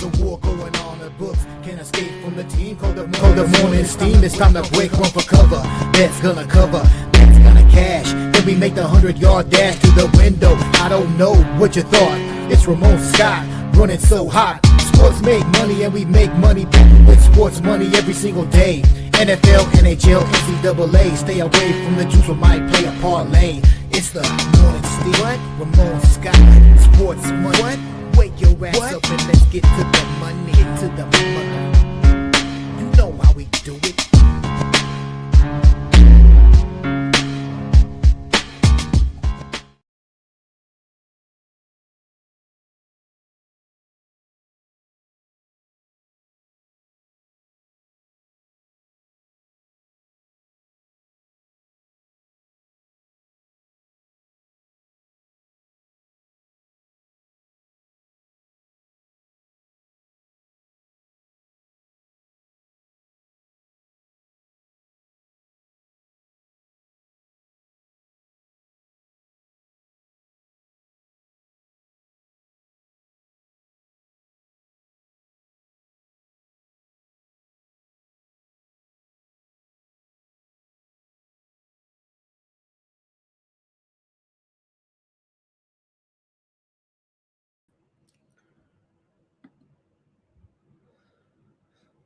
There's a war going on, the books can't escape from the team. Call the morning steam, it's time to break, run for cover. That's gonna cover, that's gonna cash. Then we make the 100-yard dash to the window. I don't know what you thought. It's Ramon Scott, running so hot. Sports make money and we make money with sports money every single day. NFL, NHL, NCAA. Stay away from the juice, we might play a parlay. It's the morning steam. What? Ramon Scott, sports money. What? Wake your ass up and let's get to the money. Get to the money. You know how we do it.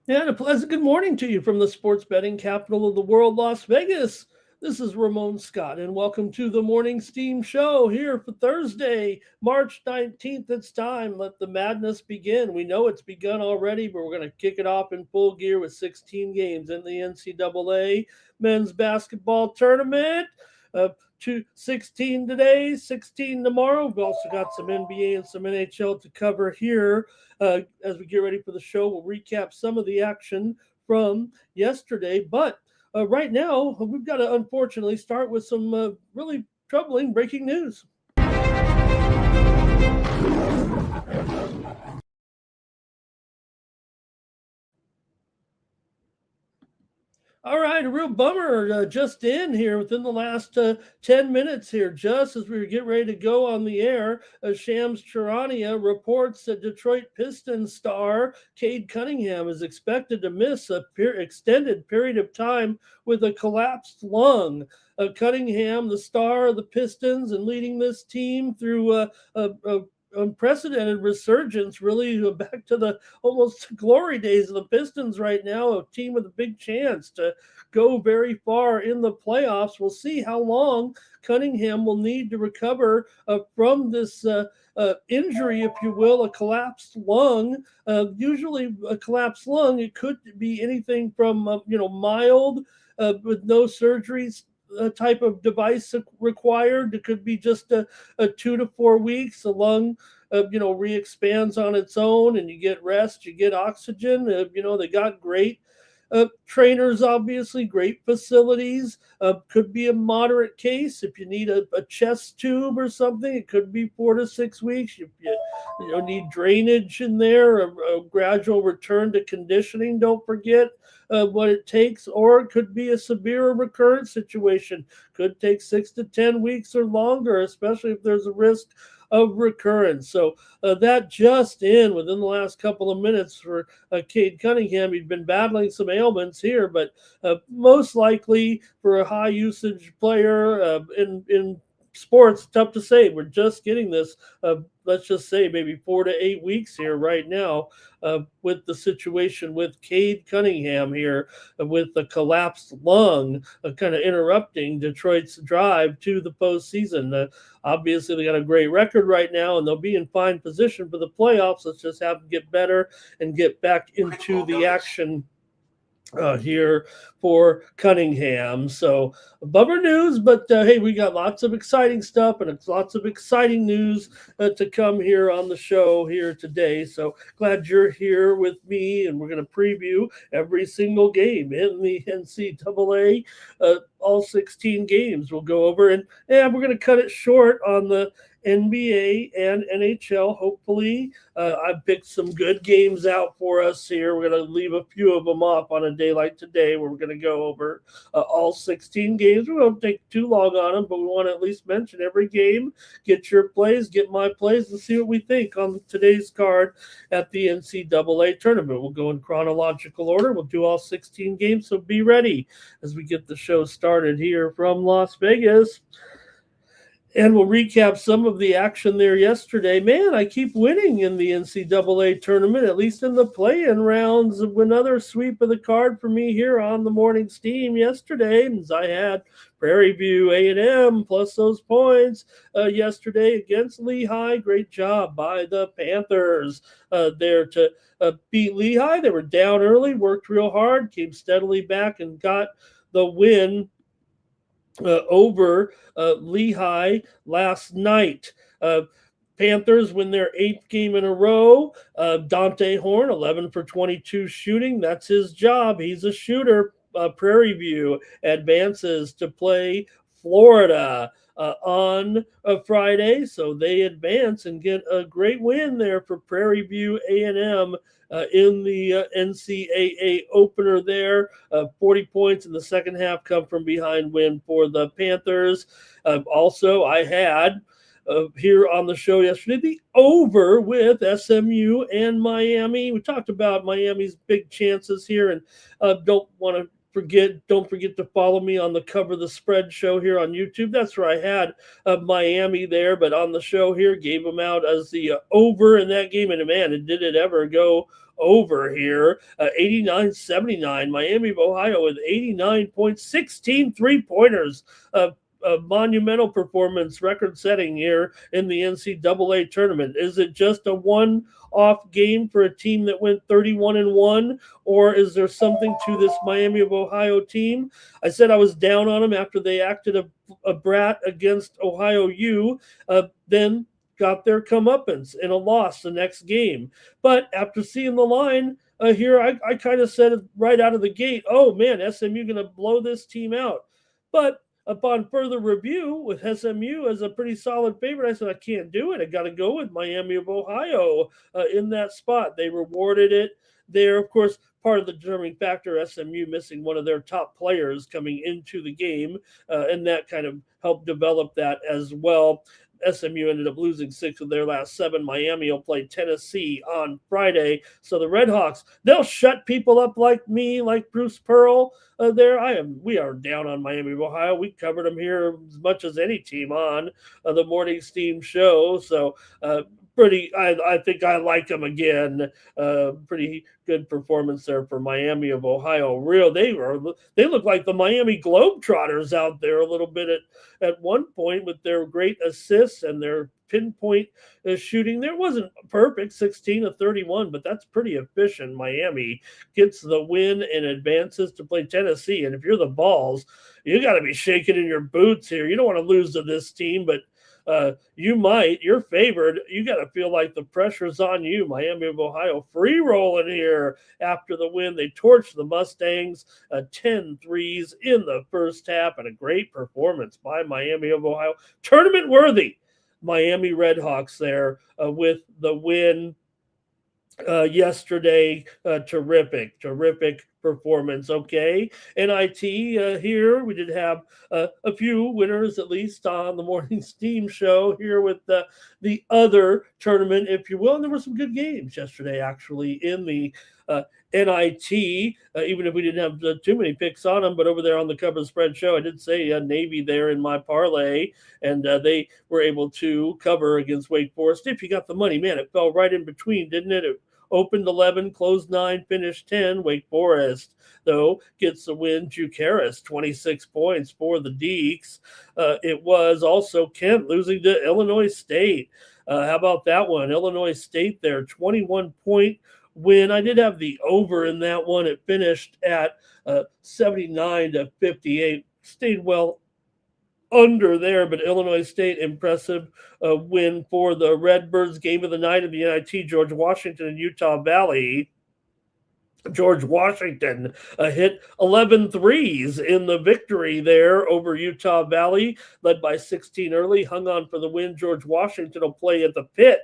Yeah, and a pleasant good morning to you from the sports betting capital of the world, Las Vegas. This is Ramon Scott, and welcome to the Morning Steam Show here for Thursday, March 19th. It's time. Let the madness begin. We know it's begun already, but we're going to kick it off in full gear with 16 games in the NCAA men's basketball tournament. 16 today, 16 tomorrow. We've also got some NBA and some NHL to cover here. As we get ready for the show, we'll recap some of the action from yesterday. But right now, we've got to unfortunately start with some really troubling breaking news. All right, a real bummer just in here within the last 10 minutes here, just as we get ready to go on the air. Shams Charania reports that Detroit Pistons star Cade Cunningham is expected to miss an extended period of time with a collapsed lung. Cunningham, the star of the Pistons and leading this team through unprecedented resurgence, really back to the almost glory days of the Pistons right now, a team with a big chance to go very far in the playoffs. We'll see how long Cunningham will need to recover from this injury, if you will, a collapsed lung. Usually a collapsed lung, it could be anything from mild with no surgeries type of device required. It could be just a 2 to 4 weeks. The lung, re-expands on its own, and you get rest, you get oxygen. They got great trainers, obviously, great facilities. Could be a moderate case. If you need a chest tube or something, it could be 4 to 6 weeks. If you need drainage in there, a gradual return to conditioning, don't forget what it takes. Or it could be a severe recurrent situation. Could take 6 to 10 weeks or longer, especially if there's a risk of recurrence. So that just within the last couple of minutes for Cade Cunningham. He'd been battling some ailments here, but most likely for a high usage player in sports, tough to say. We're just getting this, let's just say maybe 4 to 8 weeks here right now with the situation with Cade Cunningham here with the collapsed lung kind of interrupting Detroit's drive to the postseason. Obviously, they got a great record right now, and they'll be in fine position for the playoffs. Let's just have them get better and get back into the action here for Cunningham. So bummer news, but hey, we got lots of exciting stuff and lots of exciting news to come here on the show here today. So glad you're here with me, and we're going to preview every single game in the NCAA. All 16 games we'll go over, and we're going to cut it short on the NBA and NHL. Hopefully, I've picked some good games out for us here. We're going to leave a few of them off on a day like today where we're going to go over all 16 games. We won't take too long on them, but we want to at least mention every game, get your plays, get my plays, and see what we think on today's card at the NCAA tournament. We'll go in chronological order. We'll do all 16 games, so be ready as we get the show started here from Las Vegas. And we'll recap some of the action there yesterday. Man, I keep winning in the NCAA tournament, at least in the play-in rounds. Another sweep of the card for me here on the morning steam yesterday, as I had Prairie View A&M plus those points yesterday against Lehigh. Great job by the Panthers there to beat Lehigh. They were down early, worked real hard, came steadily back and got the win over Lehigh last night. Panthers win their 8th game in a row. Dante Horn, 11 for 22 shooting. That's his job. He's a shooter. Prairie View advances to play Florida on Friday, so they advance and get a great win there for Prairie View A&M in the NCAA opener there. 40 points in the second half come from behind win for the Panthers. Also, I had here on the show yesterday the over with SMU and Miami. We talked about Miami's big chances here, and don't forget to follow me on the Cover the Spread show here on YouTube. That's where I had Miami there, but on the show here, gave them out as the over in that game. And man, did it ever go over here. 89-79. Miami of Ohio with 89 points, 16 3-pointers. A monumental performance, record-setting here in the NCAA tournament. Is it just a one-off game for a team that went 31-1, or is there something to this Miami of Ohio team? I said I was down on them after they acted a brat against Ohio U, then got their comeuppance in a loss the next game. But after seeing the line here, I kind of said right out of the gate, oh man, SMU going to blow this team out. But upon further review with SMU as a pretty solid favorite, I said, I can't do it. I got to go with Miami of Ohio in that spot. They rewarded it there. Of course, part of the determining factor, SMU missing one of their top players coming into the game, and that kind of helped develop that as well. SMU ended up losing 6 of their last 7. Miami will play Tennessee on Friday. So the Redhawks, they'll shut people up like me, like Bruce Pearl there. We are down on Miami of Ohio. We covered them here as much as any team on the Morning Steam show. So I think I like them again. Pretty good performance there for Miami of Ohio. They look like the Miami Globetrotters out there a little bit at one point with their great assists and their pinpoint shooting. There wasn't perfect, 16 of 31, but that's pretty efficient. Miami gets the win and advances to play Tennessee. And if you're the Vols, you got to be shaking in your boots here. You don't want to lose to this team, but you're favored. You got to feel like the pressure's on you. Miami of Ohio free rolling here after the win. They torched the Mustangs 10 threes in the first half, and a great performance by Miami of Ohio. Tournament worthy. Miami Redhawks there with the win yesterday. Terrific performance. Okay, NIT here. We did have a few winners, at least on the Morning Steam show here with the other tournament, if you will. And there were some good games yesterday, actually, in the NIT, even if we didn't have too many picks on them. But over there on the Cover the Spread show, I did say Navy there in my parlay, and they were able to cover against Wake Forest. If you got the money, man, it fell right in between, didn't it? It opened 11, closed 9, finished 10. Wake Forest, though, gets the win. Jucaris, 26 points for the Deeks. It was also Kent losing to Illinois State. How about that one? Illinois State there, 21-point win. I did have the over in that one. It finished at 79-58. Stayed well under there, but Illinois State, impressive win for the Redbirds. Game of the night of the NIT, George Washington and Utah Valley. George Washington hit 11 threes in the victory there over Utah Valley, led by 16 early, hung on for the win. George Washington will play at the Pit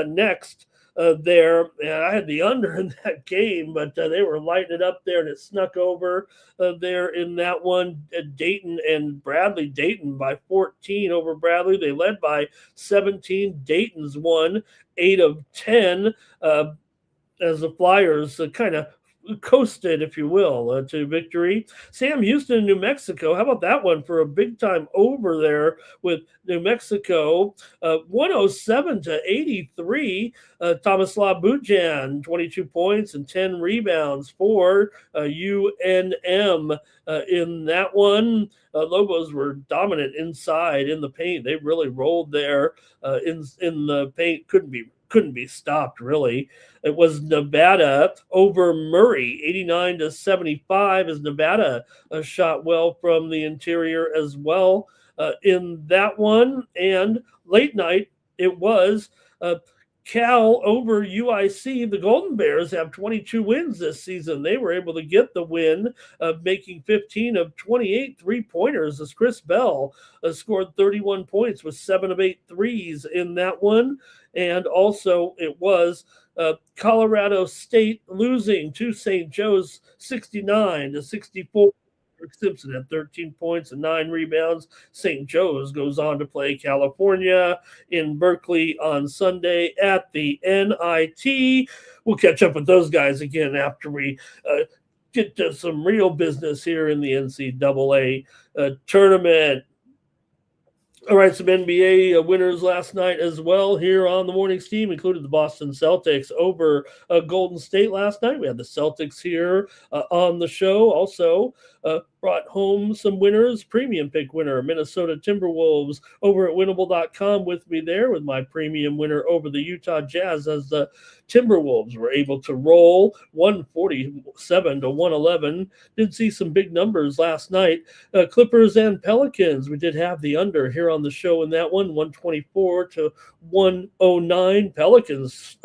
next. There, and I had the under in that game, but they were lighting it up there, and it snuck over there in that one. Dayton and Bradley. Dayton by 14 over Bradley. They led by 17. Dayton's won 8 of 10. As the Flyers kind of coasted, if you will, to victory. Sam Houston, New Mexico. How about that one for a big time over there with New Mexico? 107-83. Tomislav Bujan, 22 points and 10 rebounds for UNM in that one. Lobos were dominant inside in the paint. They really rolled there in the paint. Couldn't be stopped, really. It was Nevada over Murray, 89-75, as Nevada shot well from the interior as well in that one. And late night, it was Cal over UIC. The Golden Bears have 22 wins this season. They were able to get the win, making 15 of 28 three-pointers as Chris Bell scored 31 points with 7 of 8 threes in that one. And also it was Colorado State losing to St. Joe's 69-64. Simpson had 13 points and 9 rebounds. St. Joe's goes on to play California in Berkeley on Sunday at the NIT. We'll catch up with those guys again after we get to some real business here in the NCAA tournament. All right, some NBA winners last night as well here on the morning steam, included the Boston Celtics over Golden State last night. We had the Celtics here on the show. Also brought home some winners. Premium pick winner, Minnesota Timberwolves over at winnable.com with me there with my premium winner over the Utah Jazz, as the Timberwolves were able to roll 147-111. Did see some big numbers last night. Clippers and Pelicans, we did have the under here on the show in that one, 124-109. Pelicans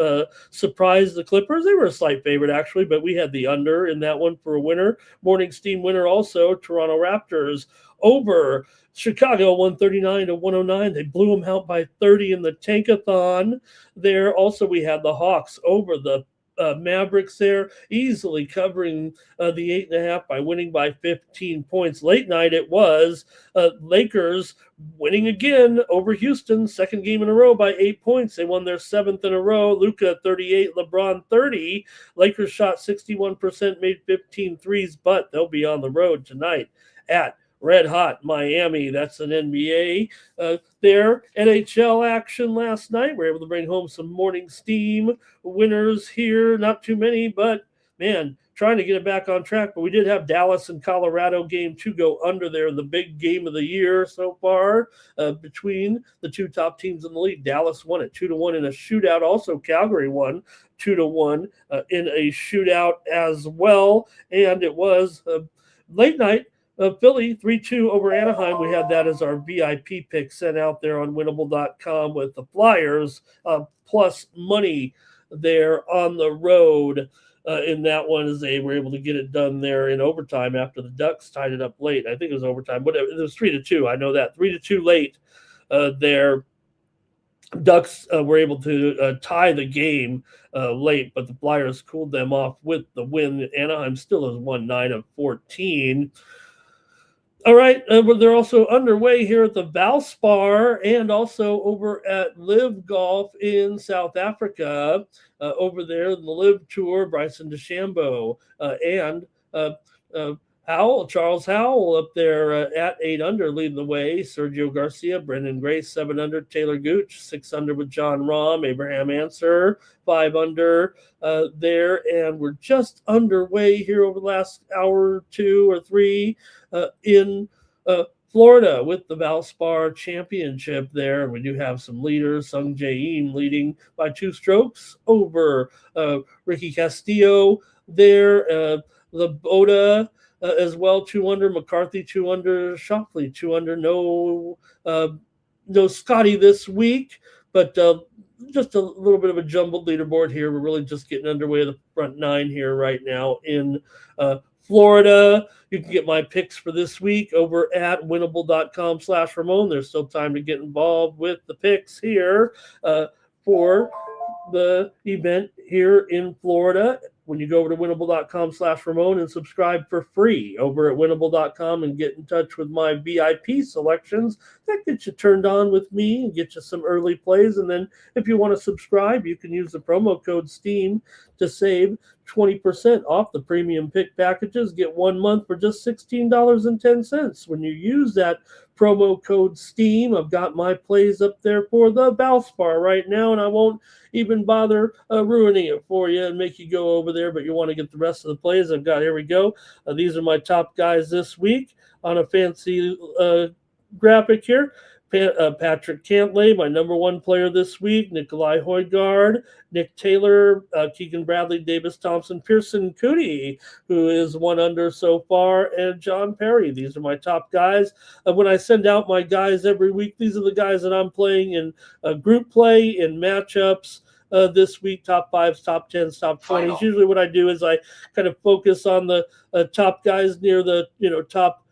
surprised the Clippers. They were a slight favorite, actually, but we had the under in that one for a winner. Morning steam winner also, Toronto Raptors over Chicago, 139-109. They blew them out by 30 in the Tankathon there. Also, we had the Hawks over the Mavericks there, easily covering the 8.5 by winning by 15 points. Late night, it was Lakers winning again over Houston, second game in a row by 8 points. They won their 7th in a row. Luka 38, LeBron 30. Lakers shot 61%, made 15 threes, but they'll be on the road tonight at Red Hot Miami. That's an NBA there. NHL action last night. We're able to bring home some morning steam winners here. Not too many, but man, trying to get it back on track. But we did have Dallas and Colorado game 2 go under there. The big game of the year so far between the two top teams in the league. Dallas won it 2-1 in a shootout. Also, Calgary won 2-1 in a shootout as well. And it was late night. Philly 3-2 over Anaheim. We had that as our VIP pick sent out there on winnable.com with the Flyers plus money there on the road in that one, as they were able to get it done there in overtime after the Ducks tied it up late. I think it was overtime, but it was 3-2. I know that 3-2 late there. Ducks were able to tie the game late, but the Flyers cooled them off with the win. Anaheim still has won 9 of 14. All right, they're also underway here at the Valspar and also over at Live Golf in South Africa. Over there in the Live Tour, Bryson DeChambeau and Charles Howell up there at 8 under leading the way. Sergio Garcia, Brendan Grace 7 under, Taylor Gooch 6 under with John Rahm, Abraham Answer 5 under there, and we're just underway here over the last hour, 2 or 3 in Florida with the Valspar Championship there. And we do have some leaders. Sung Jae leading by 2 strokes over Ricky Castillo there. Laboda as well, 2 under. McCarthy 2 under. Shockley 2 under. No Scotty this week, but just a little bit of a jumbled leaderboard here. We're really just getting underway the front nine here right now in Florida. You can get my picks for this week over at winnable.com/Ramon. There's still time to get involved with the picks here for the event here in Florida. When you go over to winnable.com/Ramon and subscribe for free over at winnable.com and get in touch with my VIP selections, that gets you turned on with me and get you some early plays. And then if you want to subscribe, you can use the promo code STEAM to save 20% off the premium pick packages. Get 1 month for just $16.10. When you use that promo code STEAM, I've got my plays up there for the Valspar right now, and I won't even bother ruining it for you and make you go over there, but you want to get the rest of the plays I've got. Here we go. These are my top guys this week on a fancy graphic here. Patrick Cantlay, my number one player this week. Nikolai Højgaard, Nick Taylor, Keegan Bradley, Davis Thompson, Pearson Coody, who is 1 under so far, and John Perry. These are my top guys. When I send out my guys every week, these are the guys that I'm playing in group play, in matchups. This week, top 5s, top 10s, top 20s. Usually what I do is I kind of focus on the top guys near the top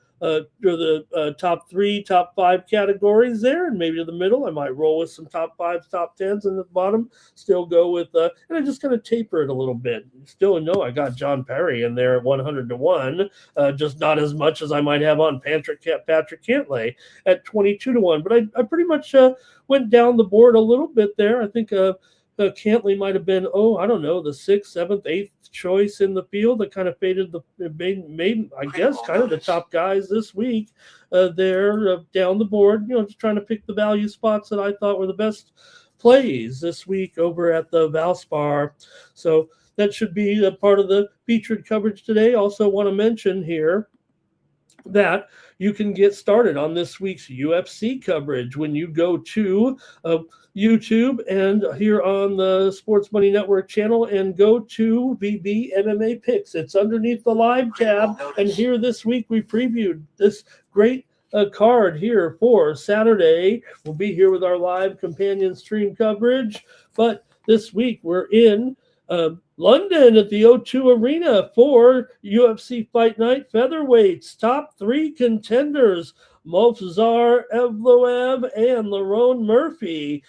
top 3, top 5 categories there, and maybe to the middle. I might roll with some top 5s, top 10s, and at the bottom still go with and I just kind of taper it a little bit. Still know I got John Perry in there at 100-1, just not as much as I might have on Patrick Cantlay at 22-1. But I pretty much went down the board a little bit there. I think Cantlay might have been, I don't know, the 6th, 7th, 8th choice in the field that kind of made I guess, kind of the top guys this week there down the board, just trying to pick the value spots that I thought were the best plays this week over at the Valspar. So that should be a part of the featured coverage today. Also want to mention here that you can get started on this week's UFC coverage when you go to YouTube and here on the Sports Money Network channel and go to VB MMA Picks. It's underneath the live tab. And here this week we previewed this great card here for Saturday. We'll be here with our live companion stream coverage. But this week we're in London at the O2 Arena for UFC Fight Night featherweights. Top 3 contenders, Movsar Evloev and Lerone Murphy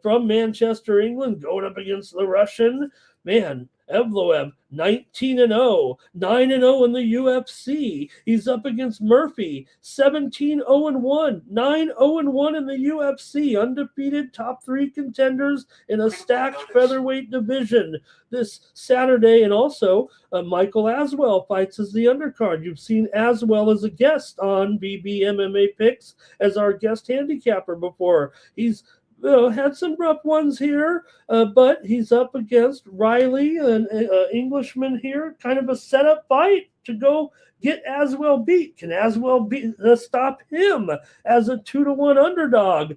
from Manchester, England, going up against the Russian. Man, Evloev, 19-0, 9-0 in the UFC. He's up against Murphy, 17-0-1, 9-0-1 in the UFC. Undefeated top 3 contenders in a stacked featherweight division this Saturday. And also, Michael Aswell fights as the undercard. You've seen Aswell as a guest on BB MMA Picks as our guest handicapper before. He's had some rough ones here, but he's up against Riley, an Englishman here. Kind of a setup fight to go get Aswell beat. Can Aswell stop him as a 2-1 underdog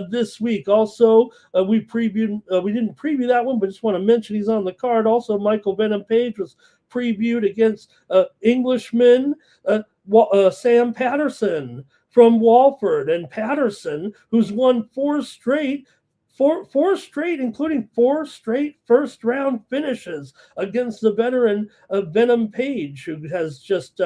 this week? Also, we didn't preview that one, but just want to mention he's on the card. Also, Michael Venom Page was previewed against Englishman Sam Patterson from Walford, and Patterson, who's won 4 straight, including 4 straight first-round finishes against the veteran Venom Page, who has just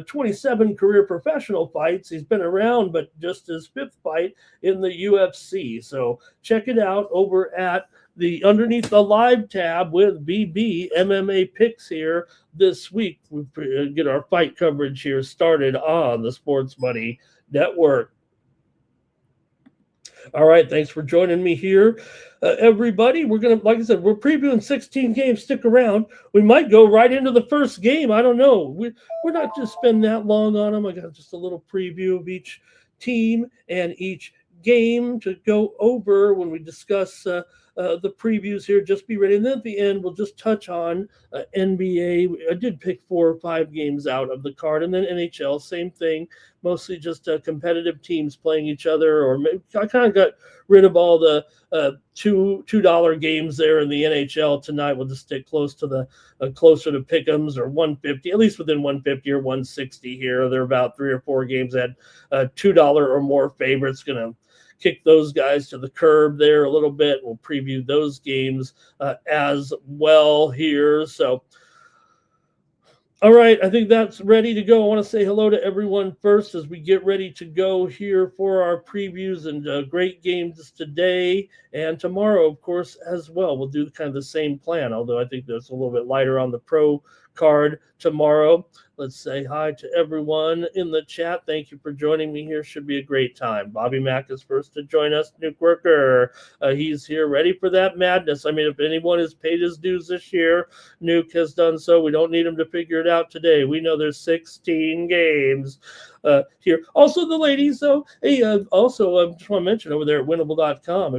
27 career professional fights. He's been around, but just his 5th fight in the UFC. So check it out over at the underneath the live tab with BB MMA Picks here this week. We get our fight coverage here started on the Sports Money Network. All right, thanks for joining me here, everybody. We're gonna, like I said, we're previewing 16 games. Stick around. We might go right into the first game. I don't know. We're not just spend that long on them. I got just a little preview of each team and each game to go over when we discuss the previews here. Just be ready. And then at the end, we'll just touch on NBA. I did pick 4 or 5 games out of the card. And then NHL, same thing. Mostly just competitive teams playing each other. Or maybe, I kind of got rid of all the $2 games there in the NHL tonight. We'll just stick close to the closer to pick'ems or 150, at least within 150 or 160 here. There are about 3 or 4 games that $2 or more favorites. Going to kick those guys to the curb there a little bit. We'll preview those games as well here. So, all right, I think that's ready to go. I want to say hello to everyone first as we get ready to go here for our previews and great games today and tomorrow, of course, as well. We'll do kind of the same plan, although I think there's a little bit lighter on the pro card tomorrow. Let's say hi to everyone in the chat. Thank you for joining me here. Should be a great time. Bobby Mack is first to join us. Nuke Worker, he's here ready for that madness. I mean, if anyone has paid his dues this year, Nuke has done so. We don't need him to figure it out today. We know there's 16 games here. Also, the ladies, though, hey, also, I just want to mention over there at winnable.com,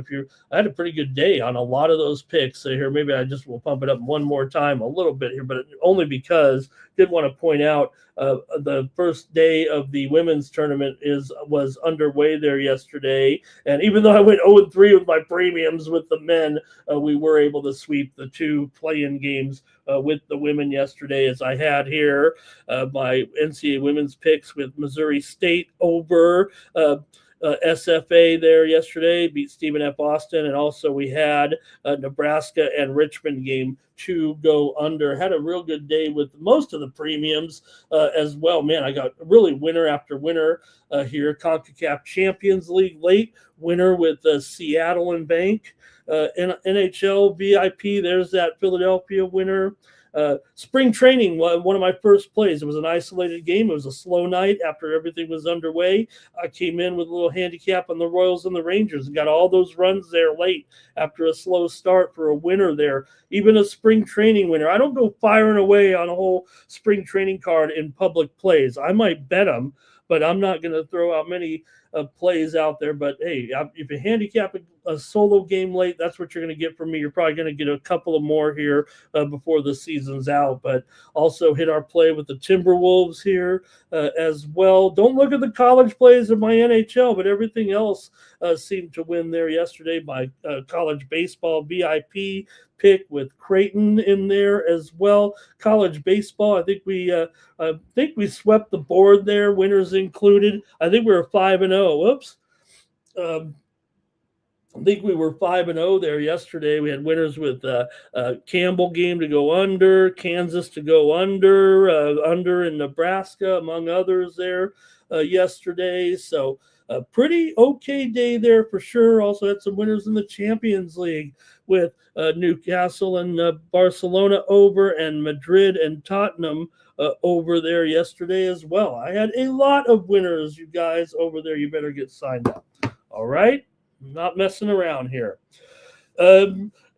I had a pretty good day on a lot of those picks here. Maybe I just will pump it up one more time a little bit here, but only because I did want to point out the first day of the women's tournament was underway there yesterday. And even though I went 0-3 with my premiums with the men, we were able to sweep the 2 play-in games with the women yesterday, as I had here my NCAA women's picks with Missouri State over SFA there yesterday, beat Stephen F. Austin, and also we had Nebraska and Richmond game to go under. Had a real good day with most of the premiums as well. Man, I got really winner after winner here. CONCACAF Champions League late winner with Seattle and Bank. NHL VIP, there's that Philadelphia winner. Spring training, one of my first plays. It was an isolated game. It was a slow night after everything was underway. I came in with a little handicap on the Royals and the Rangers and got all those runs there late after a slow start for a winner there. Even a spring training winner. I don't go firing away on a whole spring training card in public plays. I might bet them, but I'm not going to throw out many plays out there. But hey, if you handicap a solo game late, that's what you're going to get from me. You're probably going to get a couple of more here before the season's out. But also hit our play with the Timberwolves here as well. Don't look at the college plays of my NHL, but everything else seemed to win there yesterday. My college baseball VIP pick with Creighton in there as well. College baseball, I think we swept the board there, winners included. I think we were 5-0. Whoops. I think we were 5-0 there yesterday. We had winners with Campbell game to go under, Kansas to go under in Nebraska, among others there yesterday. So a pretty okay day there for sure. Also had some winners in the Champions League with Newcastle and Barcelona over, and Madrid and Tottenham over there yesterday as well. I had a lot of winners, you guys, over there. You better get signed up. All right? I'm not messing around here.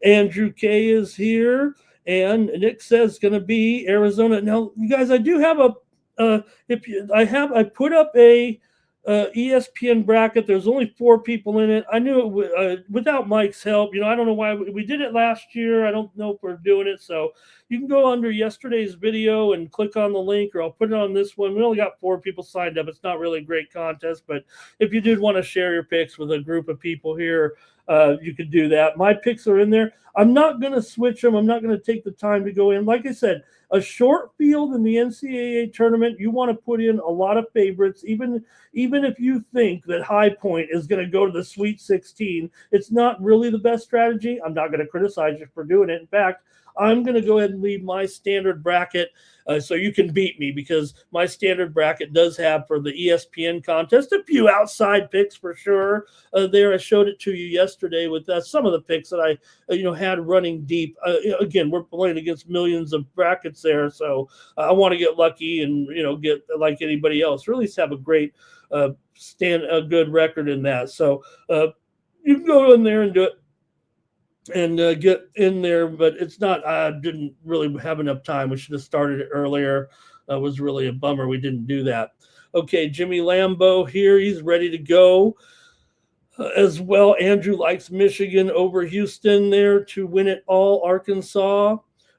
Andrew K is here, and Nick says going to be Arizona. Now, you guys, I do have I put up a ESPN bracket. There's only 4 people in it. I knew it without Mike's help. I don't know why we did it last year. I don't know if we're doing it. So you can go under yesterday's video and click on the link, or I'll put it on this one. We only got 4 people signed up. It's not really a great contest, but if you did want to share your picks with a group of people here, you could do that. My picks are in there. I'm not going to switch them. I'm not going to take the time to go in. Like I said, a short field in the NCAA tournament, you want to put in a lot of favorites, even if you think that High Point is going to go to the Sweet 16. It's not really the best strategy. I'm not going to criticize you for doing it. In fact, I'm going to go ahead and leave my standard bracket so you can beat me, because my standard bracket does have, for the ESPN contest, a few outside picks for sure. There, I showed it to you yesterday with some of the picks that I had running deep. Again, we're playing against millions of brackets there, so I want to get lucky and get like anybody else. Really have a great a good record in that. So you can go in there and do it and get in there, but it's not. I didn't really have enough time. We should have started it earlier. It was really a bummer we didn't do that. Okay, Jimmy Lambeau here. He's ready to go as well. Andrew likes Michigan over Houston there to win it all. Arkansas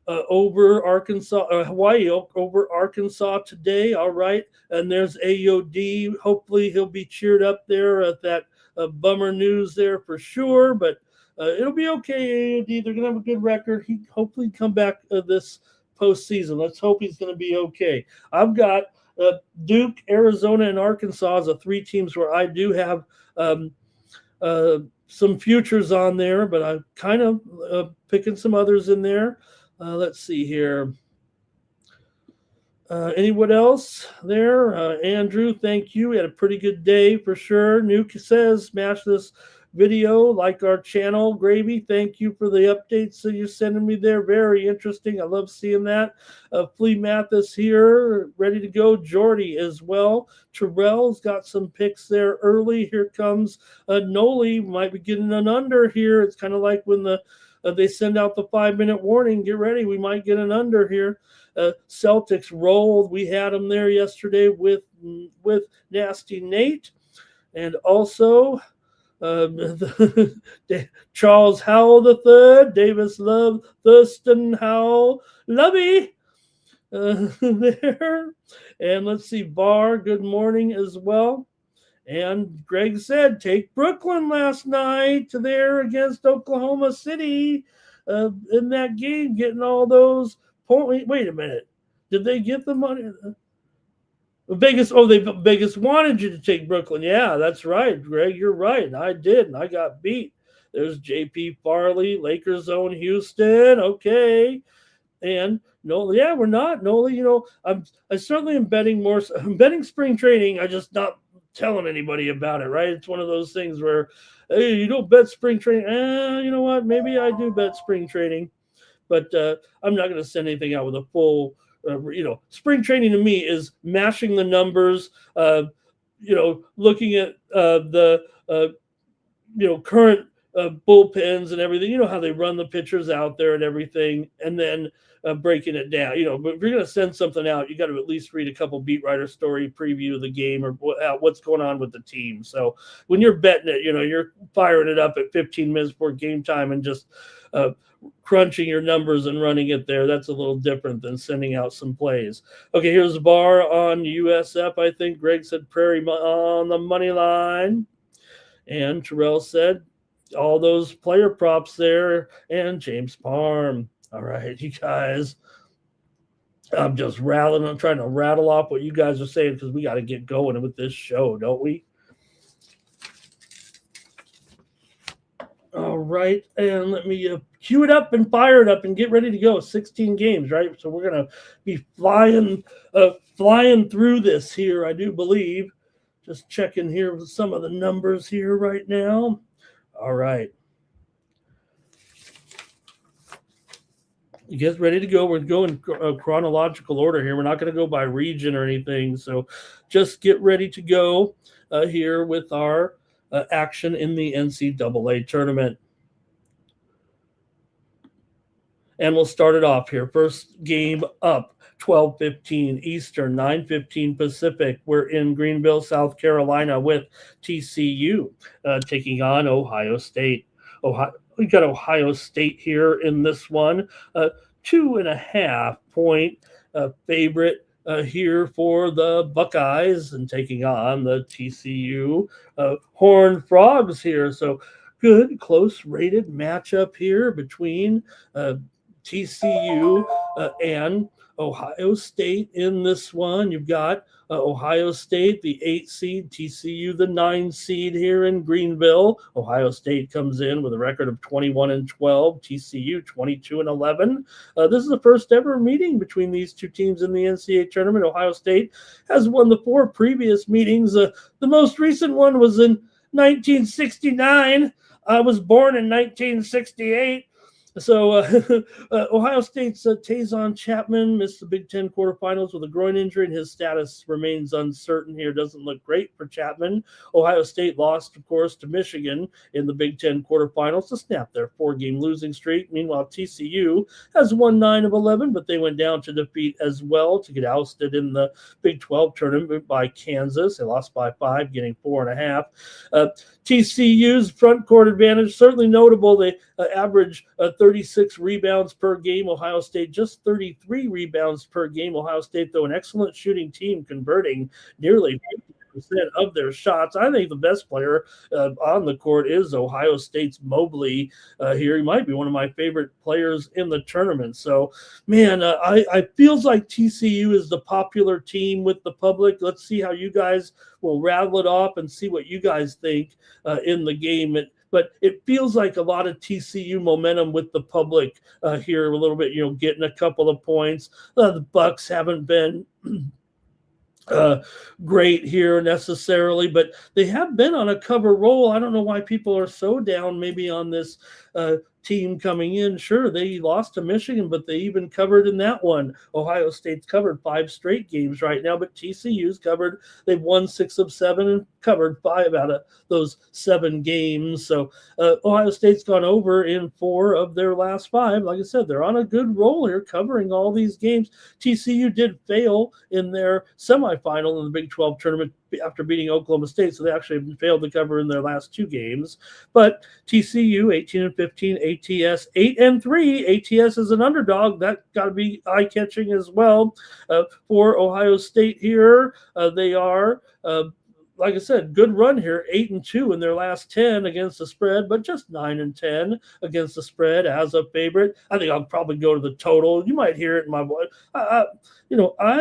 over Arkansas, Hawaii over Arkansas today. All right, and there's AOD. Hopefully he'll be cheered up there at that bummer news there for sure, but it'll be okay, AOD. They're going to have a good record. He hopefully come back this postseason. Let's hope he's going to be okay. I've got Duke, Arizona, and Arkansas as the 3 teams where I do have some futures on there, but I'm kind of picking some others in there. Let's see here. Anyone else there? Andrew, thank you. We had a pretty good day for sure. Nuke says, smash this video, like our channel. Gravy, thank you for the updates that you're sending me there. Very interesting. I love seeing that. Flea Mathis here, ready to go. Jordy as well. Terrell's got some picks there early. Here comes Noli. Might be getting an under here. It's kind of like when they send out the 5-minute warning. Get ready. We might get an under here. Celtics rolled. We had them there yesterday with Nasty Nate, and also Charles Howell III, Davis Love, Thurston Howell, Lovey there, and let's see, Barr. Good morning as well. And Greg said, take Brooklyn last night there against Oklahoma City in that game, getting all those. Wait a minute. Did they get the money? Vegas wanted you to take Brooklyn. Yeah, that's right, Greg. You're right. I did, and I got beat. There's JP Farley, Lakers own Houston. Okay. And Nola, yeah, we're not. Nola, I certainly am betting more. I'm betting spring training. I just not telling anybody about it, right? It's one of those things where, hey, you don't bet spring training. You know what? Maybe I do bet spring training. But I'm not going to send anything out with a full, spring training to me is mashing the numbers, looking at the, current bullpens and everything. You know how they run the pitchers out there and everything, and then breaking it down. But if you're going to send something out, you got to at least read a couple beat writer story preview of the game or what's going on with the team. So when you're betting it, you're firing it up at 15 minutes before game time and just crunching your numbers and running it there. That's a little different than sending out some plays. Okay, here's Barr on USF. I think Greg said Prairie on the money line. And Terrell said all those player props there and James Parham. All right, you guys. I'm just rattling. I'm trying to rattle off what you guys are saying because we got to get going with this show, don't we? All right, and let me cue it up and fire it up and get ready to go. 16 games, right? So we're going to be flying through this here, I do believe. Just checking here with some of the numbers here right now. All right. You guys ready to go? We're going chronological order here. We're not going to go by region or anything. So just get ready to go here with our action in the NCAA tournament. And we'll start it off here. First game up, 12:15 Eastern, 9:15 Pacific. We're in Greenville, South Carolina with TCU taking on Ohio State. We got Ohio State here in this one. 2.5 point favorite here for the Buckeyes and taking on the TCU Horned Frogs here. So good, close rated matchup here between TCU and Ohio State in this one. You've got Ohio State, the 8 seed, TCU, the 9 seed here in Greenville. Ohio State comes in with a record of 21-12, TCU 22-11. This is the first ever meeting between these two teams in the NCAA tournament. Ohio State has won the 4 previous meetings. The most recent one was in 1969. I was born in 1968. So Ohio State's Tazon Chapman missed the Big Ten quarterfinals with a groin injury, and his status remains uncertain here. Doesn't look great for Chapman. Ohio State lost, of course, to Michigan in the Big Ten quarterfinals to snap their 4-game losing streak. Meanwhile, TCU has won 9 of 11, but they went down to defeat as well to get ousted in the Big 12 tournament by Kansas. They lost by 5, getting 4.5. TCU's front court advantage, certainly notable. They average 36 rebounds per game. Ohio State just 33 rebounds per game. Ohio State, though, an excellent shooting team, converting nearly of their shots. I think the best player on the court is Ohio State's Mobley here. He might be one of my favorite players in the tournament. So, man, I feels like TCU is the popular team with the public. Let's see how you guys will rattle it off and see what you guys think in the game. But it feels like a lot of TCU momentum with the public here a little bit, getting a couple of points. The Bucks haven't been great here necessarily, but they have been on a cover roll. I don't know why people are so down maybe on this team coming in. Sure, they lost to Michigan, but they even covered in that one. Ohio State's covered 5 straight games right now, but TCU's covered. They've won 6 of 7 and covered 5 out of those 7 games. So Ohio State's gone over in 4 of their last 5. Like I said, they're on a good roll here, covering all these games. TCU did fail in their semifinal in the Big 12 tournament after beating Oklahoma State, so they actually failed to cover in their last 2 games. But TCU 18-15, ATS 8-3. ATS is an underdog. That got to be eye-catching as well for Ohio State here. They are like I said, good run here, 8-2 in their last 10 against the spread, but just 9-10 against the spread as a favorite. I think I'll probably go to the total. You might hear it in my voice. I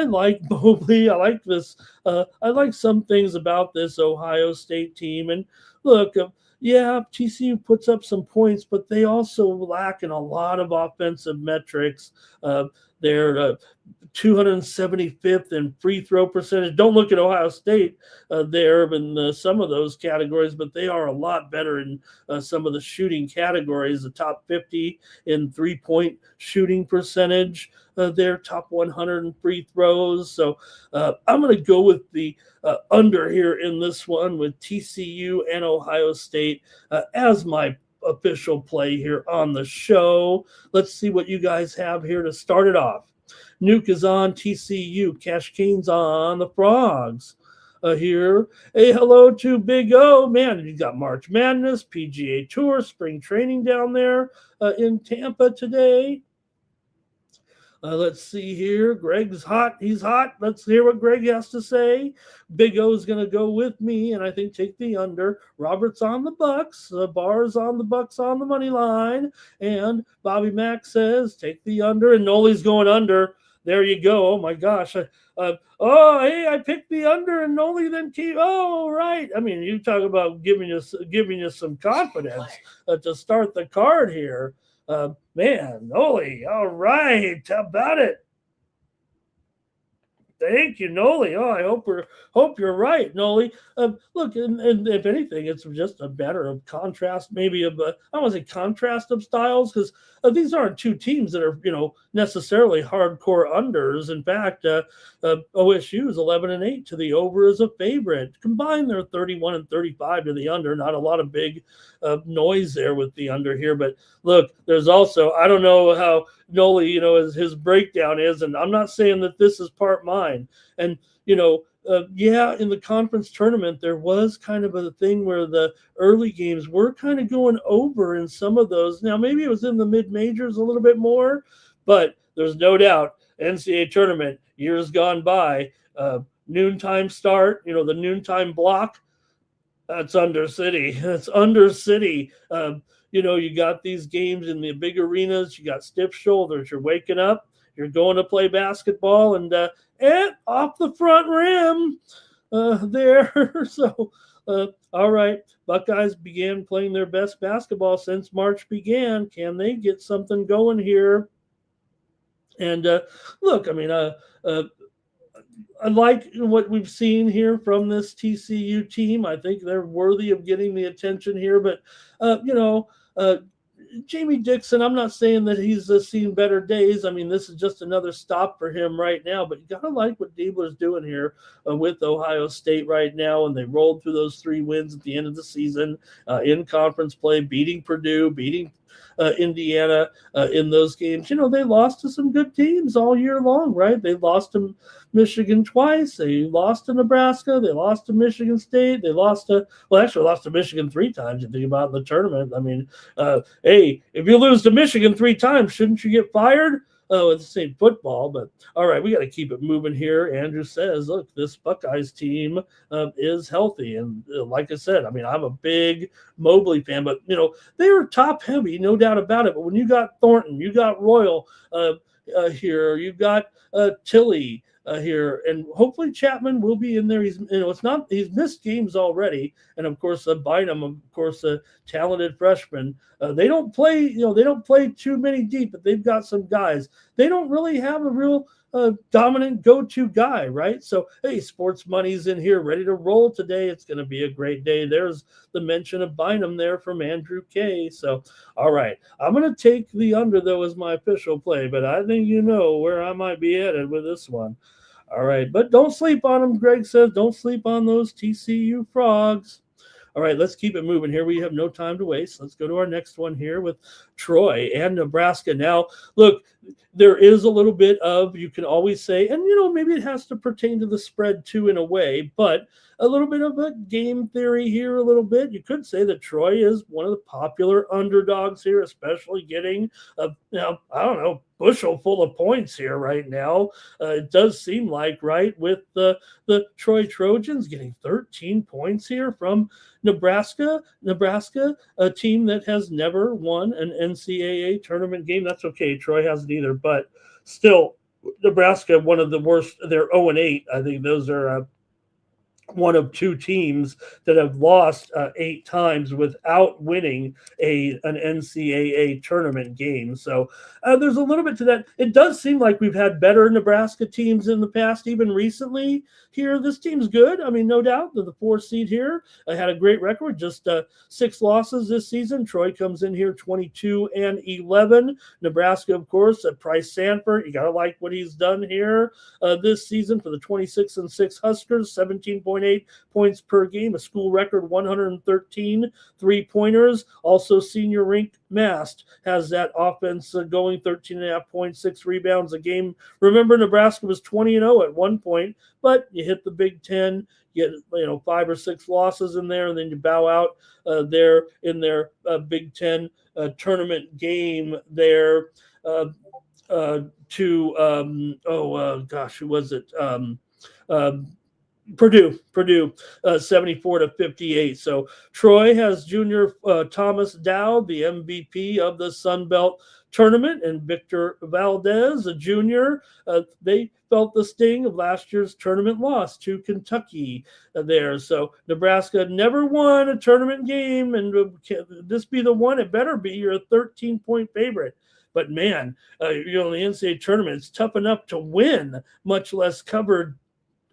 like Mobley. I like this. I like some things about this Ohio State team. And look, TCU puts up some points, but they also lack in a lot of offensive metrics. They're 275th in free throw percentage. Don't look at Ohio State there in some of those categories, but they are a lot better in some of the shooting categories. The top 50 in three-point shooting percentage. They're top 100 in free throws. So I'm going to go with the under here in this one with TCU and Ohio State as my official play here on the show. Let's see what you guys have here to start it off. Nuke is on TCU. Cash Kane's on the Frogs. Here. Hey, hello to Big O. Man, you got March Madness, PGA Tour, spring training down there in Tampa today. Let's see here. Greg's hot. He's hot. Let's hear what Greg has to say. Big O is going to go with me, and I think take the under. Robert's on the Bucks. Barr's on the Bucks on the money line. And Bobby Mack says take the under, and Noli's going under. There you go. Oh, my gosh. Hey, I picked the under, and Noli then keep. Oh, right. I mean, you talk about giving you some confidence to start the card here. Man, Noli, all right. How about it? Thank you, Noli. Oh, I hope you're right, Noli. Look, and if anything, it's just a matter of contrast, maybe of I don't want to say contrast of styles, because these aren't two teams that are necessarily hardcore unders. In fact, OSU is 11-8 to the over as a favorite. Combined, they're 31-35 to the under. Not a lot of big noise there with the under here, but look, there's also I don't know how Noli, as his breakdown is, and I'm not saying that this is part mine. And in the conference tournament, there was kind of a thing where the early games were kind of going over in some of those. Now, maybe it was in the mid-majors a little bit more, but there's no doubt NCAA tournament, years gone by, noontime start, the noontime block, that's under City. That's under City. You got these games in the big arenas. You got stiff shoulders. You're waking up. You're going to play basketball, and off the front rim there. So, all right. Buckeyes began playing their best basketball since March began. Can they get something going here? And look, I mean, I like what we've seen here from this TCU team. I think they're worthy of getting the attention here. But, Jamie Dixon, I'm not saying that he's seen better days. I mean, this is just another stop for him right now. But you got to like what Diebler's doing here with Ohio State right now. And they rolled through those 3 wins at the end of the season in conference play, beating Purdue, beating Indiana in those games. They lost to some good teams all year long, right? They lost to Michigan twice. They lost to Nebraska. They lost to Michigan State. They lost to Michigan 3 times. You think about in the tournament. I mean, hey, if you lose to Michigan 3 times, shouldn't you get fired? at the same football. But all right, we got to keep it moving here. Andrew says, look, this Buckeyes team is healthy. And like I said, I mean, I'm a big Mobley fan, but, they were top heavy, no doubt about it. But when you got Thornton, you got Royal here, you've got Tilly here, and hopefully Chapman will be in there. He's missed games already, and of course Bynum, of course, a talented freshman. They don't play too many deep, but they've got some guys. They don't really have a real dominant go-to guy, right? So, hey, sports money's in here, ready to roll today. It's going to be a great day. There's the mention of Bynum there from Andrew K. So, all right, I'm going to take the under, though, as my official play, but I think you know where I might be headed with this one. All right, but don't sleep on them, Greg says. Don't sleep on those TCU Frogs. All right, let's keep it moving here. We have no time to waste. Let's go to our next one here with Troy and Nebraska. Now, look, there is a little bit of, you can always say, and, maybe it has to pertain to the spread too in a way, but a little bit of a game theory here a little bit. You could say that Troy is one of the popular underdogs here, especially getting, bushel full of points here right now. It does seem like, right, with the Troy Trojans getting 13 points here from Nebraska, a team that has never won an NCAA tournament game. That's okay. Troy hasn't either, but still, Nebraska, one of the worst. They're 0-8. I think those are one of two teams that have lost 8 times without winning an NCAA tournament game. So there's a little bit to that. It does seem like we've had better Nebraska teams in the past, even recently. Here, this team's good. I mean, no doubt. The 4 seed here had a great record, just 6 losses this season. Troy comes in here 22-11. Nebraska, of course, at Price Sanford. You got to like what he's done here this season for the 26-6 Huskers, 17.8 points per game, a school record 113 3-pointers. Also, senior Rink Mast has that offense going, 13.5 points, 6 rebounds a game. Remember, Nebraska was 20-0 at one point, but you hit the Big Ten, get 5 or 6 losses in there, and then you bow out there in their Big Ten tournament game there to who was it? Purdue, 74-58. So Troy has junior Thomas Dowd, the MVP of the Sun Belt tournament, and Victor Valdez, a junior. They felt the sting of last year's tournament loss to Kentucky there. So Nebraska never won a tournament game, and can this be the one? It better be. You're a 13-point favorite. But man, in the NCAA tournament, it's tough enough to win, much less cover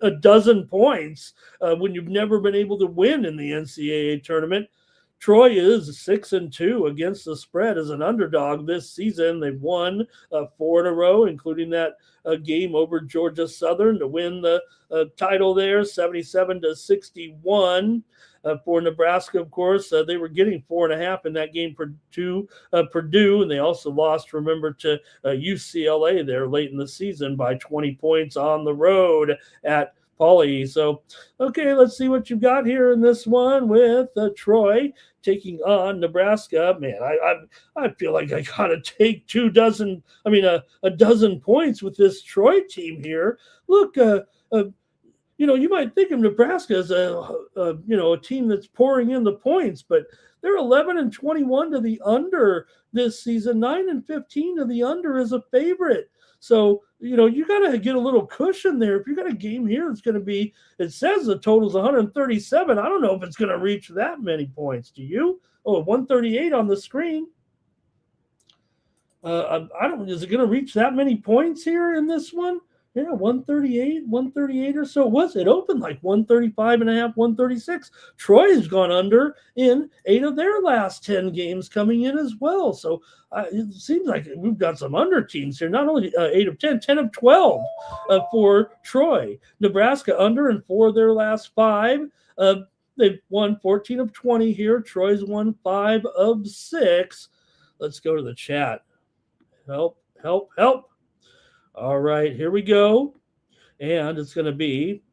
a dozen points when you've never been able to win in the NCAA tournament. Troy is 6-2 against the spread as an underdog this season. They've won 4 in a row, including that game over Georgia Southern to win the title there, 77-61. For Nebraska, of course, they were getting 4.5 in that game for Purdue, and they also lost, remember, to UCLA there late in the season by 20 points on the road at Pauley. So, okay, let's see what you've got here in this one with Troy taking on Nebraska. Man, I feel like I gotta take a dozen points with this Troy team here. Look, you might think of Nebraska as a team that's pouring in the points, but they're 11-21 to the under this season, 9-15 to the under as a favorite. So, you got to get a little cushion there. If you got a game here that's going to be, it says the total's 137. I don't know if it's going to reach that many points. Do you? 138 on the screen. Is it going to reach that many points here in this one? Yeah, 138 or so. It opened like 135.5, 136. Troy's gone under in 8 of their last 10 games coming in as well. So it seems like we've got some under teams here. Not only 8 of 10, 10 of 12 for Troy. Nebraska under in 4 of their last 5. They've won 14 of 20 here. Troy's won 5 of 6. Let's go to the chat. Help. All right, here we go. And it's going to be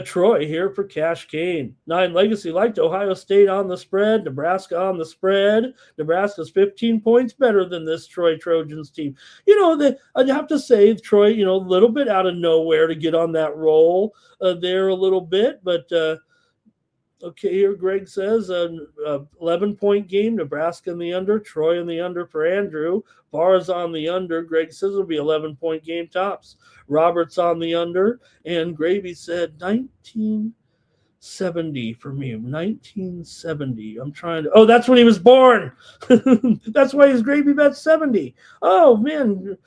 Troy here for Cash Kane. 9 Legacy liked Ohio State on the spread, Nebraska on the spread. Nebraska's 15 points better than this Troy Trojans team. I'd have to say Troy, a little bit out of nowhere to get on that roll there a little bit, but okay, here Greg says 11-point game, Nebraska in the under, Troy in the under for Andrew. Barr's on the under. Greg says it'll be 11-point game tops. Robert's on the under, and Gravy said 1970 for me. 1970. I'm trying to. Oh, that's when he was born. That's why his Gravy bet 70. Oh man,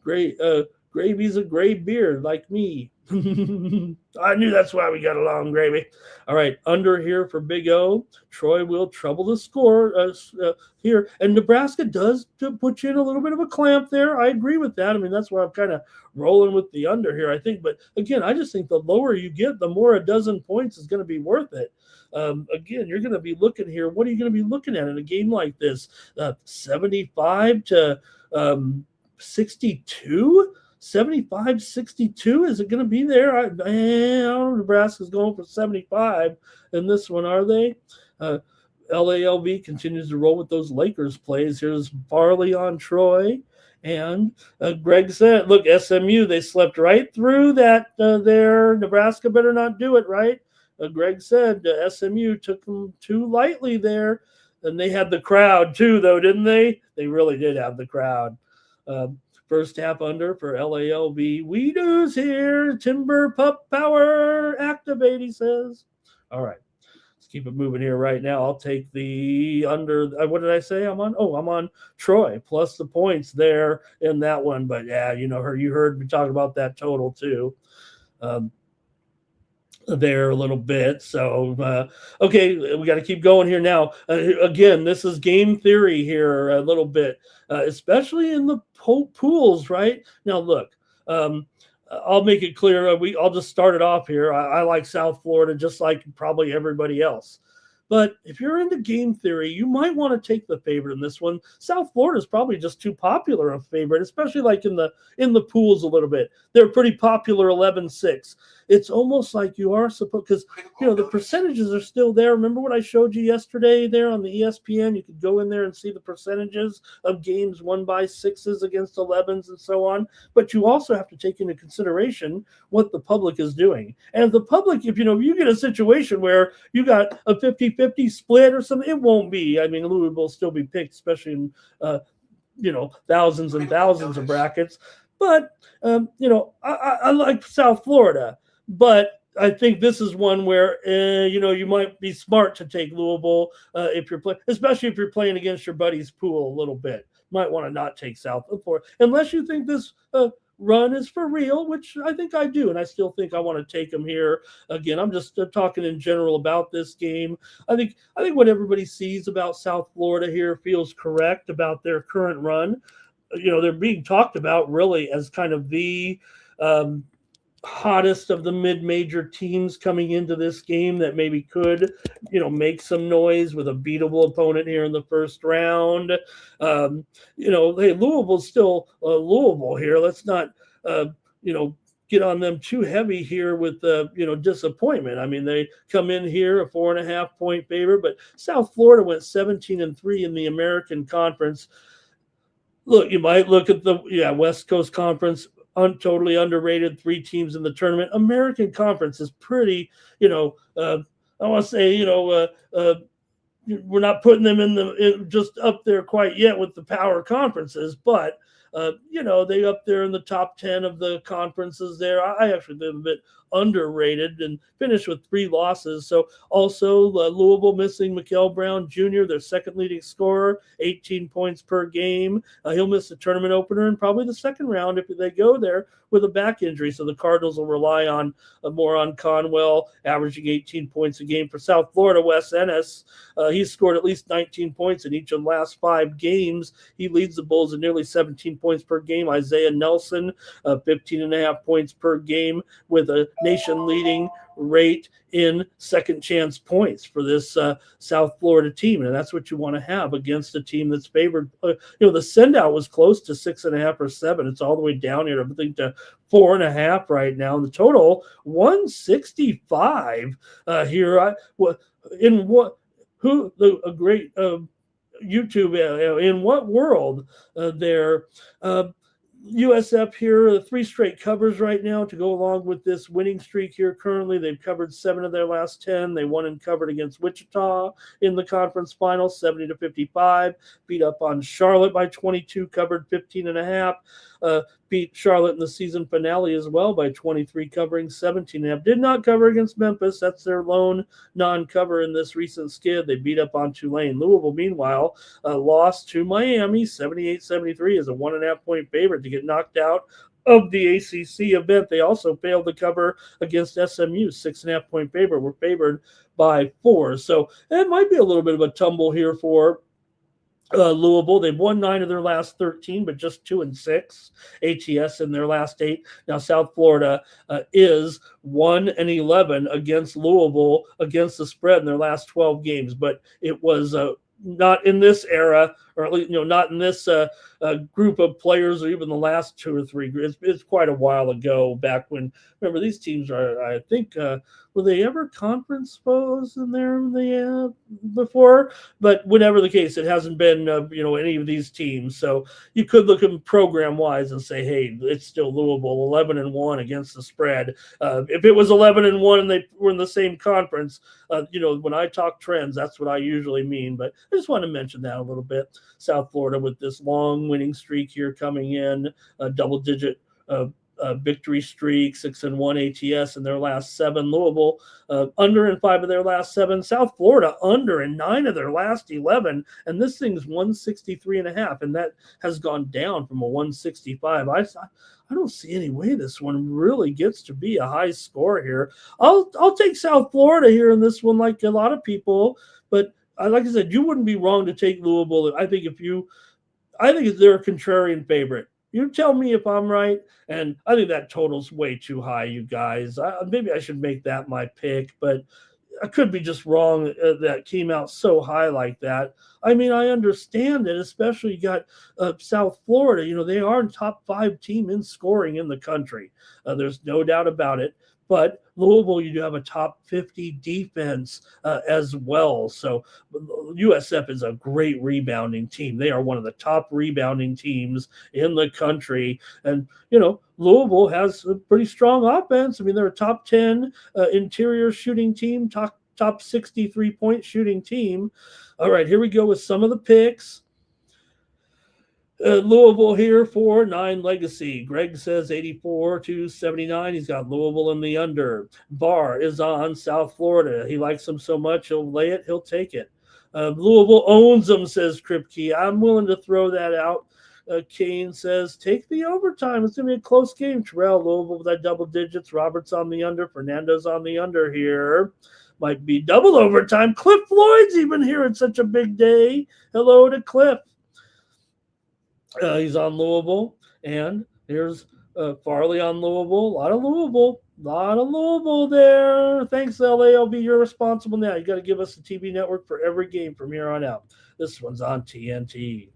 Gravy's a gray beard like me. I knew that's why we got along, Gravy. All right, under here for Big O. Troy will trouble the score here. And Nebraska does put you in a little bit of a clamp there. I agree with that. I mean, that's why I'm kind of rolling with the under here, I think. But, again, I just think the lower you get, the more a dozen points is going to be worth it. Again, you're going to be looking here. What are you going to be looking at in a game like this? 75 to 62? 75-62, is it going to be there? I don't know. Nebraska's going for 75 in this one, are they? LALV continues to roll with those Lakers plays. Here's Barley on Troy. And Greg said, look, SMU, they slept right through that there. Nebraska better not do it, right? Greg said SMU took them too lightly there. And they had the crowd too, though, didn't they? They really did have the crowd. First half under for LALV. We do's here. Timber Pup Power. Activate, he says. All right. Let's keep it moving here right now. I'll take the under. What did I say I'm on? Oh, I'm on Troy plus the points there in that one. But, yeah, you heard me talk about that total too. There a little bit. So, okay, we got to keep going here now. Again, this is game theory here a little bit, especially in the pools, right? Now, look, I'll make it clear. I'll just start it off here. I like South Florida just like probably everybody else. But if you're into game theory, you might want to take the favorite in this one. South Florida is probably just too popular a favorite, especially like in the pools a little bit. They're pretty popular 11-6. It's almost like you are supposed, because the percentages are still there. Remember what I showed you yesterday there on the ESPN? You could go in there and see the percentages of games won by 6s against 11s and so on. But you also have to take into consideration what the public is doing. And if the public, if you get a situation where you got a 50-50 split or something, it won't be. I mean, Louisville will still be picked, especially in thousands and thousands of brackets. But I like South Florida. But I think this is one where, you might be smart to take Louisville if you're playing, especially if you're playing against your buddy's pool a little bit. Might want to not take South Florida unless you think this run is for real, which I think I do. And I still think I want to take them here. Again, I'm just talking in general about this game. I think what everybody sees about South Florida here feels correct about their current run. They're being talked about really as kind of the hottest of the mid-major teams coming into this game that maybe could, make some noise with a beatable opponent here in the first round. Hey, Louisville's still Louisville here. Let's not, get on them too heavy here with, disappointment. I mean, they come in here a 4.5-point favorite, but South Florida went 17-3 in the American Conference. Look, you might look at the West Coast Conference. Totally underrated, 3 teams in the tournament. American Conference is pretty, I want to say, we're not putting them in just up there quite yet with the power conferences, but they up there in the top 10 of the conferences there. I actually think a bit underrated and finished with 3 losses. So also Louisville missing Mikael Brown Jr., their second leading scorer, 18 points per game. He'll miss the tournament opener and probably the second round if they go there with a back injury. So the Cardinals will rely on more on Conwell, averaging 18 points a game. For South Florida, Wes Ennis, he's scored at least 19 points in each of the last 5 games. He leads the Bulls in nearly 17 points per game. Isaiah Nelson, 15.5 points per game with a nation-leading rate in second chance points for this South Florida team. And that's what you want to have against a team that's favored. The send out was close to 6.5 or 7. It's all the way down here, I think, to 4.5 right now. And the total 165 here. A great YouTube. In what world there? USF here, 3 straight covers right now to go along with this winning streak here. Currently, they've covered 7 of their last 10. They won and covered against Wichita in the conference final, 70-55. Beat up on Charlotte by 22, covered 15.5. Beat Charlotte in the season finale as well by 23, covering 17.5. Did not cover against Memphis. That's their lone non-cover in this recent skid. They beat up on Tulane. Louisville, meanwhile, lost to Miami, 78-73, as a 1.5 point favorite to get knocked out of the ACC event. They also failed to cover against SMU, 6.5 point favorite. Were favored by 4. So it might be a little bit of a tumble here for Louisville. They've won 9 of their last 13, but just 2-6 ATS in their last 8. Now South Florida is 1-11 against Louisville against the spread in their last 12 games, but it was not in this era, or at least not in this group of players, or even the last 2 or 3. It's quite a while ago. Back when, remember, these teams are, I think, were they ever conference foes in there before? But whatever the case, it hasn't been any of these teams. So you could look at them program wise and say, hey, it's still Louisville 11-1 against the spread. If it was 11-1 and they were in the same conference, when I talk trends, that's what I usually mean. But I just want to mention that a little bit. South Florida with this long winning streak here coming in, a double-digit victory streak, 6-1 ATS in their last 7. Louisville under in 5 of their last 7. South Florida under in 9 of their last 11. And this thing's 163.5, and that has gone down from a 165. I don't see any way this one really gets to be a high score here. I'll take South Florida here in this one, like a lot of people, but like I said, you wouldn't be wrong to take Louisville. I think they're a contrarian favorite. You tell me if I'm right, and I think that total's way too high, you guys. Maybe I should make that my pick, but I could be just wrong. That came out so high like that. I mean, I understand it, especially you got South Florida. They are a top 5 team in scoring in the country. There's no doubt about it. But Louisville, you do have a top 50 defense as well. So USF is a great rebounding team. They are one of the top rebounding teams in the country. And, Louisville has a pretty strong offense. I mean, they're a top 10 interior shooting team, top 63-point shooting team. All right, here we go with some of the picks. Louisville here for 9 legacy. Greg says 84-79. He's got Louisville in the under. Barr is on South Florida. He likes them so much, he'll lay it, he'll take it. Louisville owns them, says Kripke. I'm willing to throw that out. Kane says, take the overtime. It's going to be a close game. Terrell, Louisville with that double digits. Roberts on the under. Fernando's on the under here. Might be double overtime. Cliff Floyd's even here. It's such a big day. Hello to Cliff. He's on Louisville, and here's Farley on Louisville. A lot of Louisville there. Thanks, LALB. You're responsible now. You got to give us the TV network for every game from here on out. This one's on TNT.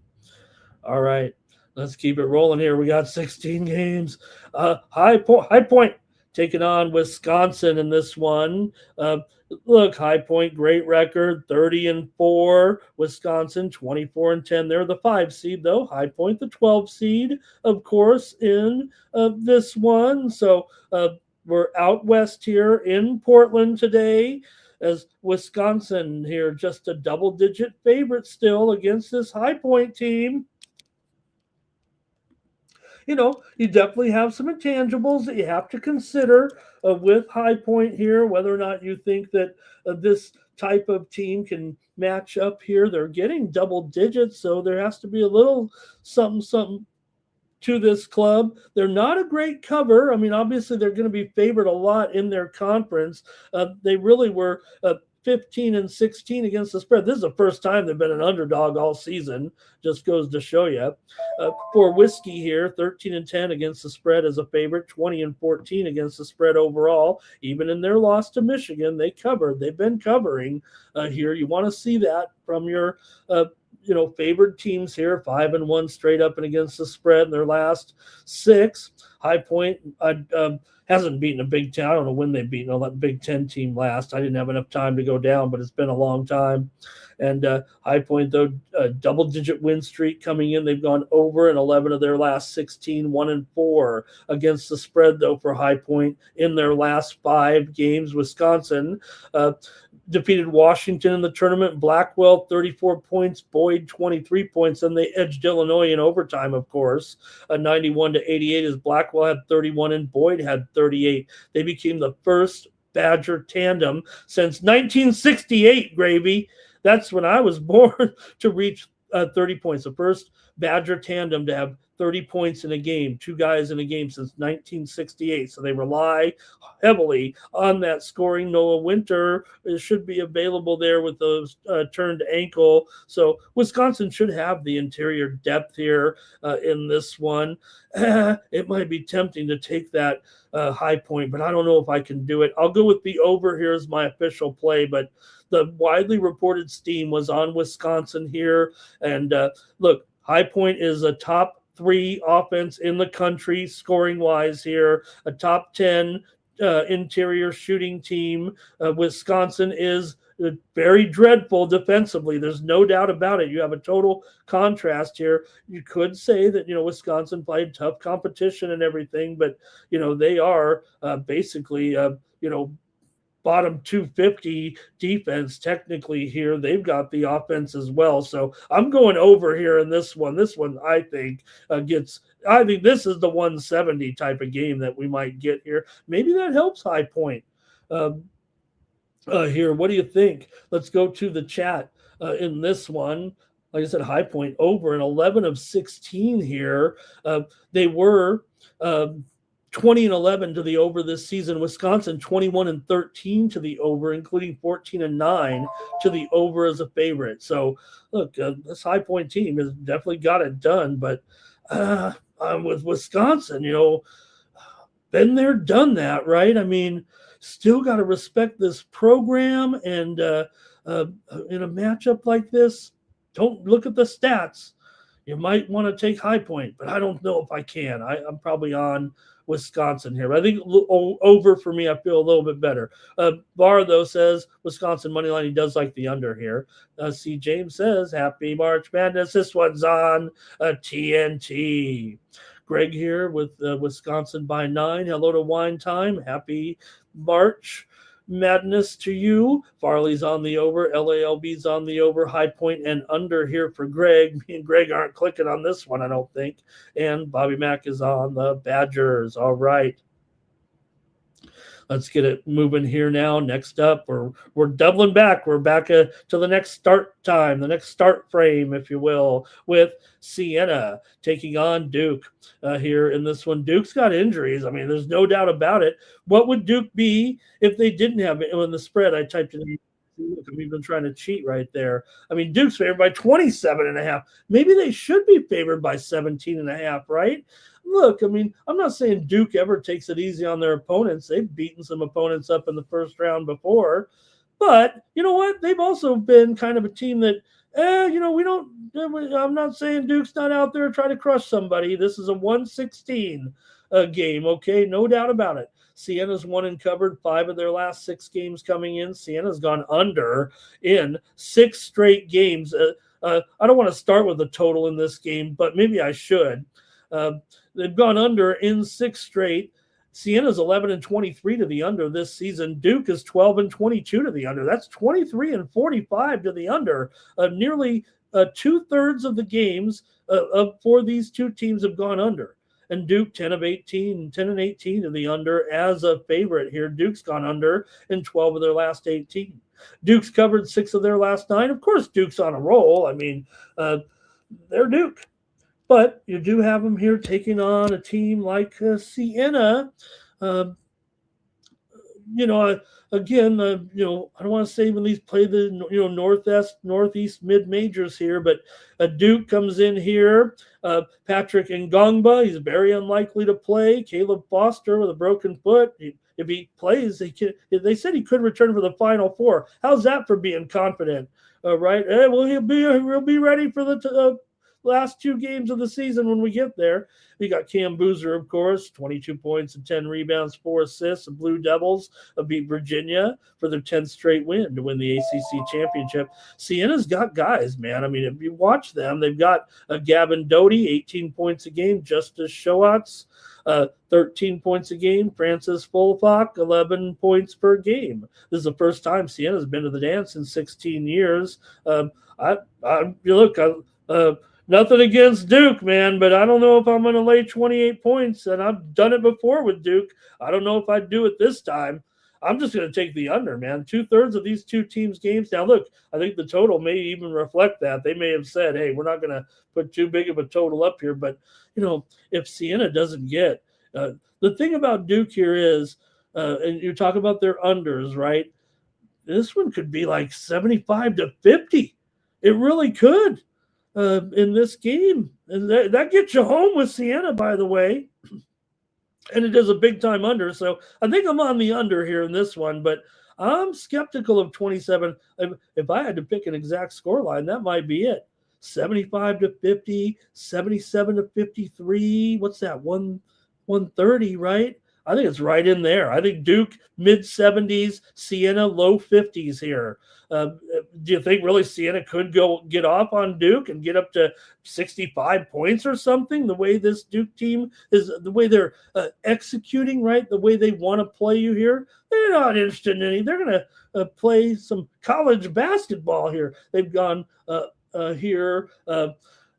All right, let's keep it rolling here. We got 16 games. High Point taking on Wisconsin in this one. Look, High Point, great record, 30-4. Wisconsin, 24-10. They're the 5 seed, though. High Point, the 12 seed, of course, in this one. So we're out west here in Portland today, as Wisconsin here just a double-digit favorite still against this High Point team. You definitely have some intangibles that you have to consider with High Point here, whether or not you think that this type of team can match up here. They're getting double digits, so there has to be a little something to this club. They're not a great cover. I mean, obviously, they're going to be favored a lot in their conference. They really were 15-16 against the spread. This is the first time they've been an underdog all season. Just goes to show you. For Whiskey here, 13-10 against the spread as a favorite, 20-14 against the spread overall. Even in their loss to Michigan, they covered. They've been covering here. You want to see that from your favored teams here, 5-1 straight up and against the spread in their last 6. High Point hasn't beaten a Big Ten. I don't know when they've beaten a Big Ten team last. I didn't have enough time to go down, but it's been a long time. And High Point, though, a double-digit win streak coming in. They've gone over in 11 of their last 16, 1-4 against the spread, though, for High Point in their last 5 games. Wisconsin defeated Washington in the tournament. Blackwell, 34 points. Boyd, 23 points. And they edged Illinois in overtime, of course, 91-88, as Blackwell had 31 and Boyd had 38. They became the first Badger tandem since 1968, Gravy. That's when I was born, to reach 30 points. The first Badger tandem to have 30 points in a game, 2 guys in a game since 1968. So they rely heavily on that scoring. Noah Winter should be available there with those turned ankle. So Wisconsin should have the interior depth here in this one. It might be tempting to take that High Point, but I don't know if I can do it. I'll go with the over here as my official play, but the widely reported steam was on Wisconsin here. And look, High Point is a top 3 offense in the country scoring wise here, a top 10 interior shooting team. Wisconsin is very dreadful defensively. There's no doubt about it. You have a total contrast here. You could say that, Wisconsin played tough competition and everything, but, they are basically, bottom 250 defense technically here. They've got the offense as well. So I'm going over here in this one. This one, I think, I think this is the 170 type of game that we might get here. Maybe that helps High Point here. What do you think? Let's go to the chat in this one. Like I said, High Point over in 11 of 16 here. They were 20-11 to the over this season. Wisconsin 21-13 to the over, including 14-9 to the over as a favorite. So look, this High Point team has definitely got it done. But with Wisconsin, been there, done that, right? I mean, still got to respect this program. And in a matchup like this, don't look at the stats. You might want to take High Point, but I don't know if I can. I'm probably on Wisconsin here. But I think over for me, I feel a little bit better. Barr, though, says Wisconsin money line. He does like the under here. C. James says, happy March Madness. This one's on TNT. Greg here with Wisconsin by 9. Hello to Wine Time. Happy March Madness to you. Farley's on the over. LALB's on the over. High Point and under here for Greg. Me and Greg aren't clicking on this one, I don't think. And Bobby Mack is on the Badgers. All right. Let's get it moving here now. Next up, we're doubling back. We're back to the next start time, the next start frame, if you will, with Siena taking on Duke here in this one. Duke's got injuries. I mean, there's no doubt about it. What would Duke be if they didn't have it? In the spread, I typed it in. Look, I'm even trying to cheat right there. I mean, Duke's favored by 27.5. Maybe they should be favored by 17.5, right? Look, I mean, I'm not saying Duke ever takes it easy on their opponents. They've beaten some opponents up in the first round before. But you know what? They've also been kind of a team that, I'm not saying Duke's not out there trying to crush somebody. This is a 116 game, okay? No doubt about it. Siena's won and covered 5 of their last 6 games coming in. Siena's gone under in 6 straight games. I don't want to start with a total in this game, but maybe I should. They've gone under in 6 straight. Siena's 11-23 to the under this season. Duke is 12-22 to the under. That's 23-45 to the under. Nearly 2/3 of the games for these two teams have gone under. And Duke 10-18 to the under as a favorite here. Duke's gone under in 12 of their last 18. Duke's covered 6 of their last 9. Of course, Duke's on a roll. I mean, they're Duke. But you do have them here taking on a team like Siena. Again, I don't want to say when these play the northeast mid majors here, but Duke comes in here. Patrick Ngongba, he's very unlikely to play. Caleb Foster with a broken foot. If he plays, they said he could return for the Final Four. How's that for being confident? Right? Well, he'll be ready for the last two games of the season when we get there. We got Cam Boozer, of course, 22 points and 10 rebounds, 4 assists. The Blue Devils beat Virginia for their 10th straight win to win the ACC championship. Siena's got guys, man. I mean, if you watch them, they've got Gavin Doty, 18 points a game. Justice Showatz, 13 points a game. Francis Fulfok, 11 points per game. This is the first time Siena's been to the dance in 16 years. Nothing against Duke, man, but I don't know if I'm going to lay 28 points, and I've done it before with Duke. I don't know if I'd do it this time. I'm just going to take the under, man. 2/3 of these two teams' games. Now, look, I think the total may even reflect that. They may have said, hey, we're not going to put too big of a total up here. But, if Siena doesn't get the thing about Duke here is, and you talk about their unders, right? This one could be like 75-50. It really could. In this game. And that gets you home with Siena, by the way. And it is a big-time under. So I think I'm on the under here in this one. But I'm skeptical of 27. If I had to pick an exact scoreline, that might be it. 75-50, 77-53. What's that? 130, right? I think it's right in there. I think Duke mid-70s, Siena low 50s here. Do you think really Siena could get off on Duke and get up to 65 points or something? The way this Duke team is, the way they're executing, right? The way they want to play you here, they're not interested in any. They're going to play some college basketball here. They've gone here.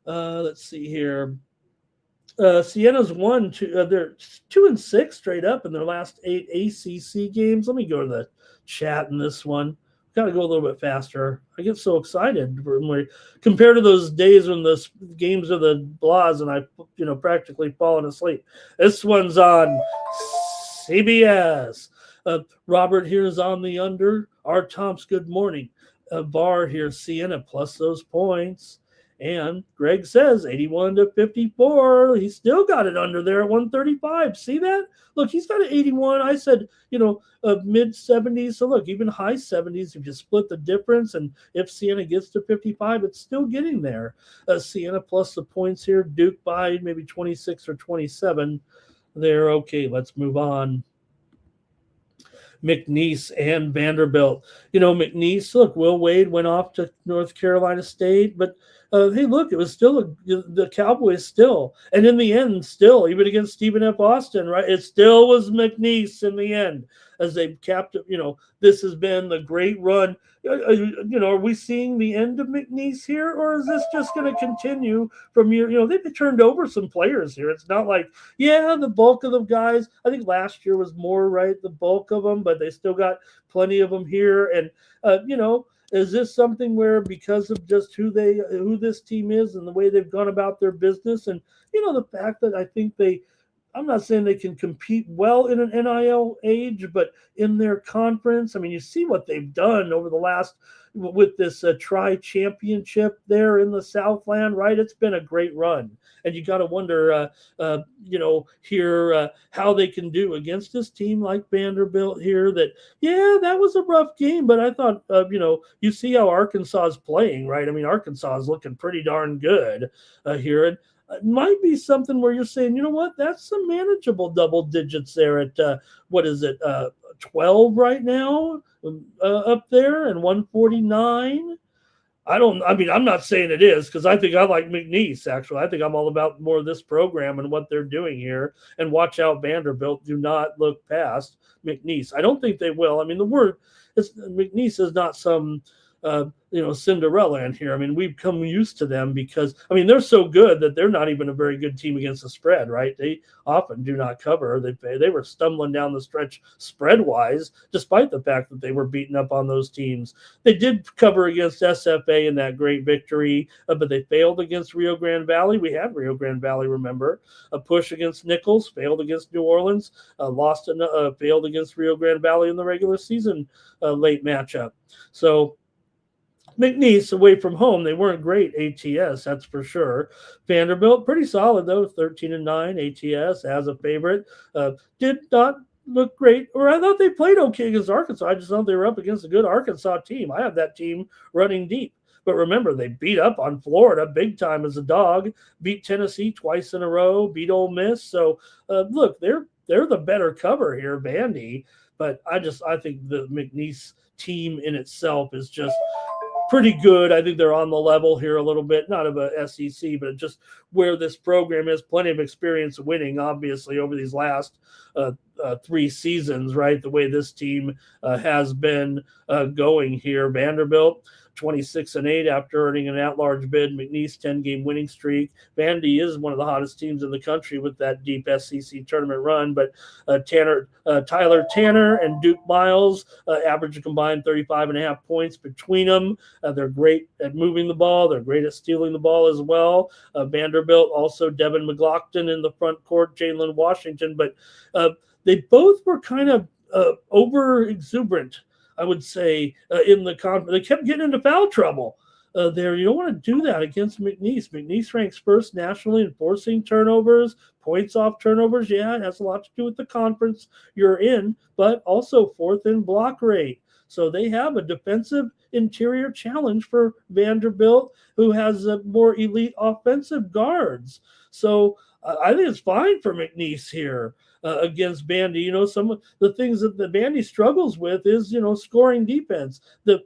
Let's see here. Siena's won they're 2-6 straight up in their last 8 ACC games. Let me go to the chat in this one. Got to go a little bit faster. I get so excited when we compared to those days when the games are the blahs and I, practically fallen asleep. This one's on CBS. Robert here is on the under. R. Tomps, good morning. Bar here, Siena plus those points. And Greg says 81-54. He still got it under there at 135. See that? Look, he's got an 81. I said, mid 70s. So look, even high 70s, if you split the difference, and if Siena gets to 55, it's still getting there. Siena plus the points here. Duke by maybe 26 or 27. There. Okay, let's move on. McNeese and Vanderbilt. McNeese, look, Will Wade went off to North Carolina State, but hey, look, it was still the Cowboys still. And in the end, still, even against Stephen F. Austin, right, it still was McNeese in the end as they capped it. This has been the great run. Are we seeing the end of McNeese here, or is this just going to continue from year? They've turned over some players here. It's not like, the bulk of the guys, I think last year was more, right, the bulk of them, but they still got plenty of them here. And, is this something where because of just who this team is and the way they've gone about their business and, the fact that I think I'm not saying they can compete well in an NIL age, but in their conference, I mean, you see what they've done over the last with this tri-championship there in the Southland, right? It's been a great run. And you got to wonder, here how they can do against this team like Vanderbilt here that, that was a rough game. But I thought, you see how Arkansas is playing, right? I mean, Arkansas is looking pretty darn good here. And it might be something where you're saying, you know what, that's some manageable double digits there at, 12 right now up there and 149. I'm not saying it is because I think I like McNeese, actually. I think I'm all about more of this program and what they're doing here. And watch out, Vanderbilt. Do not look past McNeese. I don't think they will. I mean, McNeese is not some Cinderella in here. I mean, we've come used to them because, I mean, they're so good that they're not even a very good team against the spread, right? They often do not cover. They were stumbling down the stretch spread-wise, despite the fact that they were beating up on those teams. They did cover against SFA in that great victory, but they failed against Rio Grande Valley. We had Rio Grande Valley, remember? A push against Nichols, failed against New Orleans, failed against Rio Grande Valley in the regular season late matchup. So McNeese away from home, they weren't great ATS, that's for sure. Vanderbilt, pretty solid though, 13-9 ATS as a favorite. Did not look great, or I thought they played okay against Arkansas. I just thought they were up against a good Arkansas team. I have that team running deep. But remember, they beat up on Florida big time as a dog, beat Tennessee twice in a row, beat Ole Miss. So look, they're the better cover here, Vandy. But I think the McNeese team in itself is just pretty good. I think they're on the level here a little bit, not of a SEC, but just where this program is. Plenty of experience winning, obviously, over these last 3 seasons, right? The way this team has been going here. Vanderbilt, 26-8 after earning an at-large bid. McNeese, 10-game winning streak. Vandy is one of the hottest teams in the country with that deep SEC tournament run, but Tyler Tanner and Duke Miles average a combined 35.5 points between them. They're great at moving the ball. They're great at stealing the ball as well. Vanderbilt, also Devin McLaughlin in the front court, Jalen Washington, but they both were kind of over-exuberant, I would say, in the conference. They kept getting into foul trouble there. You don't want to do that against McNeese. McNeese ranks first nationally in forcing turnovers, points off turnovers. Yeah, it has a lot to do with the conference you're in, but also fourth in block rate. So they have a defensive interior challenge for Vanderbilt, who has more elite offensive guards. So I think it's fine for McNeese here. Against Vandy, some of the things that the Vandy struggles with is, scoring defense. The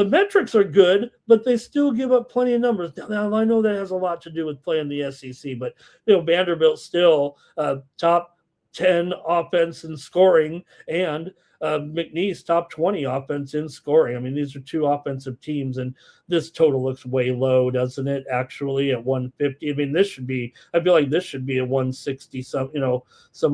metrics are good, but they still give up plenty of numbers. Now I know that has a lot to do with playing the SEC, but Vanderbilt still top 10 offense in scoring, and McNeese top 20 offense in scoring. I mean, these are 2 offensive teams, and this total looks way low, doesn't it? Actually, at 150. I mean, I feel like this should be a 160. Some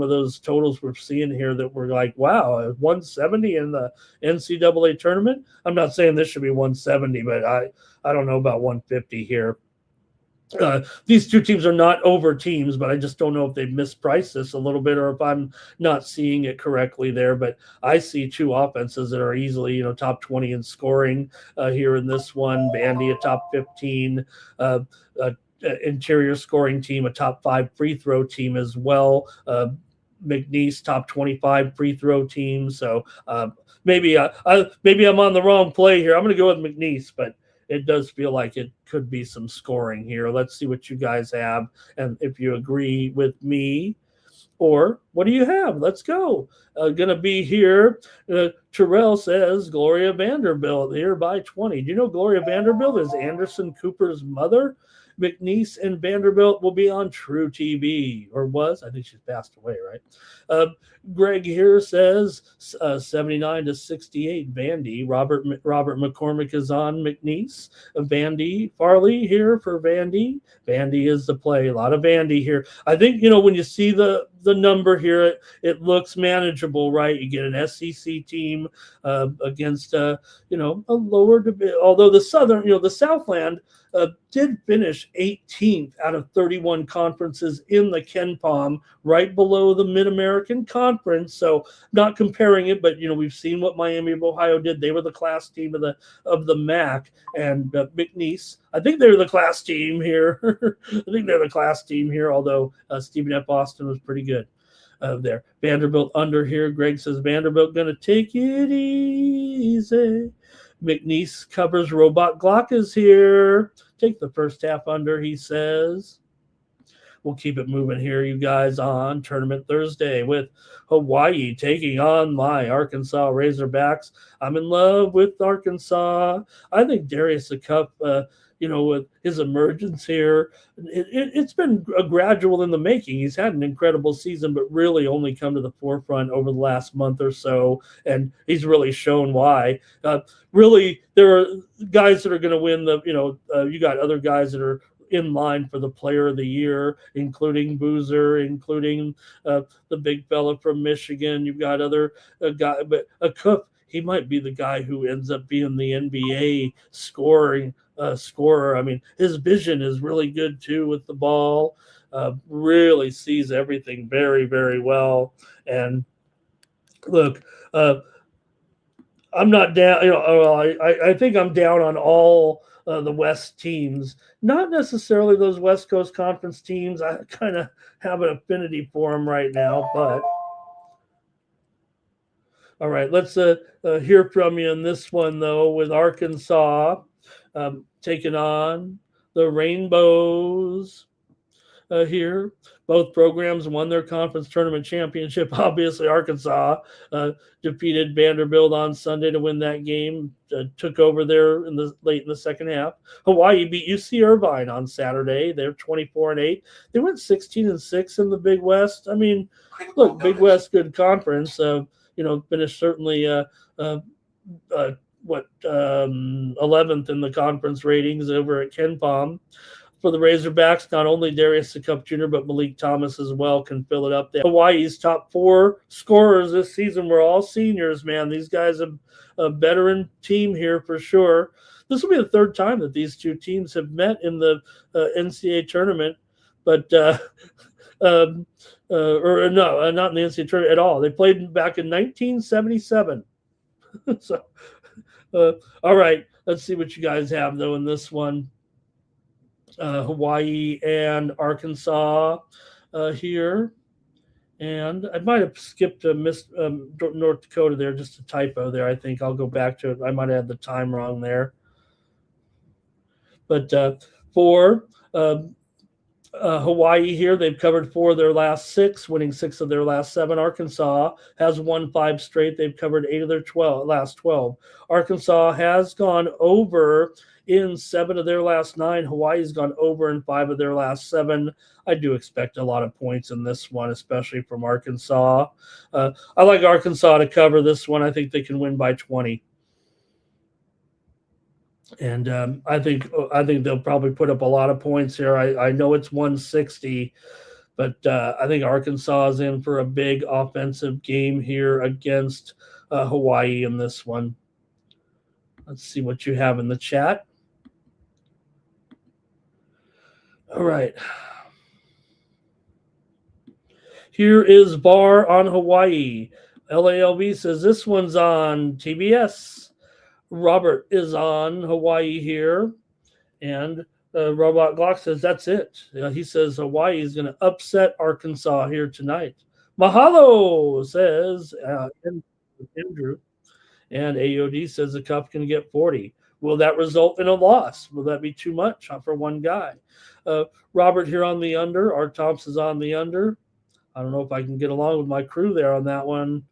of those totals we're seeing here that we're like, wow, 170 in the NCAA tournament. I'm not saying this should be 170, but I don't know about 150 here. These 2 teams are not over teams, but I just don't know if they've mispriced this a little bit or if I'm not seeing it correctly there. But I see 2 offenses that are easily, top 20 in scoring here in this one. Vandy, a top 15, interior scoring team, a top 5 free throw team as well. McNeese, top 25 free throw team. So maybe I'm on the wrong play here. I'm going to go with McNeese, but it does feel like it could be some scoring here. Let's see what you guys have, and if you agree with me, or what do you have? Let's go. Going to be here. Terrell says Gloria Vanderbilt here by 20. Do you know Gloria Vanderbilt is Anderson Cooper's mother? McNeese and Vanderbilt will be on True TV, or was. I think she's passed away, right? Greg here says 79-68 Vandy. Robert McCormick is on McNeese. Vandy. Farley here for Vandy. Vandy is the play. A lot of Vandy here. I think, when you see the number here, it looks manageable, right? You get an SEC team against, a lower, although the Southland did finish 18th out of 31 conferences in the KenPom, right below the Mid-American Conference. So not comparing it, but we've seen what Miami of Ohio did. They were the class team of the MAC, and McNeese, I think they're the class team here. Although Stephen F. Austin was pretty good there. Vanderbilt under here. Greg says Vanderbilt going to take it easy. McNeese covers. Robot Glock is here. Take the first half under, he says. We'll keep it moving here, you guys, on Tournament Thursday with Hawaii taking on my Arkansas Razorbacks. I'm in love with Arkansas. I think Darius Akup with his emergence here. It's been a gradual in the making. He's had an incredible season, but really only come to the forefront over the last month or so, and he's really shown why. Really, there are guys that are going to win you got other guys that are in line for the player of the year, including Boozer, including the big fella from Michigan. You've got other guy, but a Cook, he might be the guy who ends up being the NBA scorer. I mean, his vision is really good too with the ball. Really sees everything very, very well. And look, I'm not down. I think I'm down on all the West teams. Not necessarily those West Coast Conference teams. I kind of have an affinity for them right now. But all right, let's hear from you in this one though, with Arkansas taking on the Rainbows. Here. Both programs won their conference tournament championship. Obviously, Arkansas defeated Vanderbilt on Sunday to win that game. Took over there late in the second half. Hawaii beat UC Irvine on Saturday. They're 24-8. They went 16-6 in the Big West. I mean, look, Big West, good conference. Finished certainly 11th in the conference ratings over at KenPom. For the Razorbacks, not only Darius Suckup Jr., but Malik Thomas as well can fill it up there. Hawaii's top 4 scorers this season were all seniors, man. These guys are a veteran team here for sure. This will be the third time that these two teams have met in the NCAA tournament, but not in the NCAA tournament at all. They played back in 1977. So, all right, let's see what you guys have, though, in this one. Hawaii and Arkansas here. And I might have skipped North Dakota there, just a typo there. I think I'll go back to it. I might have had the time wrong there. But for Hawaii here, they've covered 4 of their last 6, winning 6 of their last 7. Arkansas has won 5 straight. They've covered 8 of their last 12. Arkansas has gone over in 7 of their last 9. Hawaii's gone over in 5 of their last 7. I do expect a lot of points in this one, especially from Arkansas. I like Arkansas to cover this one. I think they can win by 20. And I think they'll probably put up a lot of points here. I know it's 160, but I think Arkansas is in for a big offensive game here against Hawaii in this one. Let's see what you have in the chat. All right. Here is VAR on Hawaii. LALB says this one's on TBS. Robert is on Hawaii here. And Robot Glock says that's it. He says Hawaii is going to upset Arkansas here tonight. Mahalo, says Andrew. And AOD says the Cup can get 40. Will that result in a loss? Will that be too much for one guy? Robert here on the under. Art Thompson's on the under. I don't know if I can get along with my crew there on that one.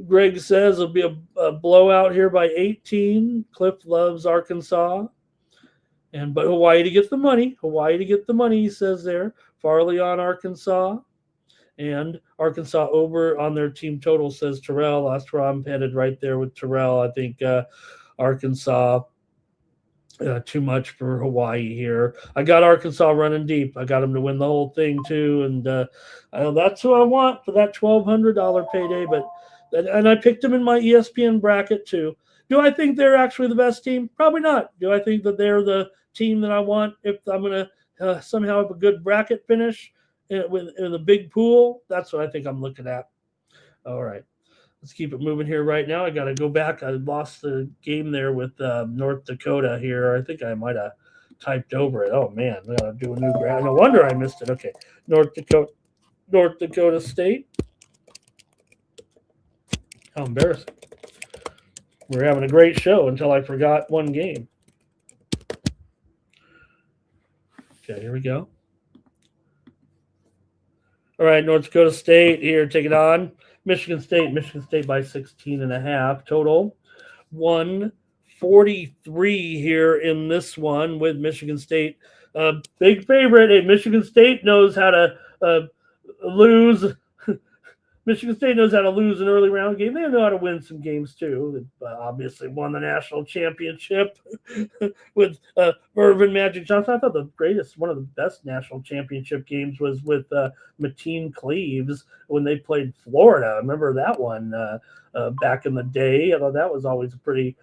Greg says it'll be a blowout here by 18. Cliff loves Arkansas. But Hawaii to get the money. Hawaii to get the money, he says there. Farley on Arkansas. And Arkansas over on their team total, says Terrell. That's where I'm headed, right there with Terrell. I think Arkansas, too much for Hawaii here. I got Arkansas running deep. I got them to win the whole thing too. And that's who I want for that $1,200 payday. And I picked them in my ESPN bracket too. Do I think they're actually the best team? Probably not. Do I think that they're the team that I want if I'm going to somehow have a good bracket finish in a big pool? That's what I think I'm looking at. All right. Let's keep it moving here right now. I got to go back. I lost the game there with North Dakota here. I think I might have typed over it. Oh, man. I got to do a new graph. No wonder I missed it. Okay. North Dakota State. How embarrassing. We're having a great show until I forgot one game. Okay, here we go. All right, North Dakota State here, take it on. Michigan State by 16.5 total. 1 143 here in this one with Michigan State. Big favorite. Hey, Michigan State knows how to lose. Michigan State knows how to lose an early round game. They know how to win some games too. They obviously won the national championship with Irvin Magic Johnson. I thought one of the best national championship games was with Mateen Cleaves when they played Florida. I remember that one back in the day. I thought that was always a pretty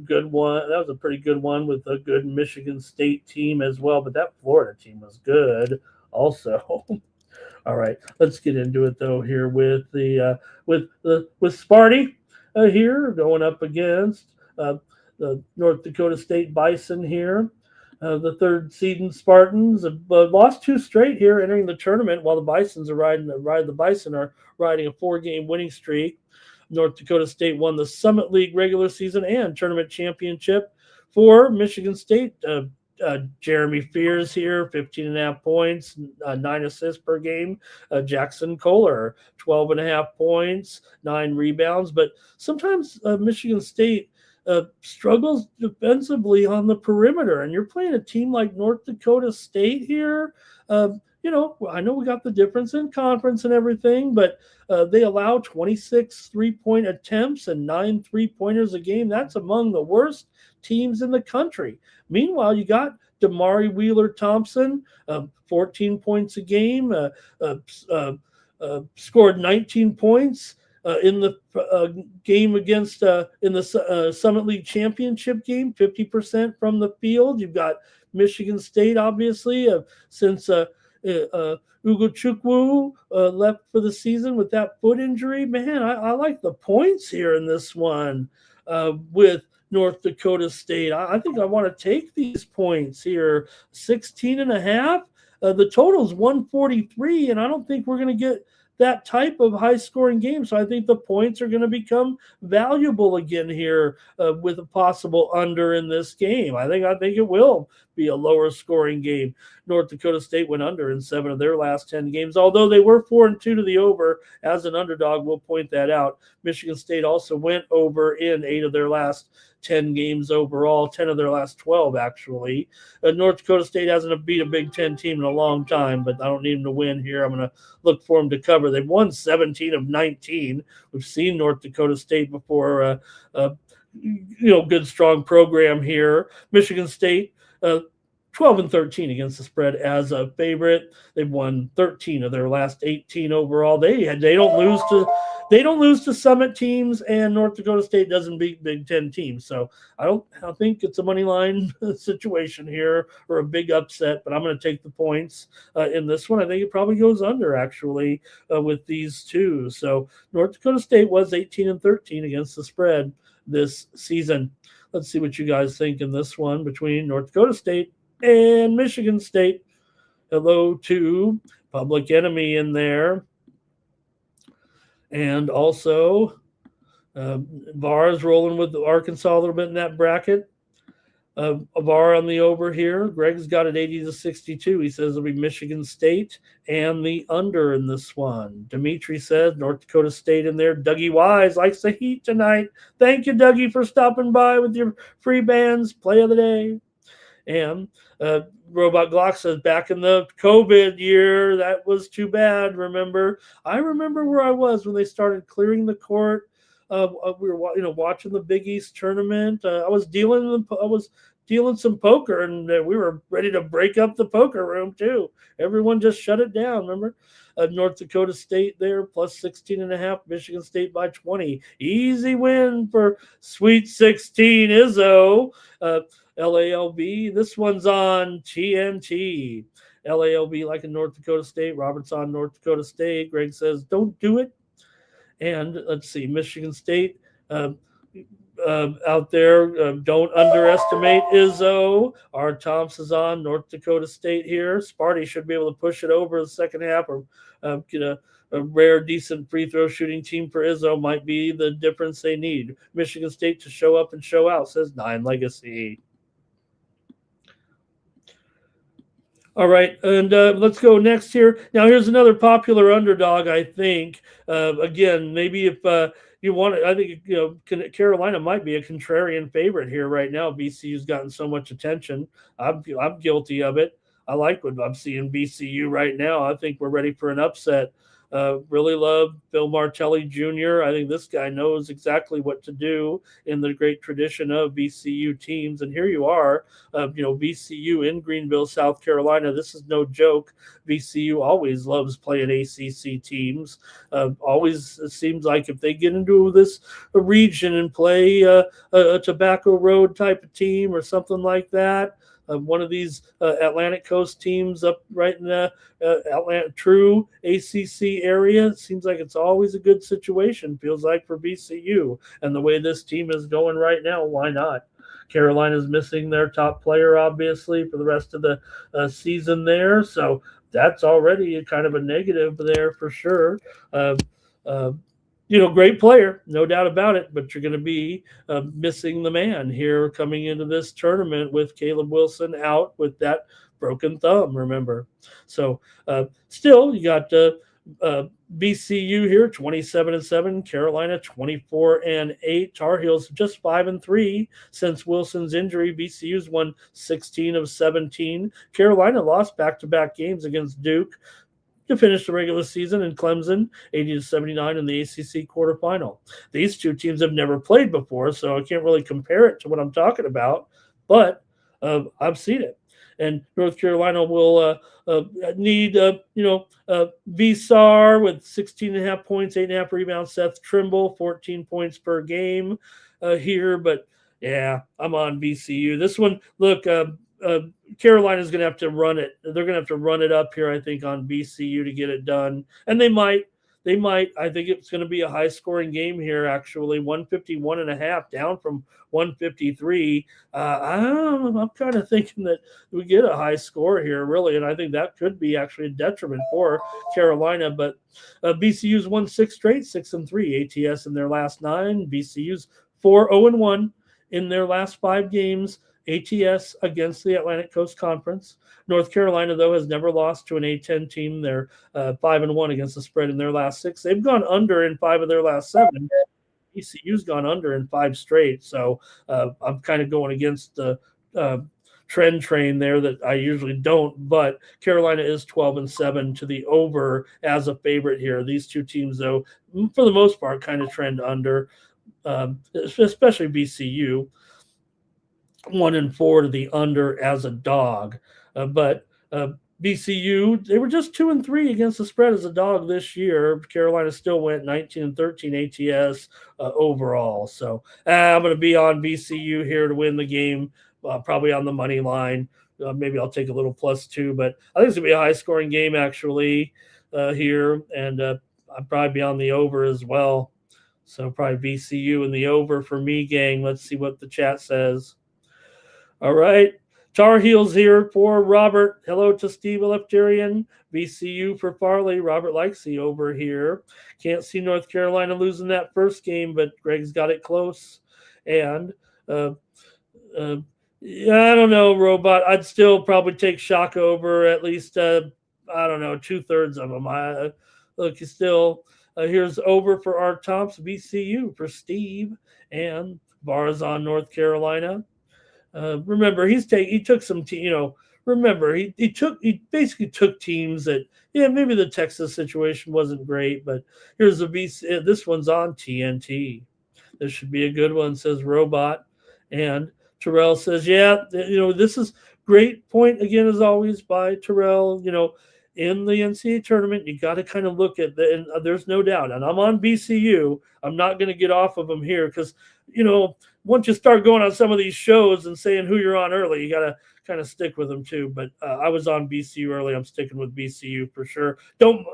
good one. That was a pretty good one with a good Michigan State team as well. But that Florida team was good also. All right, let's get into it though here with Sparty here going up against the North Dakota State Bison here. The third seeded Spartans have lost 2 straight here entering the tournament, while the Bisons are the Bison are riding a 4-game winning streak. North Dakota State won the Summit League regular season and tournament championship. For Michigan State, Jeremy Fears here, 15.5 points, 9 assists per game. Jackson Kohler, 12.5 points, 9 rebounds. But sometimes Michigan State struggles defensively on the perimeter, and you're playing a team like North Dakota State here. I know we got the difference in conference and everything, but they allow 26 3-point attempts and 9 3-pointers a game. That's among the worst teams in the country. Meanwhile, you got Damari Wheeler-Thompson, 14 points a game, scored 19 points in the game against in the Summit League championship game, 50% from the field. You've got Michigan State, obviously, since Ugochukwu left for the season with that foot injury. Man, I like the points here in this one with North Dakota State. I think I want to take these points here, 16.5. The total is 143, and I don't think we're going to get that type of high-scoring game. So I think the points are going to become valuable again here with a possible under in this game. I think it will be a lower-scoring game. North Dakota State went under in 7 of their last 10 games, although they were 4-2 to the over as an underdog. We'll point that out. Michigan State also went over in 8 of their last 10 games overall, 10 of their last 12, actually. North Dakota State hasn't beat a Big Ten team in a long time, but I don't need them to win here. I'm going to look for them to cover. They've won 17 of 19. We've seen North Dakota State before. Good, strong program here. Michigan State, 12-13 against the spread as a favorite. They've won 13 of their last 18 overall. They don't lose to Summit teams, and North Dakota State doesn't beat Big Ten teams. So I think it's a money line situation here or a big upset, but I'm going to take the points in this one. I think it probably goes under actually with these two. So North Dakota State was 18-13 against the spread this season. Let's see what you guys think in this one between North Dakota State and Michigan State. Hello to Public Enemy in there. And also, VAR is rolling with Arkansas a little bit in that bracket. VAR on the over here. Greg's got it 80-62. He says it'll be Michigan State and the under in this one. Dimitri says North Dakota State in there. Dougie Wise likes the Heat tonight. Thank you, Dougie, for stopping by with your free bands. Play of the day. And Robot Glock says back in the COVID year, that was too bad. I remember where I was when they started clearing the court. We were watching the Big East tournament. I was dealing some poker, and we were ready to break up the poker room too. Everyone just shut it down. Remember, North Dakota State there plus 16.5. Michigan State by 20. Easy win for Sweet 16 Izzo. LALB. This one's on TNT. LALB like in North Dakota State. Robert's on North Dakota State. Greg says don't do it. And let's see, Michigan State out there. Don't underestimate Izzo. R. Thompson's on North Dakota State here. Sparty should be able to push it over the second half or get a rare, decent free throw shooting team for Izzo might be the difference they need. Michigan State to show up and show out, says Nine Legacy. All right, and let's go next here. Now, here's another popular underdog, I think. Again, maybe if you want to, I think, Carolina might be a contrarian favorite here right now. BCU's gotten so much attention. I'm guilty of it. I like what I'm seeing BCU right now. I think we're ready for an upset. Really love Bill Martelli Jr. I think this guy knows exactly what to do in the great tradition of BCU teams. And here you are, BCU in Greenville, South Carolina. This is no joke. BCU always loves playing ACC teams. Always it seems like if they get into this region and play a Tobacco Road type of team or something like that, one of these Atlantic Coast teams up right in the true ACC area. It seems like it's always a good situation, feels like, for BCU. And the way this team is going right now, why not? Carolina's missing their top player, obviously, for the rest of the season there. So that's already a kind of a negative there for sure. Uh, uh, great player, no doubt about it, but you're going to be missing the man here coming into this tournament with Caleb Wilson out with that broken thumb, remember. So still, you got BCU here, 27-7, Carolina 24-8, Tar Heels just 5-3 since Wilson's injury. BCU's won 16 of 17. Carolina lost back-to-back games against Duke to finish the regular season, and Clemson 80-79 in the ACC quarterfinal. These two teams have never played before, so I can't really compare it to what I'm talking about, but I've seen it. And North Carolina will need, Visar with 16.5 points, 8.5 rebounds. Seth Trimble, 14 points per game here. But, yeah, I'm on BCU. This one, look, Carolina's going to have to run it. They're going to have to run it up here, I think, on BCU to get it done. And they might. I think it's going to be a high-scoring game here, actually. 151.5 down from 153. I'm kind of thinking that we get a high score here, really, and I think that could be actually a detriment for Carolina. But BCU's won 6 straight, 6-3 ATS in their last 9. BCU's 4-0-1 in their last 5 games. ATS against the Atlantic Coast Conference. North Carolina, though, has never lost to an A10 team. They're 5-1 against the spread in their last 6. They've gone under in 5 of their last 7. ECU's gone under in 5 straight. So I'm kind of going against the trend train there that I usually don't. But Carolina is 12-7 to the over as a favorite here. These two teams, though, for the most part, kind of trend under, especially BCU. 1-4 to the under as a dog. But BCU, they were just 2-3 against the spread as a dog this year. Carolina still went 19-13 ATS overall. So I'm going to be on BCU here to win the game, probably on the money line. Maybe I'll take a little +2, but I think it's going to be a high-scoring game, actually, here. And I'll probably be on the over as well. So probably BCU and the over for me, gang. Let's see what the chat says. All right. Tar Heels here for Robert. Hello to Steve Eleftherian. BCU for Farley. Robert likes the over here. Can't see North Carolina losing that first game, but Greg's got it close. And I don't know, Robot. I'd still probably take Shock over at least, 2/3 of them. Look, still, here's over for our tops. BCU for Steve and bars on North Carolina. Remember, he took some, remember, he basically took teams that, maybe the Texas situation wasn't great, but here's the BC. This one's on TNT. This should be a good one, says Robot. And Terrell says, this is great point again, as always, by Terrell. In the NCAA tournament, you got to kind of look at and there's no doubt. And I'm on BCU. I'm not going to get off of them here because, once you start going on some of these shows and saying who you're on early, you got to kind of stick with them too. But I was on BCU early. I'm sticking with BCU for sure. Don't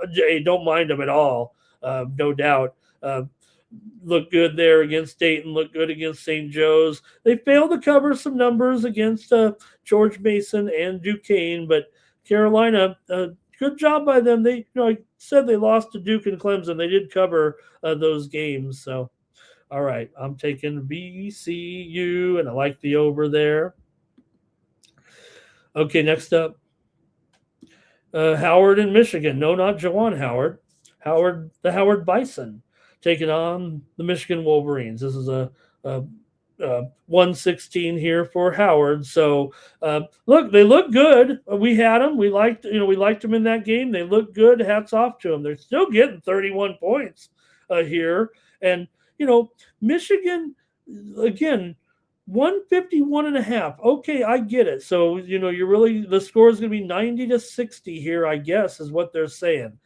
mind them at all. No doubt. Look good there against Dayton. Look good against St. Joe's. They failed to cover some numbers against George Mason and Duquesne, but Carolina, good job by them. They, I said they lost to Duke and Clemson. They did cover those games. So, all right, I'm taking BCU, and I like the over there. Okay, next up, Howard in Michigan. No, not Jawan Howard. The Howard Bison. taking on the Michigan Wolverines. This is a 116 here for Howard. So look, they look good. We had them. We liked them in that game. They look good. Hats off to them. They're still getting 31 points here, and Michigan again. 151.5. Okay, I get it. So, the score is going to be 90-60 here, I guess, is what they're saying.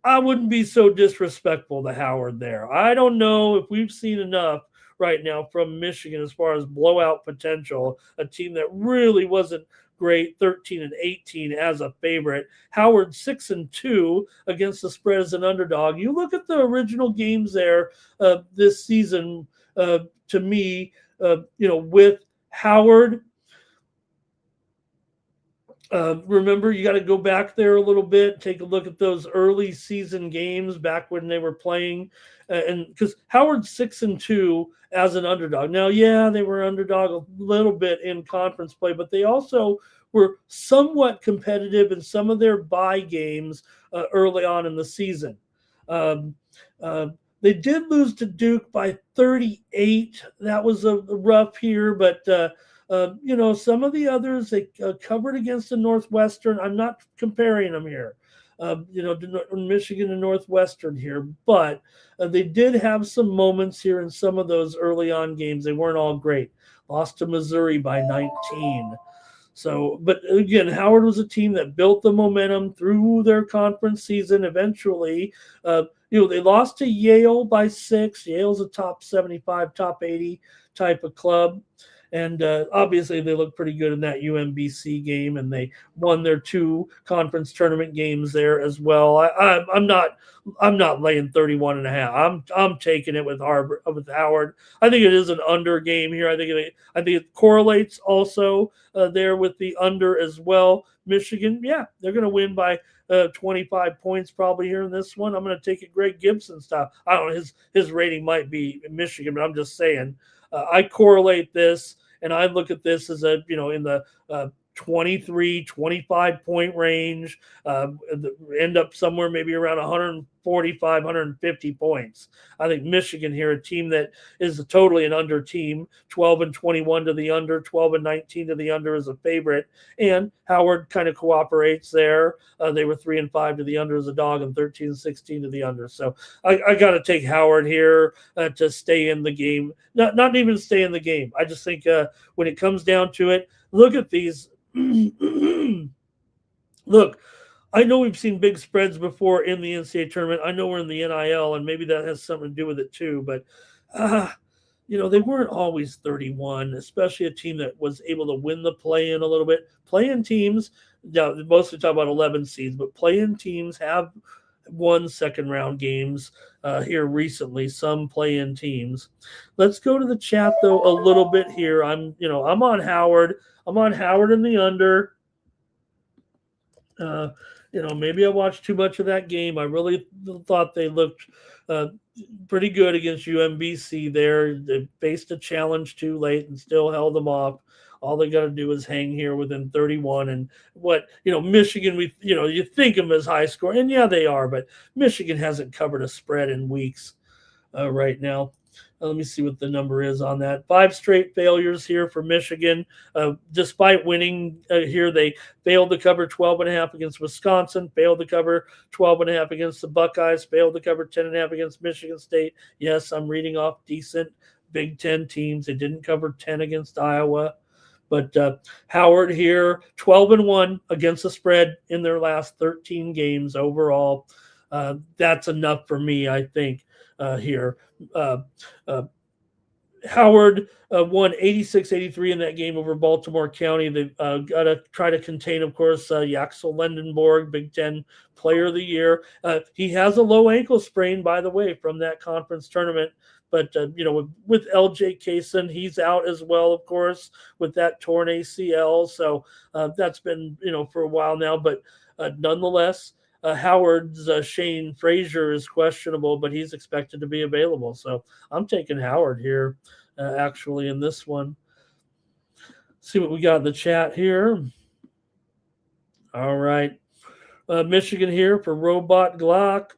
I wouldn't be so disrespectful to Howard there. I don't know if we've seen enough right now from Michigan as far as blowout potential, a team that really wasn't great, 13-18 as a favorite. Howard 6-2 against the spread as an underdog. You look at the original games there this season, to me, with Howard. Remember, you got to go back there a little bit, take a look at those early season games back when they were playing, and because Howard's 6-2 as an underdog. Now, yeah, they were underdog a little bit in conference play, but they also were somewhat competitive in some of their bye games early on in the season. They did lose to Duke by 38. That was a rough here, but some of the others they covered against the Northwestern. I'm not comparing them here, Michigan and Northwestern here, but they did have some moments here in some of those early on games. They weren't all great. Lost to Missouri by 19. So, but again, Howard was a team that built the momentum through their conference season. Eventually, they lost to Yale by 6. Yale's a top 75, top 80 type of club. And obviously, they looked pretty good in that UMBC game, and they won their 2 conference tournament games there as well. I'm not laying 31.5. I'm taking it with Howard. I think it is an under game here. I think it correlates also there with the under as well. Michigan, yeah, they're going to win by 25 points probably here in this one. I'm going to take it Greg Gibson style. I don't know, his rating might be Michigan, but I'm just saying. I correlate this, and I look at this as in the 23, 25 point range, end up somewhere maybe around 145, 150 points. I think Michigan here, a team that is totally an under team, 12-21 to the under, 12-19 to the under is a favorite. And Howard kind of cooperates there. They were 3-5 to the under as a dog and 13-16 to the under. So I got to take Howard here to stay in the game. Not even stay in the game. I just think when it comes down to it, look at these. Look, I know we've seen big spreads before in the NCAA tournament. I know we're in the NIL, and maybe that has something to do with it too. But, they weren't always 31, especially a team that was able to win the play-in a little bit. Play-in teams, mostly talk about 11 seeds, but play-in teams have won second-round games here recently, some play-in teams. Let's go to the chat, though, a little bit here. I'm on Howard. I'm on Howard in the under. Maybe I watched too much of that game. I really thought they looked pretty good against UMBC there. They faced a challenge too late and still held them off. All they got to do is hang here within 31. And Michigan, you think of them as high score. And yeah, they are, but Michigan hasn't covered a spread in weeks right now. Let me see what the number is on that. 5 straight failures here for Michigan. Despite winning here, they failed to cover 12.5 against Wisconsin, failed to cover 12.5 against the Buckeyes, failed to cover 10.5 against Michigan State. Yes, I'm reading off decent Big Ten teams. They didn't cover 10 against Iowa. But Howard here, 12-1 against the spread in their last 13 games overall. That's enough for me, I think, here. Howard won 86-83 in that game over Baltimore County. They've got to try to contain, of course, Yaxel Lendenborg, Big Ten Player of the Year. He has a low ankle sprain, by the way, from that conference tournament. But, with LJ Kaysen, he's out as well, of course, with that torn ACL. So that's been, for a while now. But nonetheless, Howard's Shane Frazier is questionable, but he's expected to be available. So I'm taking Howard here, actually, in this one. See what we got in the chat here. All right. Michigan here for Robot Glock.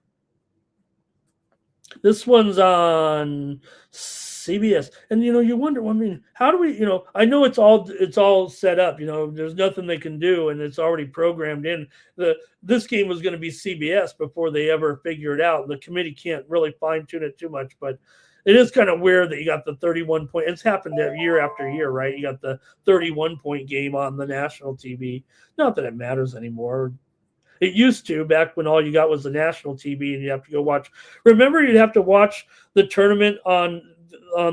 This one's on CBS, and you wonder. Well, I mean, how do we? I know it's all set up. There's nothing they can do, and it's already programmed in. This game was going to be CBS before they ever figure it out. The committee can't really fine tune it too much, but it is kind of weird that you got the 31 point. It's happened year after year, right? You got the 31-point game on the national TV. Not that it matters anymore. It used to, back when all you got was the national TV and you have to go watch. Remember, you'd have to watch the tournament on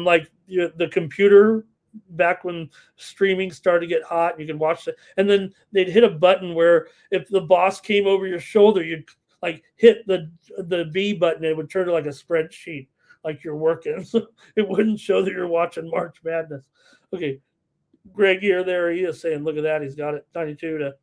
like the computer back when streaming started to get hot. And you could watch it, and then they'd hit a button where if the boss came over your shoulder, you'd like hit the B button. And it would turn to like a spreadsheet, like you're working. So it wouldn't show that you're watching March Madness. Okay, Greg here, there he is saying, look at that, he's got it 92-64.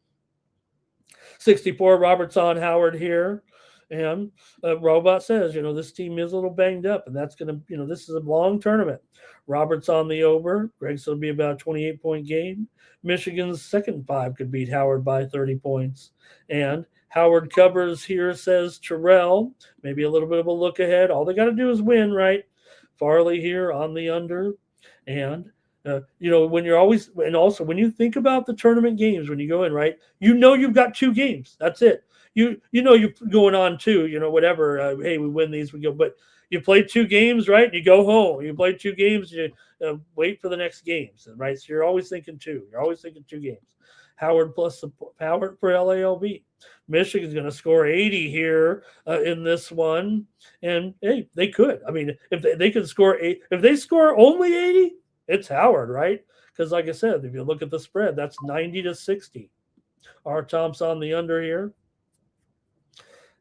Robert's on Howard here. And Robot says, this team is a little banged up, and that's going to, this is a long tournament. Robert's on the over. Greg said it'll be about a 28-point game. Michigan's second five could beat Howard by 30 points. And Howard covers here, says Terrell, maybe a little bit of a look ahead. All they got to do is win, right? Farley here on the under. And when you're always, and also when you think about the tournament games, when you go in, right, you've got two games. That's it. You're going on two, whatever. Hey, we win these, we go. But you play two games, right? You go home. You play two games, you wait for the next games, right? So you're always thinking two. You're always thinking two games. Howard plus Howard for LALB. Michigan's going to score 80 here in this one. And, hey, they could. I mean, if they could score 8, if they score only 80, it's Howard, right? Because like I said, if you look at the spread, that's 90-60. R. Tom's on the under here.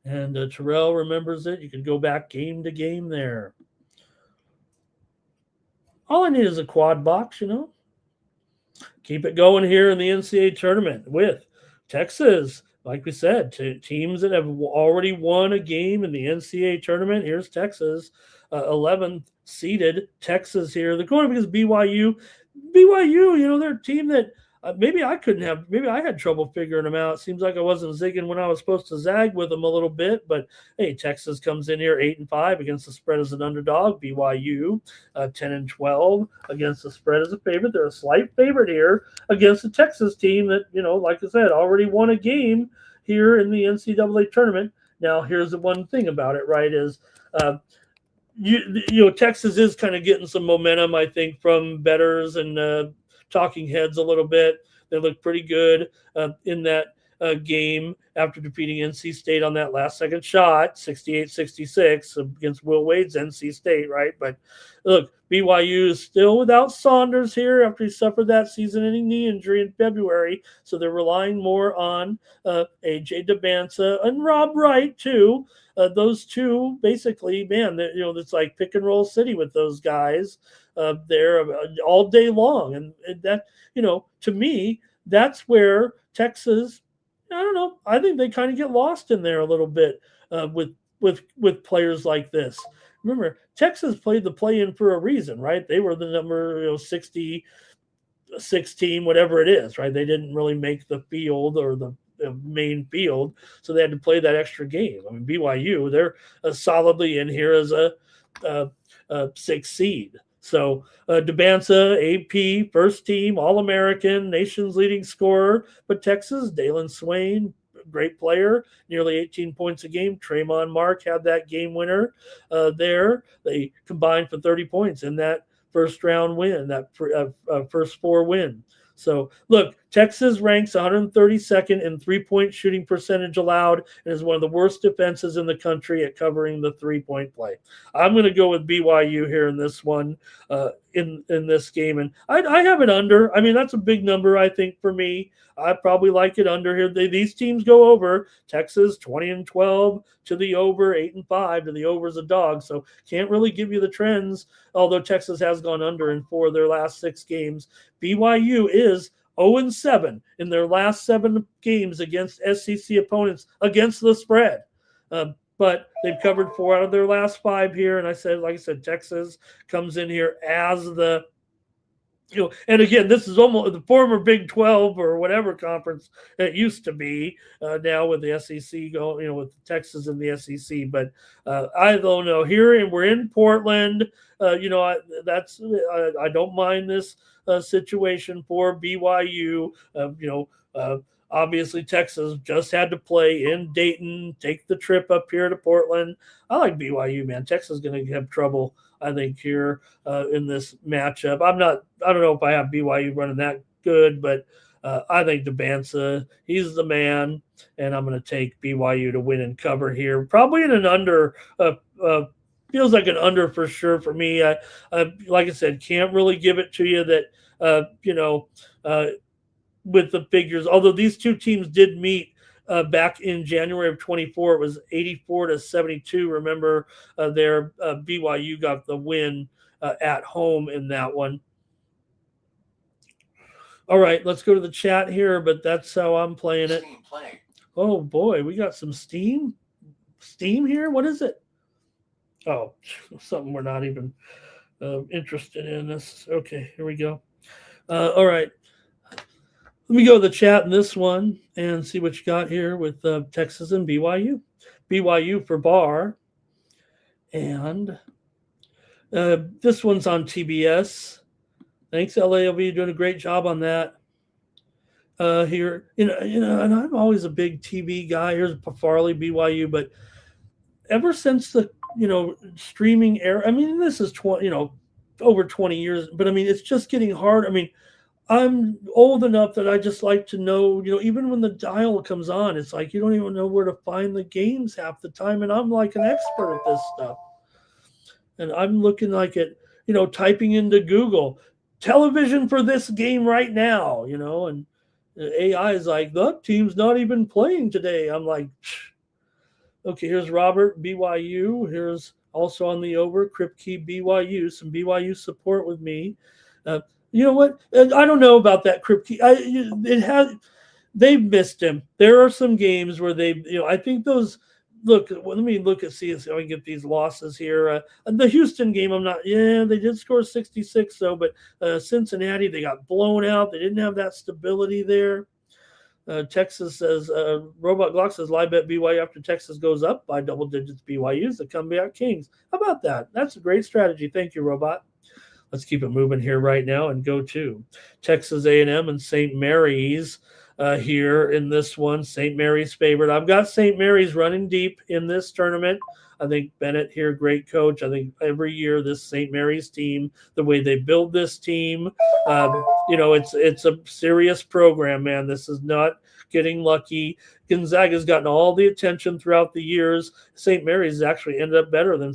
And Terrell remembers it. You can go back game to game there. All I need is a quad box, Keep it going here in the NCAA tournament with Texas. Like we said, teams that have already won a game in the NCAA tournament. Here's Texas, 11th seeded Texas here. They're going because BYU, they're a team that maybe I had trouble figuring them out. It seems like I wasn't zigging when I was supposed to zag with them a little bit. But, hey, Texas comes in here 8-5 against the spread as an underdog. BYU 10-12 against the spread as a favorite. They're a slight favorite here against the Texas team that, like I said, already won a game here in the NCAA tournament. Now, here's the one thing about it, right, is Texas is kind of getting some momentum, I think, from bettors and talking heads a little bit. They look pretty good in that game after defeating NC State on that last second shot, 68-66 against Will Wade's NC State, right? But look, BYU is still without Saunders here after he suffered that season-ending knee injury in February, so they're relying more on AJ DeBanza and Rob Wright too. Those two, basically, man, it's like pick and roll city with those guys there all day long, and that, to me, that's where Texas, I don't know, I think they kind of get lost in there a little bit with players like this. Remember, Texas played the play-in for a reason, right? They were the number 66 team, whatever it is, right? They didn't really make the field or the main field, so they had to play that extra game. I mean, BYU, they're solidly in here as a 6 seed. So DeBanza, AP, first team, All-American, nation's leading scorer. But Texas, Dalen Swain, great player, nearly 18 points a game. Tremont Mark had that game winner there. They combined for 30 points in that first round win, that first 4 win. So, look, Texas ranks 132nd in three-point shooting percentage allowed and is one of the worst defenses in the country at covering the three-point play. I'm going to go with BYU here in this one, in this game. And I have it under. I mean, that's a big number, I think, for me. I probably like it under here. These teams go over. Texas 20-12 to the over, 8-5 to the over as a dog. So can't really give you the trends, although Texas has gone under in 4 of their last 6 games. BYU is 0-7 in their last 7 games against SEC opponents against the spread. But they've covered 4 out of their last 5 here. And like I said, Texas comes in here as the And again, this is almost the former Big 12 or whatever conference it used to be. Now with the SEC going, with Texas and the SEC. But I don't know. Here and we're in Portland. I don't mind this situation for BYU. Obviously Texas just had to play in Dayton, take the trip up here to Portland. I like BYU, man. Texas is going to have trouble, I think, here in this matchup. I don't know if I have BYU running that good, but I think DeBansa, he's the man, and I'm going to take BYU to win and cover here. Probably in an under, feels like an under for sure for me. Like I said, can't really give it to you that, with the figures, although these two teams did meet back in January of 24. It was 84-72. Remember, BYU got the win at home in that one. All right, let's go to the chat here, but that's how I'm playing it. Oh boy, we got some Steam here. What is it? Oh, something we're not even interested in. This. Okay, here we go. All right. Let me go to the chat in this one and see what you got here with Texas and BYU. BYU for Bar. And this one's on TBS. Thanks, LALV. Doing a great job on that. Here, and I'm always a big TV guy. Here's Farley, BYU, but ever since the streaming era, I mean, this is over 20 years, but I mean, it's just getting hard. I mean, I'm old enough that I just like to know, even when the dial comes on, it's like you don't even know where to find the games half the time. And I'm like an expert at this stuff. And I'm looking like it, typing into Google, television for this game right now, and the AI is like, the team's not even playing today. I'm like, okay, here's Robert, BYU. Here's also on the over, Kripke, BYU, some BYU support with me. You know what? I don't know about that Kripke. They've missed him. There are some games where I think those. Look, let me look and see if I can get these losses here. The Houston game, they did score 66 though, but Cincinnati, they got blown out. They didn't have that stability there. Texas says, Robot Glock says, live bet BYU after Texas goes up by double digits. BYU's the comeback kings. How about that? That's a great strategy. Thank you, Robot. Let's keep it moving here right now and go to Texas A&M and St. Mary's here in this one. St. Mary's favored. I've got St. Mary's running deep in this tournament. I think Bennett here, great coach. I think every year this St. Mary's team, the way they build this team, it's a serious program, man. This is not getting lucky. Gonzaga's gotten all the attention throughout the years. St. Mary's actually ended up better than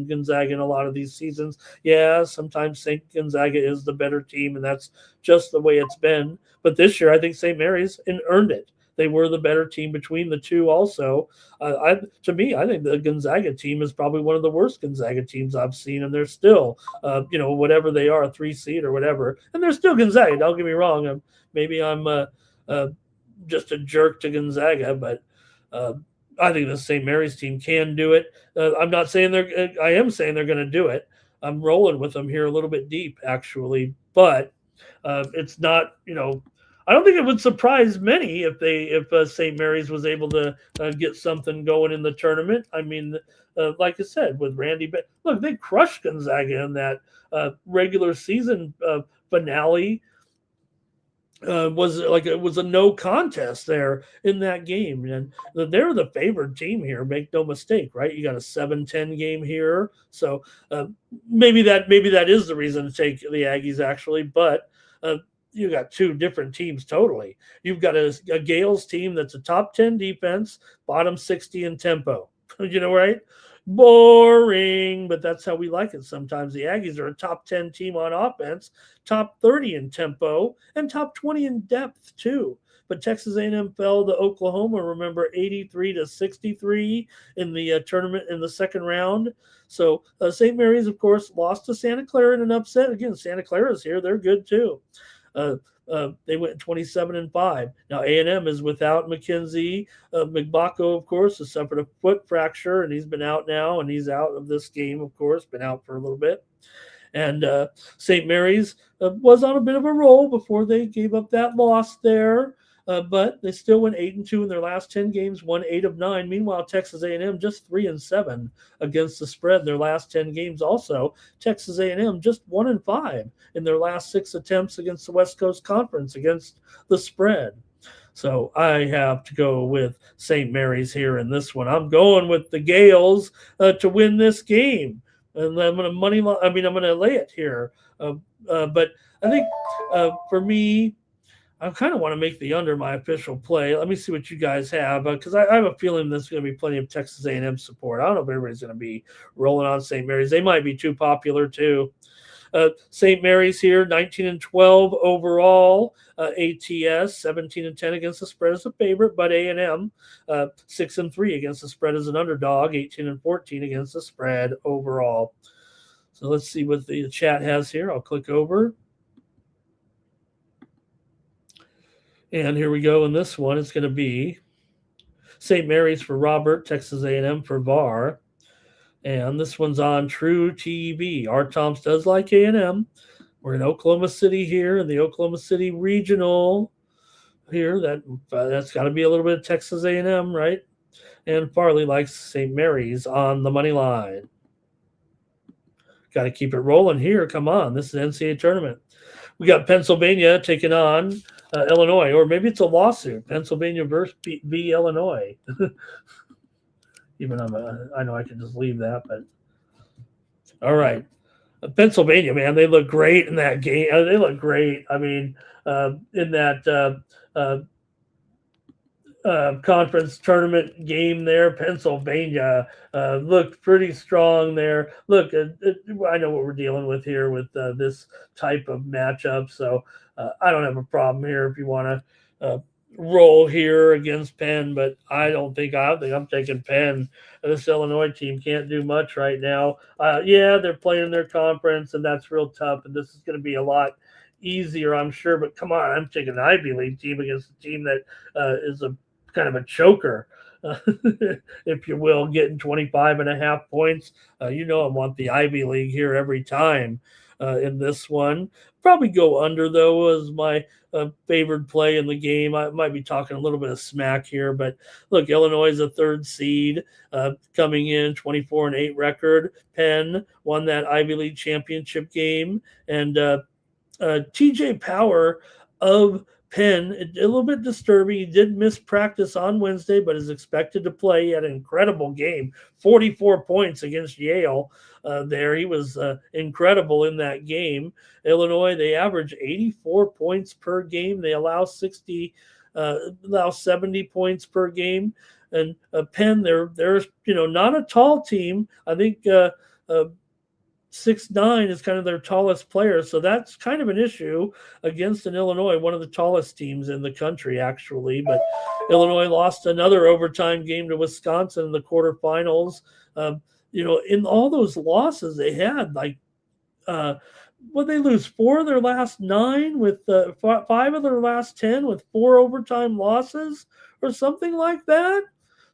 Gonzaga in a lot of these seasons. Yeah, sometimes St. Gonzaga is the better team, and that's just the way it's been. But this year, I think St. Mary's earned it. They were the better team between the two also. To me, I think the Gonzaga team is probably one of the worst Gonzaga teams I've seen, and they're still, whatever they are, a 3 seed or whatever. And they're still Gonzaga. Don't get me wrong. Maybe I'm just a jerk to Gonzaga, but I think the St. Mary's team can do it. I'm not saying I am saying they're going to do it. I'm rolling with them here a little bit deep, actually, but it's not, I don't think it would surprise many if St. Mary's was able to get something going in the tournament. I mean, like I said, with Randy, look, they crushed Gonzaga in that regular season finale. It was a no contest there in that game, and they're the favored team here. Make no mistake, right? You got a 7-10 game here, so maybe that is the reason to take the Aggies actually, but. You got two different teams totally. You've got a Gales team that's a top 10 defense, bottom 60 in tempo. Right? Boring, but that's how we like it sometimes. The Aggies are a top 10 team on offense, top 30 in tempo, and top 20 in depth too. But Texas A&M fell to Oklahoma, remember, 83-63 in the tournament in the second round. So St. Mary's, of course, lost to Santa Clara in an upset. Again, Santa Clara's here. They're good too. They went 27-5. Now A&M is without McKenzie. McBacco, of course, has suffered a foot fracture, and he's been out now, and he's out of this game, of course, been out for a little bit. And St. Mary's was on a bit of a roll before they gave up that loss there. But they still went 8-2 in their last 10 games, won 8 of 9. Meanwhile, Texas A&M just 3-7 against the spread in their last 10 games. Also, Texas A&M just 1-5 in their last 6 attempts against the West Coast Conference against the spread. So I have to go with St. Mary's here in this one. I'm going with the Gales to win this game, and I'm going to I'm going to lay it here. But I think for me, I kind of want to make the under my official play. Let me see what you guys have, because I have a feeling there's going to be plenty of Texas A&M support. I don't know if everybody's going to be rolling on St. Mary's. They might be too popular too. St. Mary's here, 19-12 overall. ATS 17-10 against the spread as a favorite, but A&M 6-3 against the spread as an underdog. 18-14 against the spread overall. So let's see what the chat has here. I'll click over. And here we go in this one. It's going to be St. Mary's for Robert, Texas A&M for VAR. And this one's on True TV. Art Toms does like A&M. We're in Oklahoma City here, in the Oklahoma City Regional here. That's got to be a little bit of Texas A&M, right? And Farley likes St. Mary's on the money line. Got to keep it rolling here. Come on. This is an NCAA tournament. We got Pennsylvania taking on Illinois, or maybe it's a lawsuit. Pennsylvania versus v Illinois. Even I know I can just leave that, but all right. Pennsylvania, man, they look great in that game. They look great. I mean, in that conference tournament game there, Pennsylvania looked pretty strong there. Look, I know what we're dealing with here with this type of matchup, so I don't have a problem here if you want to roll here against Penn, but I think I'm taking Penn. This Illinois team can't do much right now. Yeah, they're playing their conference, and that's real tough, and this is going to be a lot easier, I'm sure, but come on, I'm taking an Ivy League team against a team that is a kind of a choker, if you will, getting 25.5 points. I want the Ivy League here every time in this one. Probably go under, though, as my favored play in the game. I might be talking a little bit of smack here, but look, Illinois is a 3rd seed coming in, 24-8 record. Penn won that Ivy League championship game, and TJ Power of Penn, a little bit disturbing. He did miss practice on Wednesday, but is expected to play. He had an incredible game, 44 points against Yale there. He was incredible in that game. Illinois, they average 84 points per game. They allow 70 points per game. And Penn, they're not a tall team. I think 6'9" is kind of their tallest player. So that's kind of an issue against an Illinois, one of the tallest teams in the country, actually. But Illinois lost another overtime game to Wisconsin in the quarterfinals. In all those losses they had, they lose 4 of their last 9 with 5 of their last 10 with 4 overtime losses or something like that.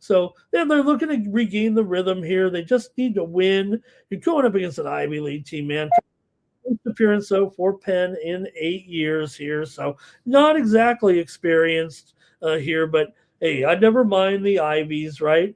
So they're looking to regain the rhythm here. They just need to win. You're going up against an Ivy League team, man. First appearance, though, for Penn in 8 years here. So not exactly experienced here, but hey, I never mind the Ivies, right?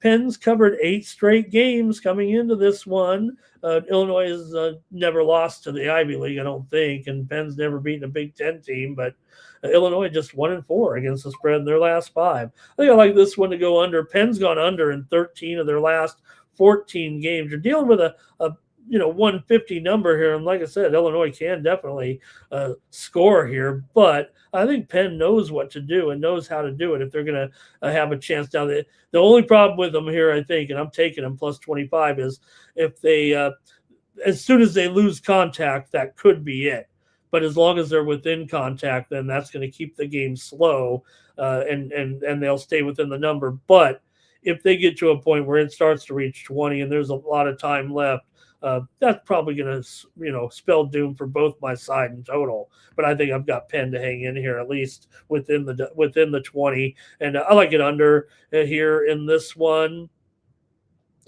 Penn's covered 8 straight games coming into this one. Illinois has never lost to the Ivy League, I don't think, and Penn's never beaten a Big Ten team, but Illinois just 1-4 against the spread in their last 5. I think I like this one to go under. Penn's gone under in 13 of their last 14 games. You're dealing with a 150 number here, and like I said, Illinois can definitely score here, but I think Penn knows what to do and knows how to do it if they're going to have a chance down there. The only problem with them here, I think, and I'm taking them plus 25, is if they as soon as they lose contact, that could be it. But as long as they're within contact, then that's going to keep the game slow, and they'll stay within the number. But if they get to a point where it starts to reach 20 and there's a lot of time left, that's probably going to, spell doom for both my side in total. But I think I've got Penn to hang in here at least within the 20, and I like it under here in this one.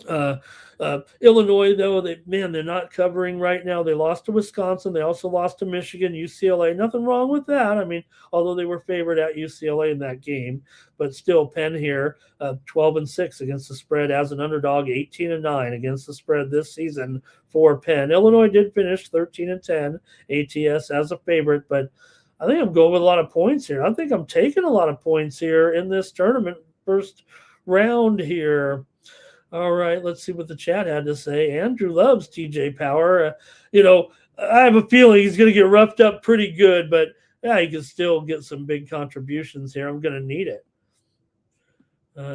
Illinois, though, they're not covering right now. They lost to Wisconsin. They also lost to Michigan, UCLA. Nothing wrong with that. I mean, although they were favored at UCLA in that game, but still, Penn here, 12-6 against the spread as an underdog, 18-9 against the spread this season for Penn. Illinois did finish 13-10 ATS as a favorite, but I think I'm going with a lot of points here. I think I'm taking a lot of points here in this tournament, first round here. All right, let's see what the chat had to say. Andrew loves TJ Power. I have a feeling he's going to get roughed up pretty good, but yeah, he can still get some big contributions here. I'm going to need it.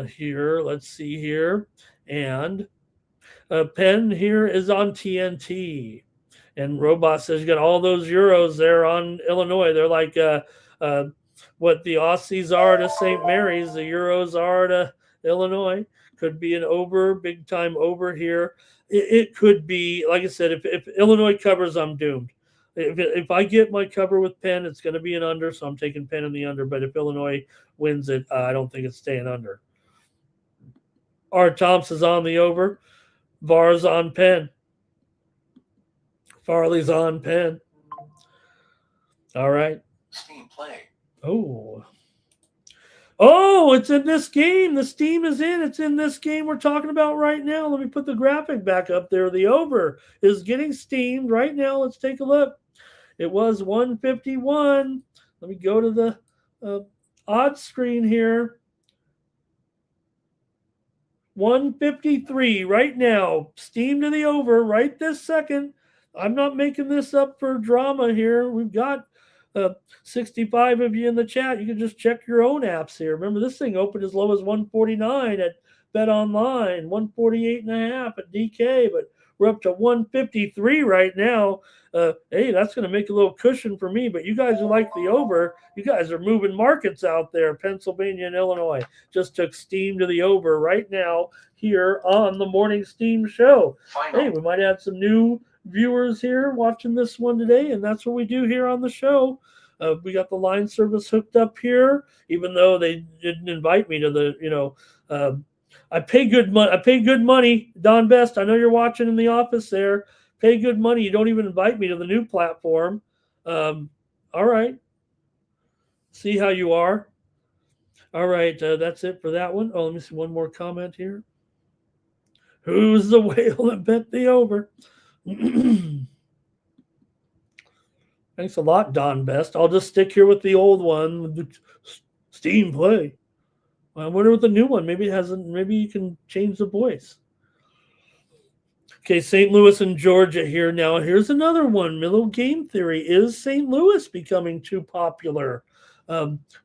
Here, let's see here. And Penn here is on TNT. And Robot says you got all those Euros there on Illinois. They're like what the Aussies are to St. Mary's, the Euros are to Illinois. Could be an over, big time over here. It could be, like I said, if Illinois covers, I'm doomed. If I get my cover with Penn, it's going to be an under, so I'm taking Penn in the under. But if Illinois wins it, I don't think it's staying under. R. Thompson's on the over. Var's on Penn. Farley's on Penn. All right. Steam play. Oh, it's in this game. The steam is in. It's in this game we're talking about right now. Let me put the graphic back up there. The over is getting steamed right now. Let's take a look. It was 151. Let me go to the odds screen here. 153 right now. Steam to the over right this second. I'm not making this up for drama here. We've got 65 of you in the chat. You can just check your own apps here. Remember, this thing opened as low as 149 at Bet Online, 148.5 at DK, but we're up to 153 right now. Hey, that's going to make a little cushion for me, but you guys who like the over, you guys are moving markets out there. Pennsylvania and Illinois just took steam to the over right now here on the Morning Steam Show. Final. Hey, we might have some new viewers here watching this one today, and that's what we do here on the show. We got the line service hooked up here, even though they didn't invite me to the, I pay good money. I pay good money. Don Best, I know you're watching in the office there. Pay good money. You don't even invite me to the new platform. All right. See how you are. All right. That's it for that one. Oh, let me see one more comment here. Who's the whale that bet the over? Thanks a lot, Don Best. I'll just stick here with the old one, with the steam play. I wonder what the new one. Maybe it hasn't. Maybe you can change the voice. Okay, St. Louis and Georgia here now. Here's another one. Little game theory. Is St. Louis becoming too popular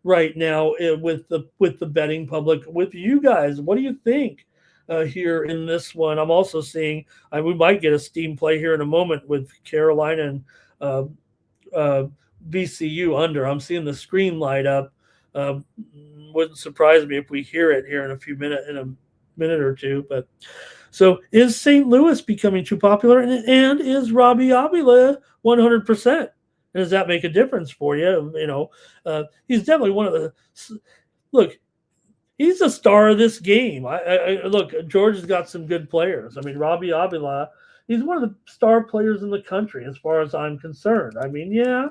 right now with the betting public? With you guys, what do you think here in this one? I'm also seeing we might get a steam play here in a moment with Carolina and VCU under. I'm seeing the screen light up. Wouldn't surprise me if we hear it here in a minute or two. But so is St. Louis becoming too popular, and is Robbie Avila 100%? And does that make a difference for you? He's definitely one of the look. He's the star of this game. Look, Georgia's got some good players. I mean, Robbie Avila, he's one of the star players in the country as far as I'm concerned. I mean, yeah.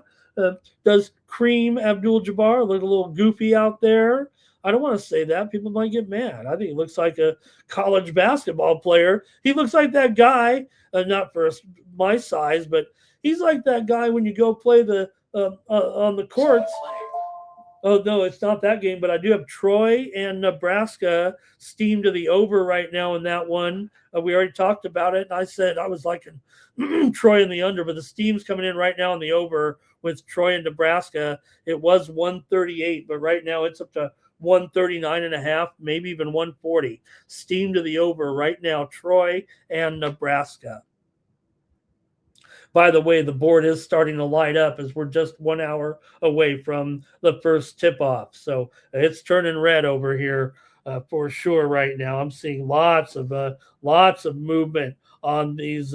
Does Kareem Abdul-Jabbar look a little goofy out there? I don't want to say that. People might get mad. I think he looks like a college basketball player. He looks like that guy, not for my size, but he's like that guy when you go play on the courts. Oh, no, it's not that game, but I do have Troy and Nebraska steam to the over right now in that one. We already talked about it, and I said I was liking Troy in the under, but the steam's coming in right now in the over with Troy and Nebraska. It was 138, but right now it's up to 139.5, maybe even 140. Steam to the over right now, Troy and Nebraska. By the way, the board is starting to light up as we're just 1 hour away from the first tip-off. So it's turning red over here for sure right now. I'm seeing lots of movement on these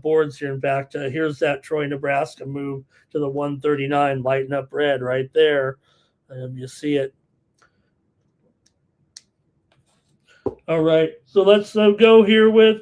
boards here. In fact, here's that Troy, Nebraska move to the 139, lighting up red right there. You see it. All right, so let's go here with.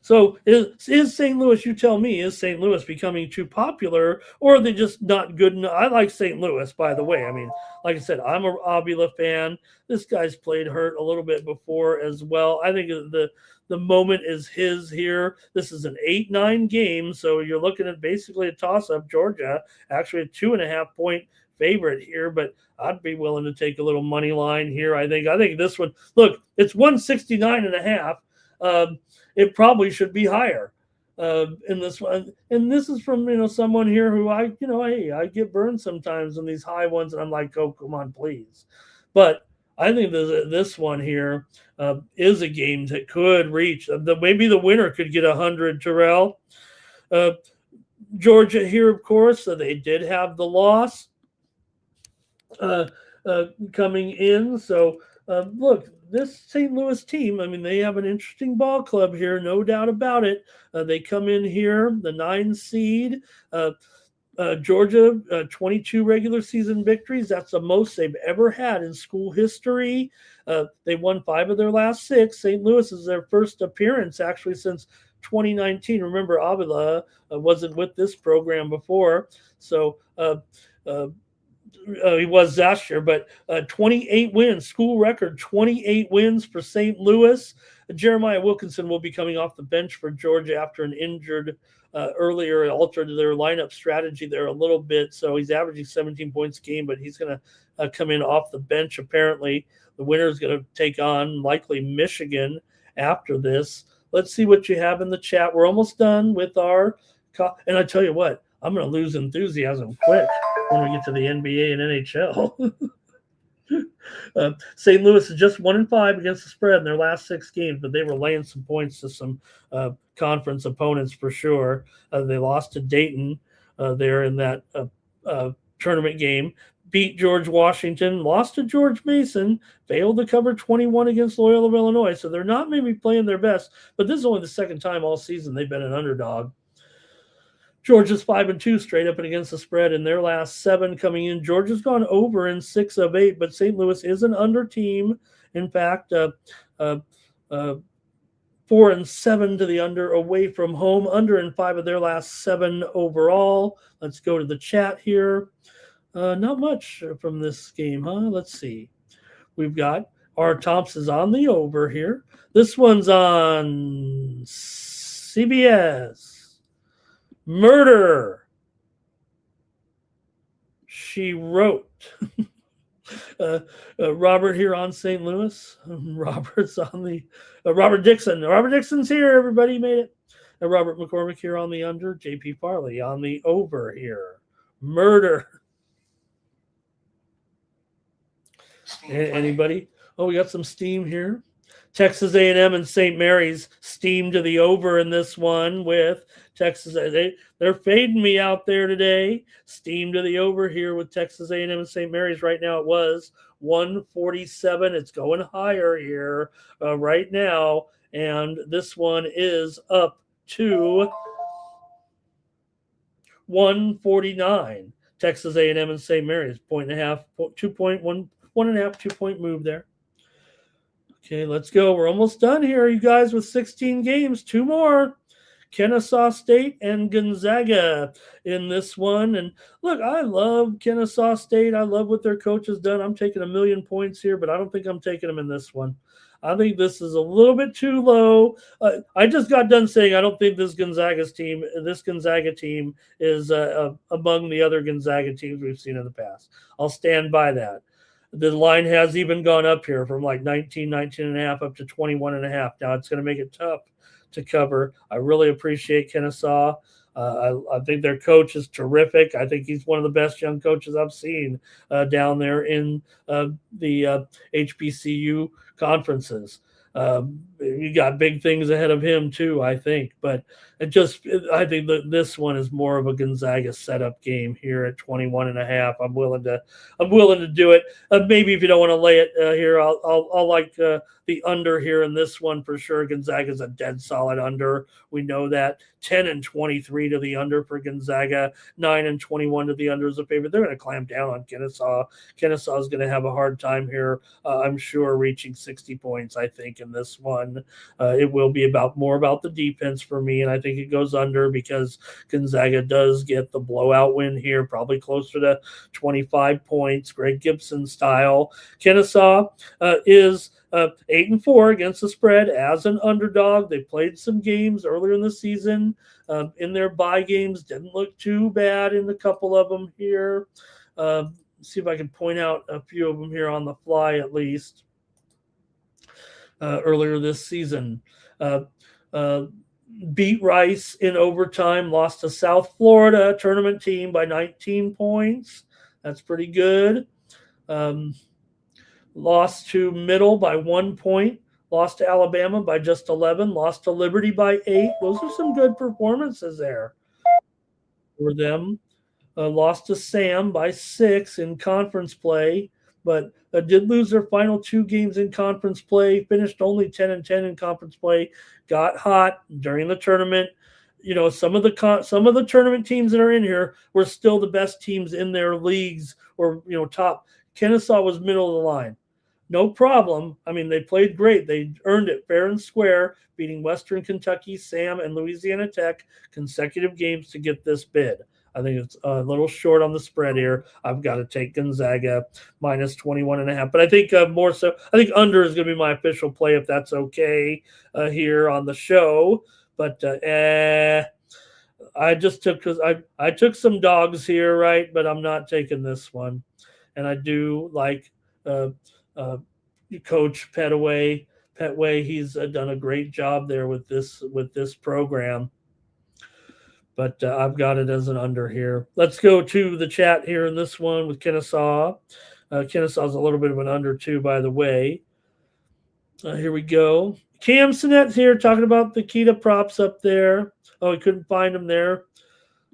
So is St. Louis? You tell me. Is St. Louis becoming too popular, or are they just not good enough? I like St. Louis, by the way. I mean, like I said, I'm a Avila fan. This guy's played hurt a little bit before as well. I think the moment is his here. This is an 8-9 game, so you're looking at basically a toss up. Georgia actually a 2.5-point favorite here, but I'd be willing to take a little money line here. I think this one, look, it's 169.5. It probably should be higher in this one. And this is from, someone here who hey, I get burned sometimes on these high ones, and I'm like, oh, come on, please. But I think this one here is a game that could reach. Maybe the winner could get 100, Terrell. Georgia here, of course, they did have the loss coming in. So, look, this St. Louis team, I mean, they have an interesting ball club here, no doubt about it. They come in here, the 9 seed. Georgia, 22 regular season victories. That's the most they've ever had in school history. They won 5 of their last 6. St. Louis is their first appearance actually since 2019. Remember, Avila wasn't with this program before. So, he was last year, but 28 wins, school record, 28 wins for St. Louis. Jeremiah Wilkinson will be coming off the bench for Georgia after an injured earlier, altered their lineup strategy there a little bit. So he's averaging 17 points a game, but he's going to come in off the bench apparently. The winner is going to take on likely Michigan after this. Let's see what you have in the chat. We're almost done with our and I tell you what, I'm going to lose enthusiasm quick when we get to the NBA and NHL. St. Louis is just 1-5 against the spread in their last 6 games, but they were laying some points to some conference opponents for sure. They lost to Dayton there in that tournament game, beat George Washington, lost to George Mason, failed to cover 21 against Loyola of Illinois. So they're not maybe playing their best, but this is only the second time all season they've been an underdog. Georgia's 5-2 straight up and against the spread in their last 7 coming in. Georgia's gone over in 6 of 8, but St. Louis is an under team. In fact, 4-7 to the under away from home, under in 5 of their last 7 overall. Let's go to the chat here. Not much from this game, huh? Let's see. We've got R. Thompson's on the over here. This one's on CBS. Murder, she wrote. Robert here on St. Louis. Robert's on the Robert Dixon. Robert Dixon's here. Everybody made it. Robert McCormick here on the under. JP Farley on the over here. Murder. Anybody? Oh, we got some steam here. Texas A&M and St. Mary's steam to the over in this one with Texas. They're fading me out there today. Steam to the over here with Texas A&M and St. Mary's. Right now it was 147. It's going higher here right now. And this one is up to 149. Texas A&M and St. Mary's, 2-point move there. Okay, let's go. We're almost done here, you guys, with 16 games. 2 more. Kennesaw State and Gonzaga in this one. And look, I love Kennesaw State. I love what their coach has done. I'm taking 1,000,000 points here, but I don't think I'm taking them in this one. I think this is a little bit too low. I just got done saying I don't think this Gonzaga team is among the other Gonzaga teams we've seen in the past. I'll stand by that. The line has even gone up here from like 19.5 up to 21.5. Now it's going to make it tough to cover. I really appreciate Kennesaw. I think their coach is terrific. I think he's one of the best young coaches I've seen down there in the HBCU conferences. you got big things ahead of him too, I think. But I think that this one is more of a Gonzaga setup game here at 21.5. I'm willing to do it. Maybe if you don't want to lay it here, I'll like the under here in this one for sure. Gonzaga's a dead solid under. We know that. 10-23 to the under for Gonzaga. 9-21 to the under is a favorite. They're going to clamp down on Kennesaw. Kennesaw is going to have a hard time here. I'm sure reaching 60 points. I think in this one, it will be more about the defense for me, and I think it goes under because Gonzaga does get the blowout win here, probably closer to 25 points, Greg Gibson style. Kennesaw is 8-4 against the spread as an underdog. They played some games earlier in the season. In their bye games, didn't look too bad in a couple of them here. See if I can point out a few of them here on the fly at least. Earlier this season, beat Rice in overtime, lost to South Florida tournament team by 19 points. That's pretty good. Lost to Middle by 1 point. Lost to Alabama by just 11. Lost to Liberty by 8. Those are some good performances there for them. Lost to Sam by 6 in conference play, but did lose their final 2 games in conference play. Finished only 10-10 in conference play. Got hot during the tournament. You know, some of the tournament teams that are in here were still the best teams in their leagues, or top. Kennesaw was middle of the line. No problem. I mean, they played great. They earned it fair and square, beating Western Kentucky, Sam, and Louisiana Tech consecutive games to get this bid. I think it's a little short on the spread here. I've got to take Gonzaga minus 21.5. But I think more so, I think under is going to be my official play if that's okay here on the show. But I just took, because I took some dogs here, right? But I'm not taking this one. And I do like Coach Petway. He's done a great job there with this program. But I've got it as an under here. Let's go to the chat here in this one with Kennesaw. Kennesaw's a little bit of an under too, by the way. Here we go. Cam Sinet's here talking about the Kita props up there. Oh, he couldn't find them there.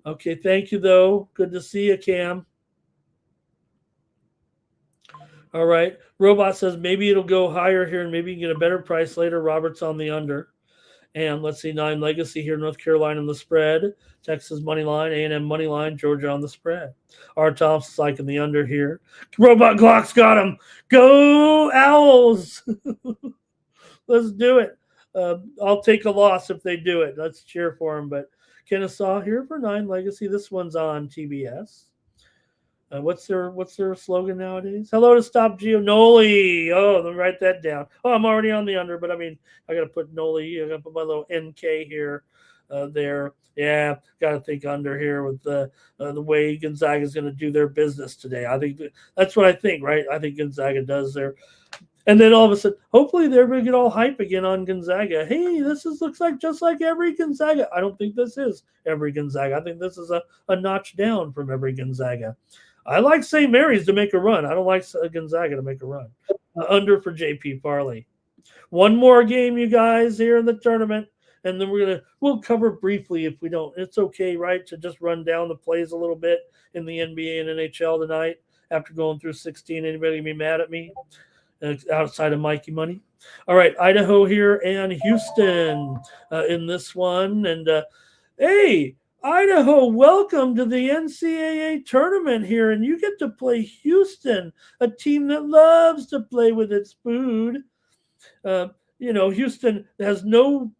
Okay, thank you, though. Good to see you, Cam. All right. Robot says maybe it'll go higher here and maybe you can get a better price later. Robert's on the under. And let's see, 9 Legacy here, North Carolina on the spread. Texas Moneyline, A&M Moneyline, Georgia on the spread. R. Thompson's liking the under here. Robot Glock's got him. Go Owls. Let's do it. I'll take a loss if they do it. Let's cheer for them. But Kennesaw here for 9 Legacy. This one's on TBS. What's their slogan nowadays? Hello to Stop Gio Noli. Oh, let me write that down. Oh, I'm already on the under, but I mean, I got to put Noli. I got to put my little NK here, there. Yeah, got to think under here with the way Gonzaga is going to do their business today. I think that's what I think, right? I think Gonzaga does their. And then all of a sudden, hopefully they're going to get all hype again on Gonzaga. Hey, looks like just like every Gonzaga. I don't think this is every Gonzaga. I think this is a notch down from every Gonzaga. I like St. Mary's to make a run. I don't like Gonzaga to make a run. Under for JP Farley. One more game, you guys, here in the tournament, and then we'll cover briefly if we don't. It's okay, right, to just run down the plays a little bit in the NBA and NHL tonight after going through 16. Anybody be mad at me outside of Mikey Money? All right, Idaho here and Houston in this one. And, hey, Idaho, welcome to the NCAA tournament here, and you get to play Houston, a team that loves to play with its food. Houston has no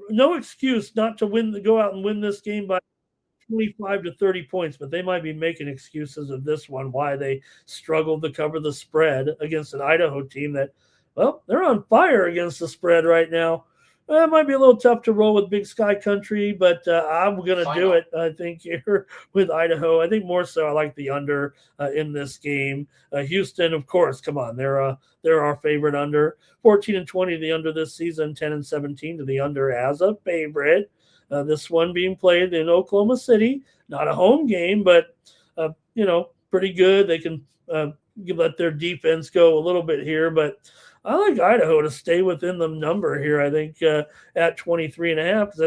excuse not to go out and win this game by 25 to 30 points, but they might be making excuses of this one, why they struggled to cover the spread against an Idaho team that, well, they're on fire against the spread right now. It might be a little tough to roll with Big Sky Country, but I'm going to do it, I think, here with Idaho. I think more so I like the under in this game. Houston, of course, come on. They're our favorite under. 14-20 to the under this season, 10-17 to the under as a favorite. This one being played in Oklahoma City. Not a home game, but, pretty good. They can let their defense go a little bit here, but I like Idaho to stay within the number here. I think at 23.5 because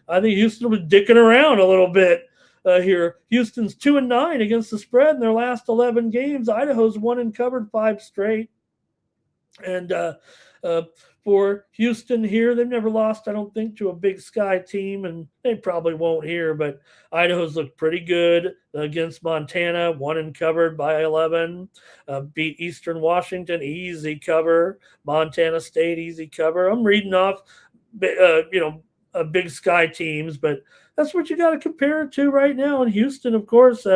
I think Houston will be dicking around a little bit here. Houston's 2-9 against the spread in their last 11 games. Idaho's won and covered 5 straight. And uh, for Houston here, they've never lost, I don't think, to a Big Sky team, and they probably won't here. But Idaho's looked pretty good against Montana, won and covered by 11. Beat Eastern Washington, easy cover. Montana State, easy cover. I'm reading off, Big Sky teams, but that's what you got to compare it to right now. And Houston, of course,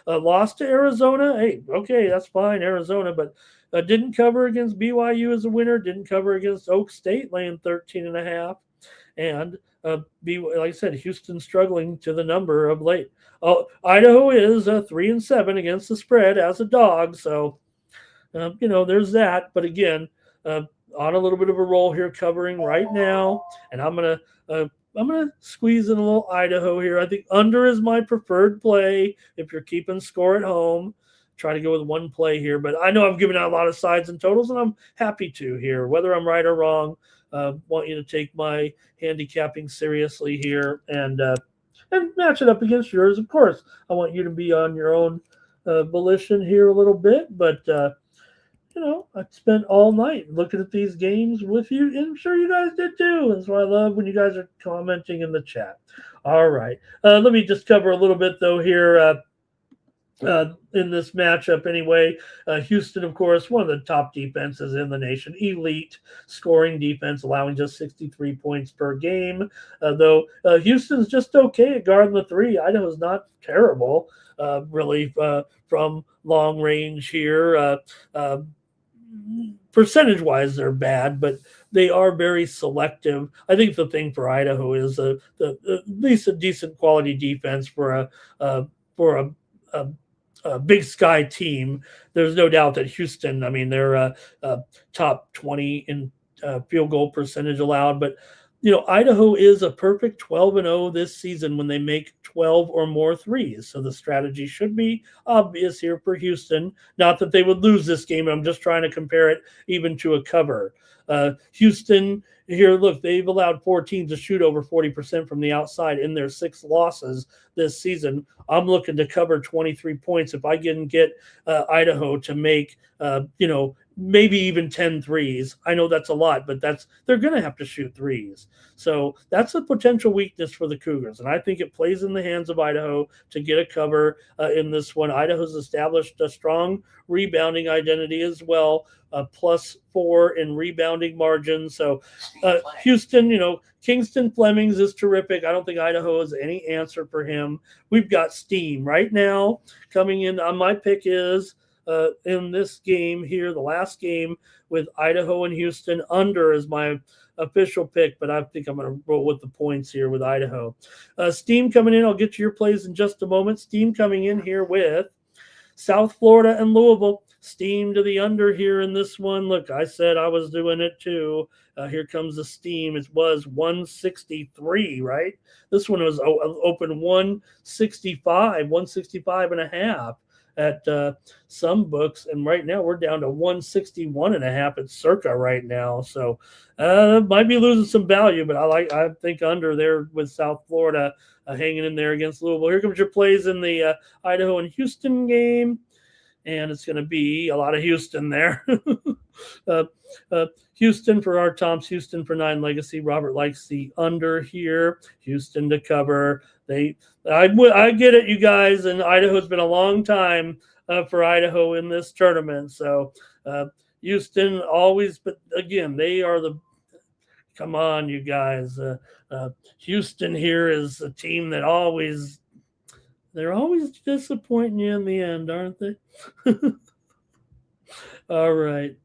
lost to Arizona. Hey, okay, that's fine, Arizona, but didn't cover against BYU as a winner. Didn't cover against Oak State, laying 13.5. And like I said, Houston struggling to the number of late. Idaho is 3-7 against the spread as a dog. So, there's that. But again, on a little bit of a roll here, covering right now. And I'm gonna squeeze in a little Idaho here. I think under is my preferred play if you're keeping score at home. Try to go with one play here, but I know I've given out a lot of sides and totals, and I'm happy to here. Whether I'm right or wrong, want you to take my handicapping seriously here and match it up against yours. Of course, I want you to be on your own volition here a little bit, but I spent all night looking at these games with you, and I'm sure you guys did too. That's why I love when you guys are commenting in the chat. All right, let me just cover a little bit though here. In this matchup anyway. Houston, of course, one of the top defenses in the nation. Elite scoring defense, allowing just 63 points per game. Though Houston's just okay at guarding the three. Idaho's not terrible, really, from long range here. Percentage-wise, they're bad, but they are very selective. I think the thing for Idaho is at least a decent quality defense for a Big Sky team. There's no doubt that Houston, I mean, they're top 20 in field goal percentage allowed, but Idaho is a perfect 12-0 this season when they make 12 or more threes. So the strategy should be obvious here for Houston. Not that they would lose this game. I'm just trying to compare it even to a cover. Houston here, look, they've allowed 4 teams to shoot over 40% from the outside in their 6 losses this season. I'm looking to cover 23 points if I can get Idaho to make, maybe even 10 threes. I know that's a lot, but they're going to have to shoot threes. So that's a potential weakness for the Cougars. And I think it plays in the hands of Idaho to get a cover in this one. Idaho's established a strong rebounding identity as well, +4 in rebounding margin. So Houston, Kingston Flemings is terrific. I don't think Idaho has any answer for him. We've got steam right now coming in. My pick is in this game here, the last game with Idaho and Houston. Under is my official pick, but I think I'm going to roll with the points here with Idaho. Steam coming in. I'll get to your plays in just a moment. Steam coming in here with South Florida and Louisville. Steam to the under here in this one. Look, I said I was doing it too. Here comes the steam. It was 163, right? This one was open 165.5 at some books. And right now we're down to 161.5 at Circa right now. So might be losing some value, but I think under there with South Florida hanging in there against Louisville. Here comes your plays in the Idaho and Houston game. And it's going to be a lot of Houston there. Houston for our Toms, Houston for 9 Legacy. Robert likes the under here. Houston to cover. I get it, you guys. And Idaho's been a long time for Idaho in this tournament. So Houston always, but again, they are come on, you guys. Houston here is a team that they're always disappointing you in the end, aren't they? All right.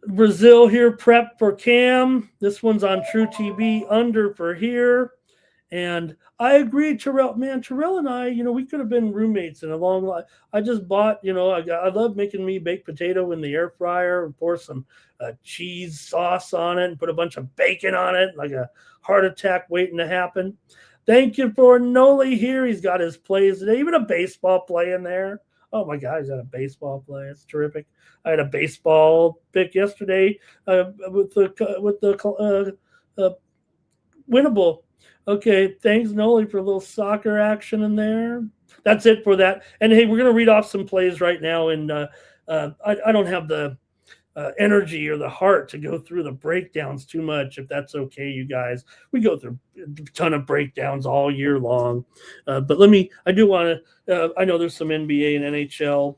Brazil here, prep for Cam. This one's on True TV, under for here. And I agree, Terrell. Man, Terrell and I, we could have been roommates in a long life. I just bought, I love making me baked potato in the air fryer and pour some cheese sauce on it and put a bunch of bacon on it, like a heart attack waiting to happen. Thank you for Noli here. He's got his plays today, even a baseball play in there. Oh my God, he's got a baseball play. It's terrific. I had a baseball pick yesterday with the winnable. Okay, thanks Noli for a little soccer action in there. That's it for that. And hey, we're gonna read off some plays right now. And I don't have the energy or the heart to go through the breakdowns too much. If that's okay, you guys, we go through a ton of breakdowns all year long. But I do want to. I know there's some NBA and NHL.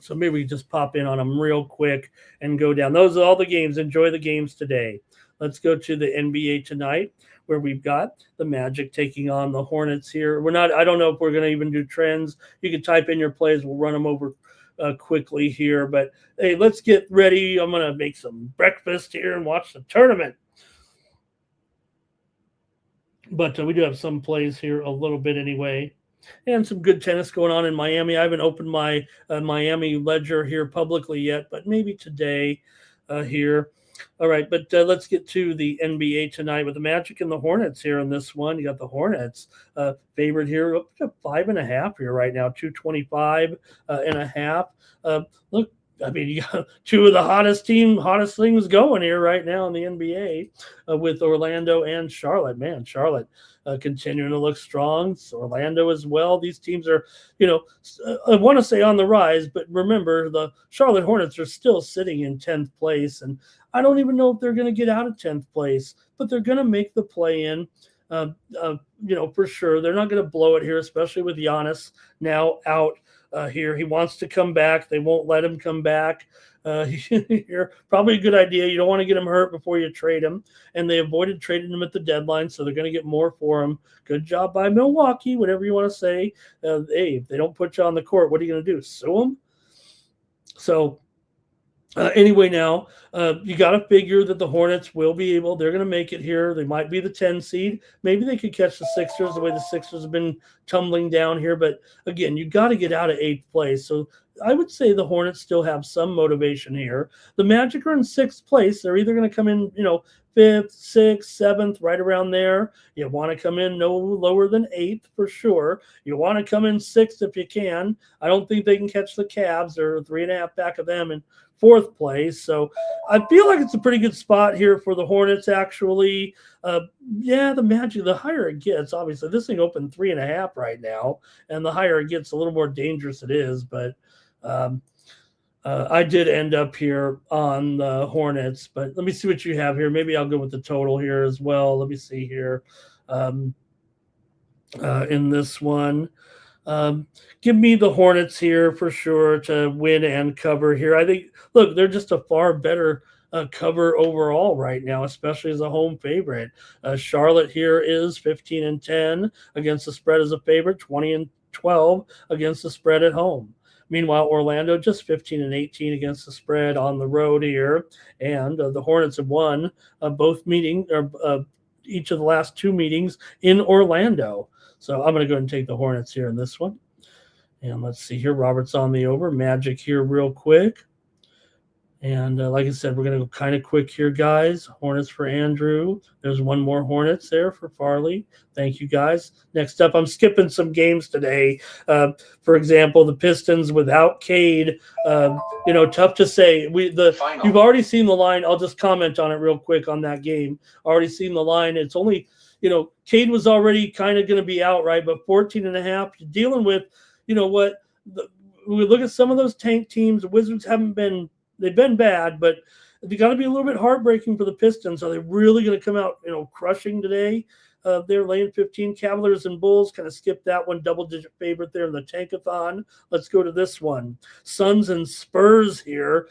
So maybe we just pop in on them real quick and go down. Those are all the games. Enjoy the games today. Let's go to the NBA tonight, where we've got the Magic taking on the Hornets here. I don't know if we're going to even do trends. You can type in your plays. We'll run them over quickly here. But hey, let's get ready. I'm going to make some breakfast here and watch the tournament. But we do have some plays here a little bit anyway. And some good tennis going on in Miami. I haven't opened my Miami ledger here publicly yet, but maybe today here. All right, but let's get to the NBA tonight with the Magic and the Hornets here in this one. You got the Hornets favored here up to 5.5 here right now, 225 and a half. Look, I mean, you got two of the hottest things going here right now in the NBA with Orlando and Charlotte. Man, Charlotte continuing to look strong. So Orlando as well. These teams are, I want to say on the rise, but remember the Charlotte Hornets are still sitting in 10th place. And I don't even know if they're going to get out of 10th place, but they're going to make the play-in. For sure. They're not going to blow it here, especially with Giannis now out here. He wants to come back. They won't let him come back here. Probably a good idea. You don't want to get him hurt before you trade him. And they avoided trading him at the deadline, so they're going to get more for him. Good job by Milwaukee, whatever you want to say. Hey, if they don't put you on the court, what are you going to do? Sue them? So anyway, now you got to figure that the Hornets will be able. They're going to make it here. They might be the 10 seed. Maybe they could catch the Sixers the way the Sixers have been tumbling down here. But again, you got to get out of 8th place. So I would say the Hornets still have some motivation here. The Magic are in 6th place. They're either going to come in, 5th, 6th, 7th, right around there. You want to come in no lower than 8th for sure. You want to come in 6th if you can. I don't think they can catch the Cavs. They're 3.5 back of them in 4th place. So I feel like it's a pretty good spot here for the Hornets, actually. The Magic, the higher it gets, obviously, this thing opened 3.5 right now, and the higher it gets, a little more dangerous it is. But I did end up here on the Hornets, but let me see what you have here. Maybe I'll go with the total here as well. Let me see here in this one. Give me the Hornets here for sure to win and cover here. I think, look, they're just a far better cover overall right now, especially as a home favorite. Charlotte here is 15-10 against the spread as a favorite, 20-12 against the spread at home. Meanwhile, Orlando just 15-18 against the spread on the road here, and the Hornets have won each of the last 2 meetings in Orlando. So I'm going to go ahead and take the Hornets here in this one. And let's see here. Robert's on the over. Magic here real quick. And like I said, we're going to go kind of quick here, guys. Hornets for Andrew. There's one more Hornets there for Farley. Thank you, guys. Next up, I'm skipping some games today. For example, the Pistons without Cade. Tough to say. You've already seen the line. I'll just comment on it real quick on that game. Already seen the line. It's only, Cade was already kind of going to be out, right? But 14.5, you're dealing with, we look at some of those tank teams. The Wizards they've been bad, but they got to be a little bit heartbreaking for the Pistons. Are they really going to come out, crushing today? They're laying 15. Cavaliers and Bulls kind of skipped that one. Double-digit favorite there in the Tankathon. Let's go to this one. Suns and Spurs here.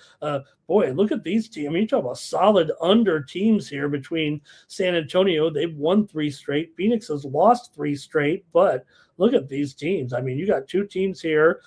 Boy, look at these teams. I mean, you talk about solid under teams here between San Antonio. They've won 3 straight. Phoenix has lost 3 straight, but look at these teams. I mean, you got 2 teams here.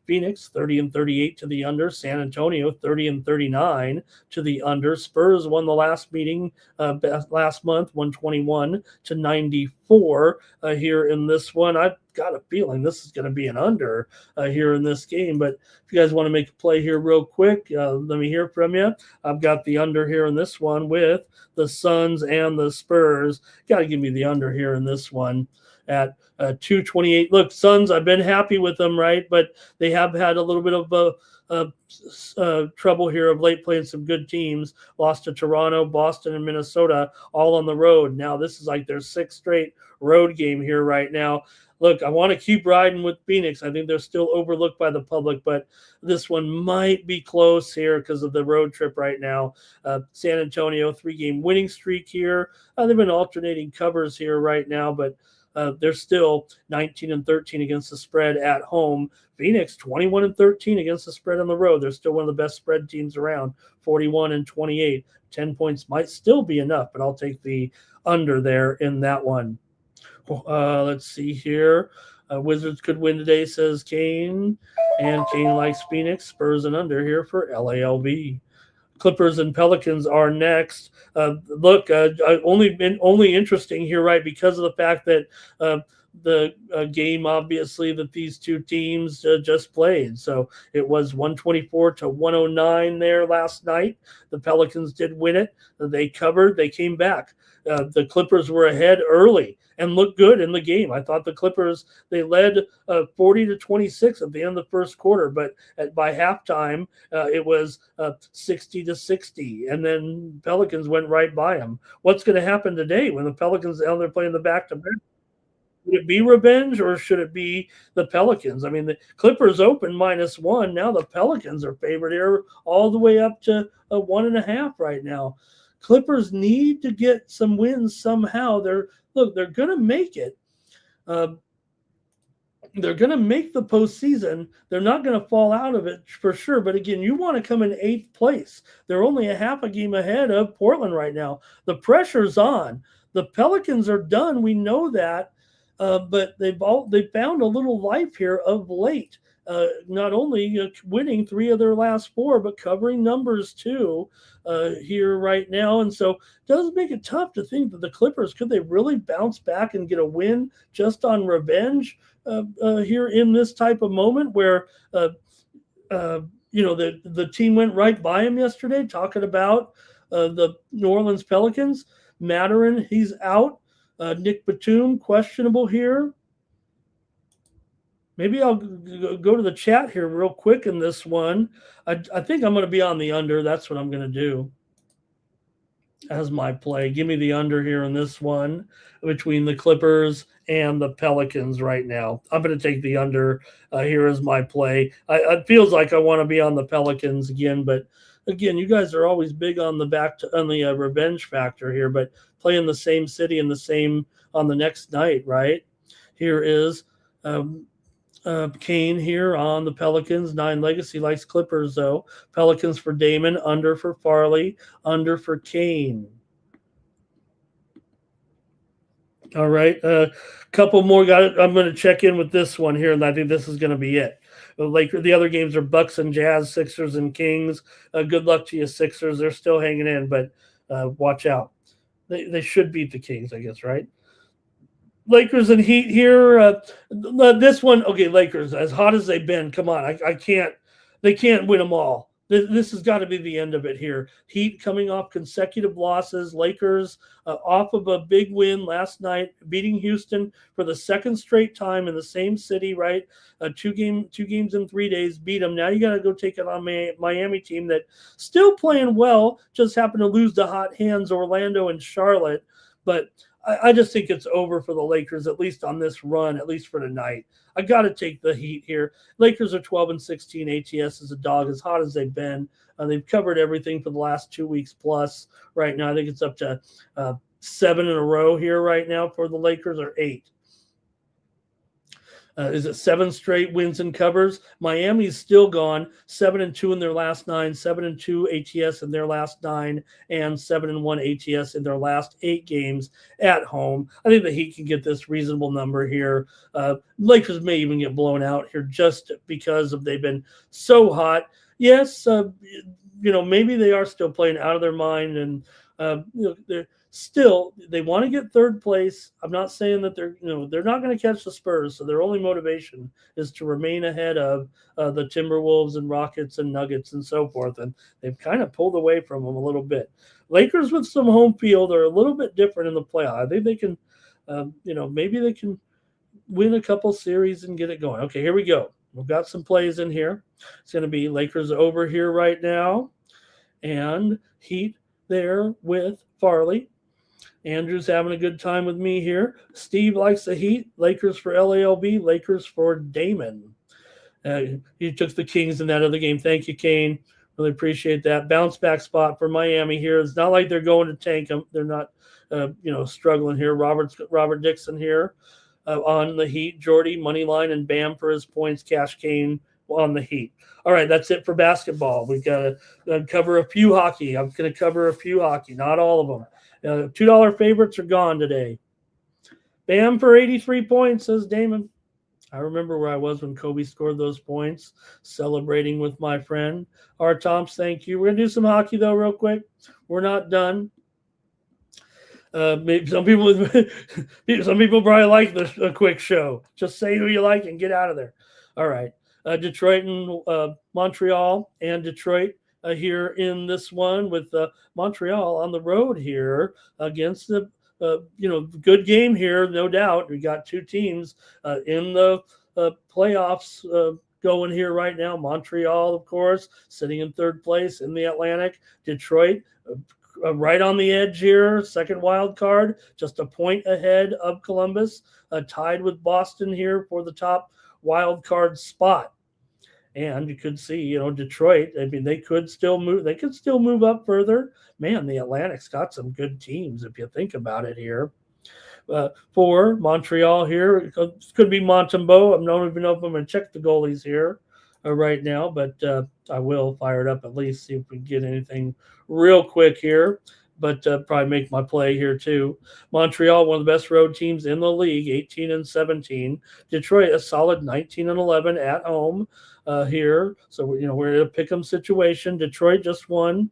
Phoenix 30-38 to the under. San Antonio 30-39 to the under. Spurs won the last meeting last month, 121-94 here in this one. I've got a feeling this is going to be an under here in this game. But if you guys want to make a play here real quick, let me hear from you. I've got the under here in this one with the Suns and the Spurs. Got to give me the under here in this one. at 228. Look, Suns, I've been happy with them, right? But they have had a little bit of trouble here of late, playing some good teams. Lost to Toronto, Boston, and Minnesota, all on the road. Now this is like their sixth straight road game here right now. Look, I want to keep riding with Phoenix. I think they're still overlooked by the public, but this one might be close here because of the road trip right now. San Antonio, 3-game winning streak here. They've been alternating covers here right now, but they're still 19-13 against the spread at home. Phoenix 21-13 against the spread on the road. They're still one of the best spread teams around, 41-28. 10 points might still be enough, but I'll take the under there in that one. Let's see here. Wizards could win today, says Kane. And Kane likes Phoenix. Spurs and under here for LALV. Clippers and Pelicans are next. Only interesting here, right? Because of the fact that the game, obviously, that these two teams just played. So it was 124-109 there last night. The Pelicans did win it. They covered. They came back. The Clippers were ahead early and looked good in the game. I thought the Clippers, they led 40-26 at the end of the first quarter, but by halftime, it was 60-60, and then Pelicans went right by them. What's going to happen today when the Pelicans, they're playing the back-to-back? Would it be revenge, or should it be the Pelicans? I mean, the Clippers open -1. Now the Pelicans are favored here all the way up to 1.5 right now. Clippers need to get some wins somehow. They're going to make it. They're going to make the postseason. They're not going to fall out of it for sure. But again, you want to come in 8th place. They're only a half a game ahead of Portland right now. The pressure's on. The Pelicans are done. We know that. But they found a little life here of late. Not only winning 3 of their last 4, but covering numbers too here right now. And so it does make it tough to think that the Clippers, could they really bounce back and get a win just on revenge here in this type of moment where, the team went right by him yesterday, talking about the New Orleans Pelicans. Mathurin, he's out. Nick Batum, questionable here. Maybe I'll go to the chat here real quick in this one. I think I'm going to be on the under. That's what I'm going to do as my play. Give me the under here in this one between the Clippers and the Pelicans right now. I'm going to take the under here as my play. It feels like I want to be on the Pelicans again, but again, you guys are always big on the revenge factor here, but playing the same city and the same on the next night, right? Here is Kane here on the Pelicans. 9 legacy likes Clippers, though. Pelicans for Damon, under for Farley, under for Kane. All right. Couple more. I'm going to check in with this one here, and I think this is going to be it. The other games are Bucks and Jazz, Sixers and Kings. Good luck to you, Sixers. They're still hanging in, but watch out. They should beat the Kings, I guess, right? Lakers and Heat here. This one, okay, Lakers, as hot as they've been, come on. They can't win them all. This has got to be the end of it here. Heat coming off consecutive losses. Lakers off of a big win last night, beating Houston for the second straight time in the same city, right? Two games in 3 days, beat them. Now you got to go take it on Miami team that still playing well, just happened to lose to hot hands Orlando and Charlotte. But I just think it's over for the Lakers, at least on this run, at least for tonight. I got to take the Heat here. Lakers are 12-16. ATS is a dog, as hot as they've been. They've covered everything for the last 2 weeks plus right now. I think it's up to 7 in a row here right now for the Lakers, or 8. Is it 7 straight wins and covers? Miami's still gone 7-2 in their last 9, 7-2 ATS in their last 9, and 7-1 ATS in their last 8 games at home. I think the Heat can get this reasonable number here. Lakers may even get blown out here just because they've been so hot. Yes, maybe they are still playing out of their mind, and they want to get 3rd place. I'm not saying that they're not going to catch the Spurs, so their only motivation is to remain ahead of the Timberwolves and Rockets and Nuggets and so forth, and they've kind of pulled away from them a little bit. Lakers with some home field are a little bit different in the playoff. I think they can, maybe they can win a couple series and get it going. Okay, here we go. We've got some plays in here. It's going to be Lakers over here right now, and Heat there with Farley. Andrew's having a good time with me here. Steve likes the Heat. Lakers for LALB. Lakers for Damon. He took the Kings in that other game. Thank you, Kane. Really appreciate that. Bounce back spot for Miami here. It's not like they're going to tank them. They're not, struggling here. Robert Dixon here on the Heat. Jordy, Moneyline, and Bam for his points. Cash Kane on the Heat. All right, that's it for basketball. We've got to cover a few hockey. I'm going to cover a few hockey, not all of them. $2 favorites are gone today. Bam for 83 points, says Damon. I remember where I was when Kobe scored those points, celebrating with my friend. R. Tomps, thank you. We're going to do some hockey, though, real quick. We're not done. Maybe some people probably like a quick show. Just say who you like and get out of there. All right. Detroit and Montreal, and Detroit here in this one with Montreal on the road here against the good game here, no doubt. We got two teams in the playoffs going here right now. Montreal, of course, sitting in third place in the Atlantic. Detroit right on the edge here, second wild card, just a point ahead of Columbus, tied with Boston here for the top wild card spot. And you could see, Detroit, I mean, they could still move up further. Man, the Atlantic's got some good teams if you think about it here. For Montreal here, it could be Montembeault. I don't even know if I'm going to check the goalies here right now, but I will fire it up at least, see if we can get anything real quick here. But probably make my play here too. Montreal, one of the best road teams in the league, 18-17. Detroit, a solid 19-11 at home here. So we're in a pick'em situation. Detroit just won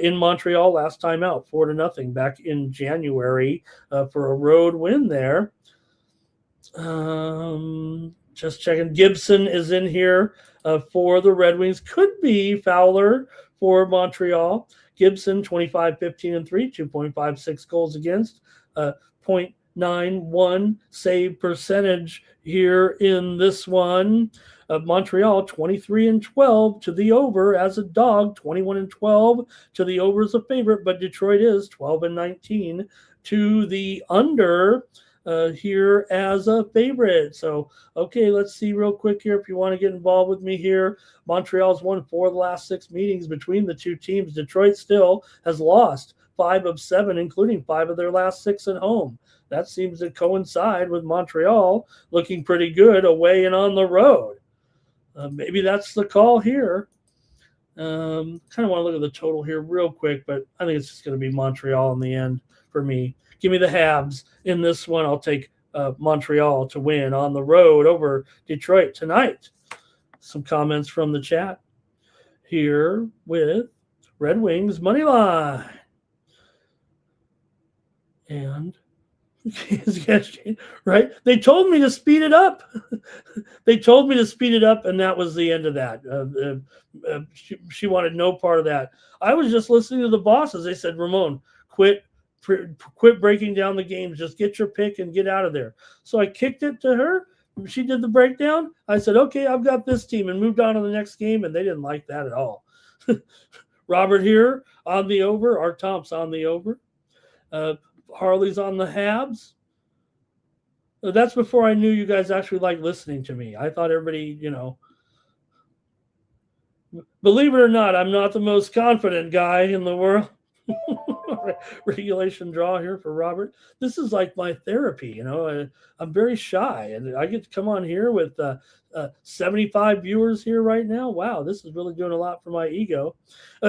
in Montreal last time out, 4-0 back in January for a road win there. Just checking. Gibson is in here for the Red Wings. Could be Fowler for Montreal. Gibson, 25, 15, and 3, 2.56 goals against, 0.91 save percentage here in this one. Montreal, 23-12 to the over as a dog, 21-12 to the over as a favorite, but Detroit is 12-19 to the under here as a favorite. So, okay, let's see real quick here if you want to get involved with me here. Montreal's won 4 of the last 6 meetings between the two teams. Detroit still has lost 5 of 7, including 5 of their last 6 at home. That seems to coincide with Montreal looking pretty good away and on the road. Maybe that's the call here. Kind of want to look at the total here real quick, but I think it's just going to be Montreal in the end for me. Give me the Habs in this one. I'll take Montreal to win on the road over Detroit tonight. Some comments from the chat here with Red Wings Moneyline. And right? They told me to speed it up. And that was the end of that. She wanted no part of that. I was just listening to the bosses. They said, Ramon, quit breaking down the games. Just get your pick and get out of there. So I kicked it to her. She did the breakdown. I said, okay, I've got this team, and moved on to the next game, and they didn't like that at all. Robert here on the over. Art Tomps on the over. Harley's on the Habs. That's before I knew you guys actually liked listening to me. I thought everybody, believe it or not, I'm not the most confident guy in the world. Regulation draw here for Robert. This is like my therapy. I'm very shy, and I get to come on here with 75 viewers here right now. Wow, this is really doing a lot for my ego.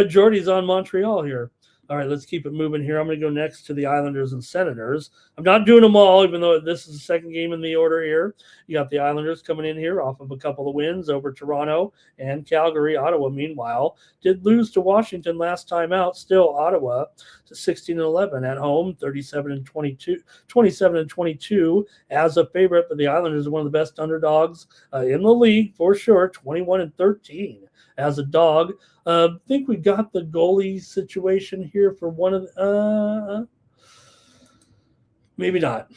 Jordy's on Montreal here. All right, let's keep it moving here. I'm going to go next to the Islanders and Senators. I'm not doing them all, even though this is the second game in the order here. You got the Islanders coming in here off of a couple of wins over Toronto and Calgary. Ottawa, meanwhile, did lose to Washington last time out. Still, Ottawa to 16-11 at home, 27-22 as a favorite. But the Islanders are one of the best underdogs in the league for sure, 21-13 as a dog. I think we got the goalie situation here for one of the, maybe not.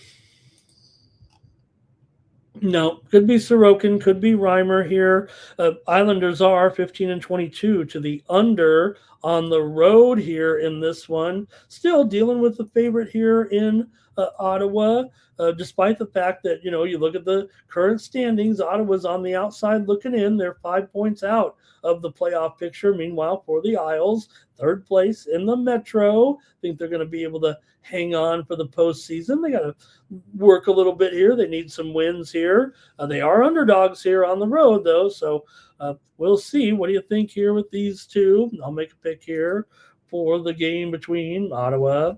No, could be Sorokin, could be Reimer here. Islanders are 15-22 to the under on the road here in this one. Still dealing with the favorite here in Ottawa, despite the fact that, you look at the current standings, Ottawa's on the outside looking in. They're 5 points out of the playoff picture. Meanwhile, for the Isles, third place in the Metro. Think they're going to be able to hang on for the postseason. They got to work a little bit here. They need some wins here. They are underdogs here on the road, though, so we'll see. What do you think here with these two? I'll make a pick here for the game between Ottawa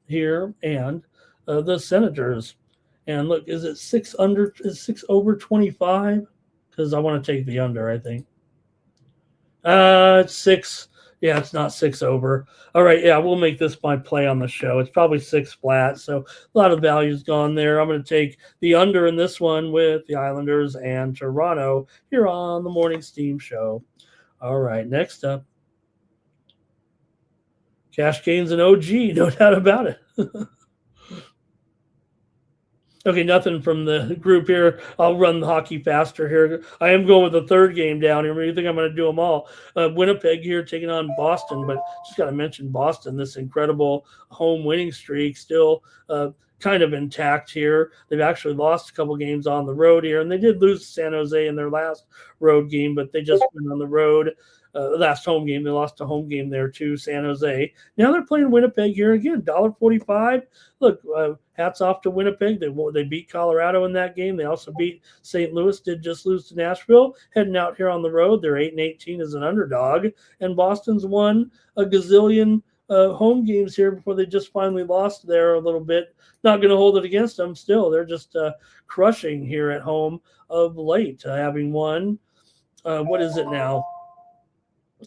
here and the Senators. And look, is it is 6 over 25? Because I want to take the under, I think. It's 6. Yeah, it's not 6 over. All right, yeah, we'll make this my play on the show. It's probably 6 flat, so a lot of value's gone there. I'm going to take the under in this one with the Islanders and Toronto here on the Morning Steam Show. All right, next up, cash gains and OG, no doubt about it. Okay, nothing from the group here. I'll run the hockey faster here. I am going with the third game down here. You think I'm going to do them all? Winnipeg here taking on Boston, but just got to mention Boston, this incredible home winning streak still kind of intact here. They've actually lost a couple games on the road here, and they did lose to San Jose in their last road game, but they just went on the road. Last home game, they lost a home game there to San Jose. Now they're playing Winnipeg here again, $1.45. Look, hats off to Winnipeg. They beat Colorado in that game. They also beat St. Louis. Did just lose to Nashville. Heading out here on the road, they're 8-18 as an underdog, and Boston's won a gazillion home games here before they just finally lost there a little bit. Not going to hold it against them. Still, they're just crushing here at home of late, having won. What is it now?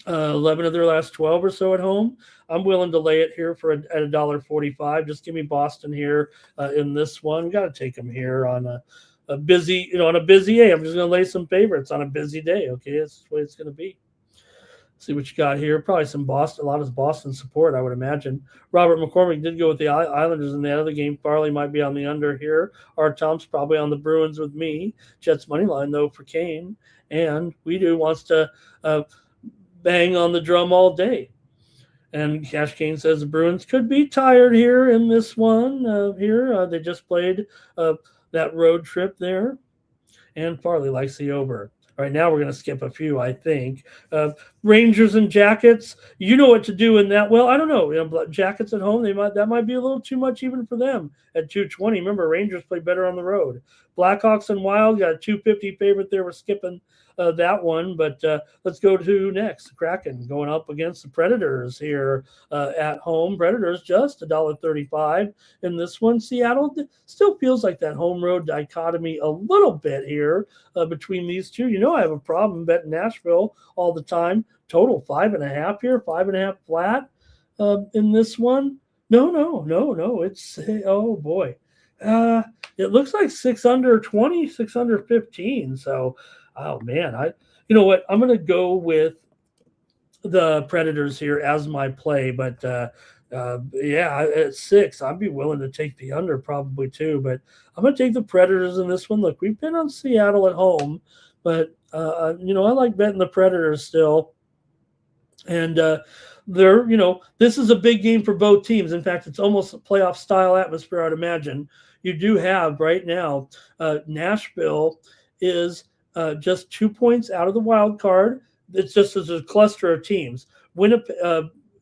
11 of their last 12 or so at home. I'm willing to lay it here at $1.45. Just give me Boston here in this one. We got to take them here on a busy, on a busy day. I'm just going to lay some favorites on a busy day. Okay, that's the way it's going to be. See what you got here. Probably some Boston, a lot of Boston support, I would imagine. Robert McCormick did go with the Islanders in the other game. Farley might be on the under here. Art Tom's probably on the Bruins with me. Jets money line though for Kane, and Weedu wants to bang on the drum all day. And Cash Kane says the Bruins could be tired here in this one. They just played that road trip there. And Farley likes the over. All right, now we're going to skip a few, I think. Rangers and Jackets, you know what to do in that. Well, I don't know. Jackets at home, that might be a little too much even for them at 220. Remember, Rangers play better on the road. Blackhawks and Wild got a 250 favorite there. We're skipping that one, but let's go to next. Kraken going up against the Predators here at home. Predators just $1.35 in this one. Seattle still feels like that home road dichotomy a little bit here between these two. I have a problem betting Nashville all the time. Total 5.5 here, 5.5 flat in this one. No. It's oh boy. It looks like 6 under 20, 6 under 15. So, oh man, you know what? I'm going to go with the Predators here as my play, but at 6, I'd be willing to take the under probably too, but I'm going to take the Predators in this one. Look, we've been on Seattle at home, but I like betting the Predators still. And this is a big game for both teams. In fact, it's almost a playoff style atmosphere, I'd imagine. You do have right now, Nashville is just 2 points out of the wild card. It's just as a cluster of teams. Winnipeg,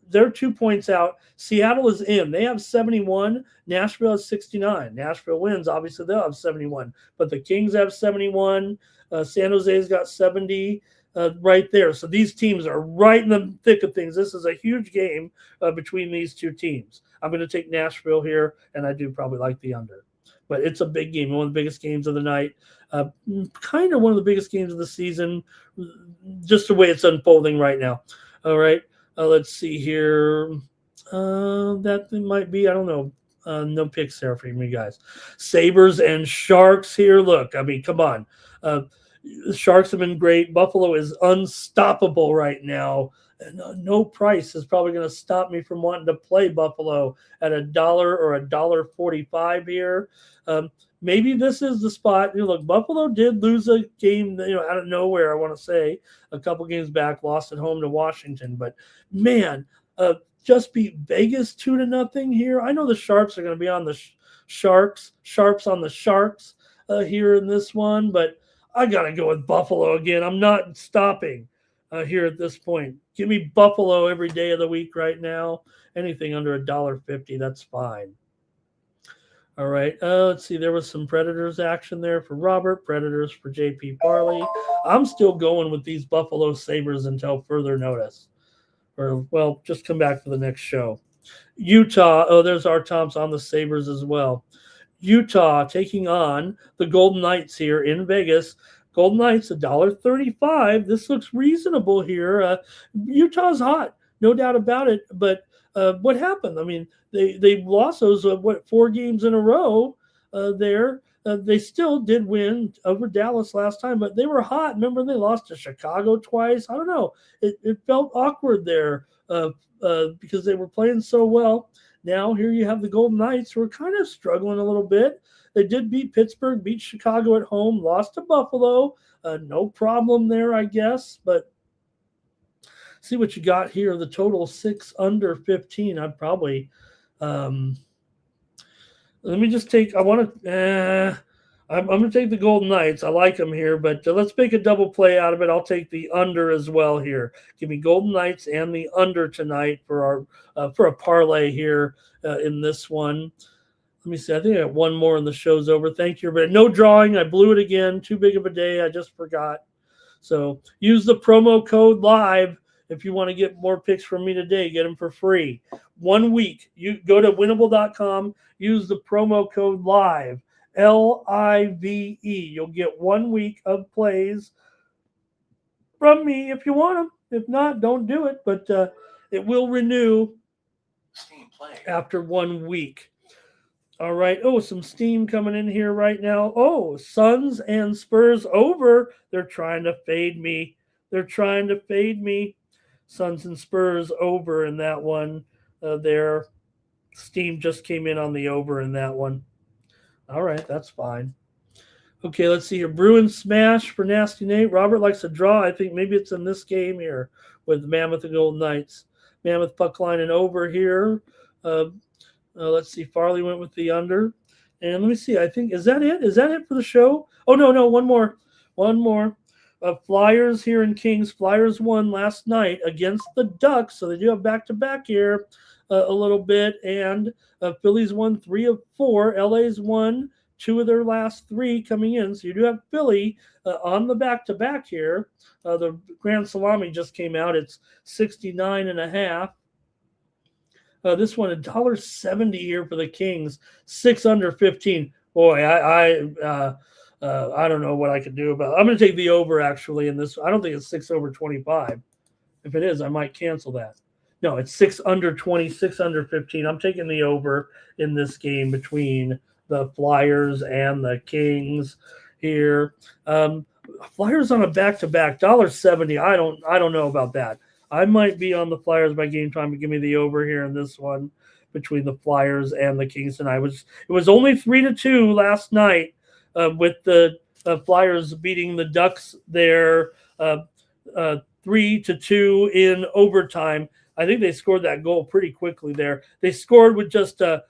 they're 2 points out. Seattle is in. They have 71. Nashville has 69. Nashville wins. Obviously, they'll have 71. But the Kings have 71. San Jose's got 70 right there. So these teams are right in the thick of things. This is a huge game between these two teams. I'm going to take Nashville here, and I do probably like the under. But it's a big game, one of the biggest games of the night, kind of one of the biggest games of the season, just the way it's unfolding right now. All right, let's see here. That might be, I don't know. No picks there for me, guys. Sabres and Sharks here. Look, I mean, come on. The Sharks have been great. Buffalo is unstoppable right now. And no price is probably going to stop me from wanting to play Buffalo at $1 or $1.45 here. maybe this is the spot. Look, Buffalo did lose a game, out of nowhere. I want to say a couple games back, lost at home to Washington. But man, just beat Vegas 2-0 here. I know the Sharps are going to be on the Sharps on the Sharks here in this one, but I got to go with Buffalo again. I'm not stopping here at this point. Give me Buffalo every day of the week right now. Anything under $1.50, that's fine. All right, let's see. There was some Predators action there for Robert, Predators for JP Parley. I'm still going with these Buffalo Sabres until further notice. Or, well, just come back for the next show. Utah, there's our Toms on the Sabres as well. Utah taking on the Golden Knights here in Vegas. Golden Knights, $1.35. This looks reasonable here. Utah's hot, no doubt about it, but what happened? I mean, they lost those 4 games in a row there. They still did win over Dallas last time, but they were hot. Remember, they lost to Chicago twice. I don't know. It felt awkward there because they were playing so well. Now here you have the Golden Knights who are kind of struggling a little bit. They did beat Pittsburgh, beat Chicago at home, lost to Buffalo. No problem there, I guess, but see what you got here. The total 6 under 15. I'd probably let me just take. I'm going to take the Golden Knights. I like them here, but let's make a double play out of it. I'll take the under as well here. Give me Golden Knights and the under tonight for a parlay here in this one. Let me see. I think I got one more and the show's over. Thank you, but no drawing. I blew it again. Too big of a day. I just forgot. So use the promo code LIVE. If you want to get more picks from me today, get them for free. 1 week. You go to winnable.com, use the promo code LIVE, LIVE. You'll get 1 week of plays from me if you want them. If not, don't do it. But it will renew after 1 week. All right. Oh, some steam coming in here right now. Oh, Suns and Spurs over. They're trying to fade me. Suns and Spurs over in that one there. Steam just came in on the over in that one. All right, that's fine. Okay, let's see here. Bruins smash for Nasty Nate. Robert likes to draw. I think maybe it's in this game here with Mammoth and Golden Knights. Mammoth puck line and over here. Let's see. Farley went with the under. And let me see. I think, is that it? Is that it for the show? Oh, no. One more. Flyers here in Kings. Flyers won last night against the Ducks, so they do have back-to-back here a little bit. And Phillies won 3 of 4. LA's won 2 of their last 3 coming in. So you do have Philly on the back-to-back here. The Grand Salami just came out. It's 69.5. This one, $1.70 here for the Kings. 6 under 15. Boy, I don't know what I could do about it. I'm going to take the over, actually, in this. I don't think it's 6 over 25. If it is, I might cancel that. No, it's 6 under 20, 6 under 15. I'm taking the over in this game between the Flyers and the Kings here. Flyers on a back-to-back, $1.70. I don't know about that. I might be on the Flyers by game time, but give me the over here in this one between the Flyers and the Kings tonight. It was only 3-2 last night. With the Flyers beating the Ducks there 3-2 in overtime. I think they scored that goal pretty quickly there. They scored with just a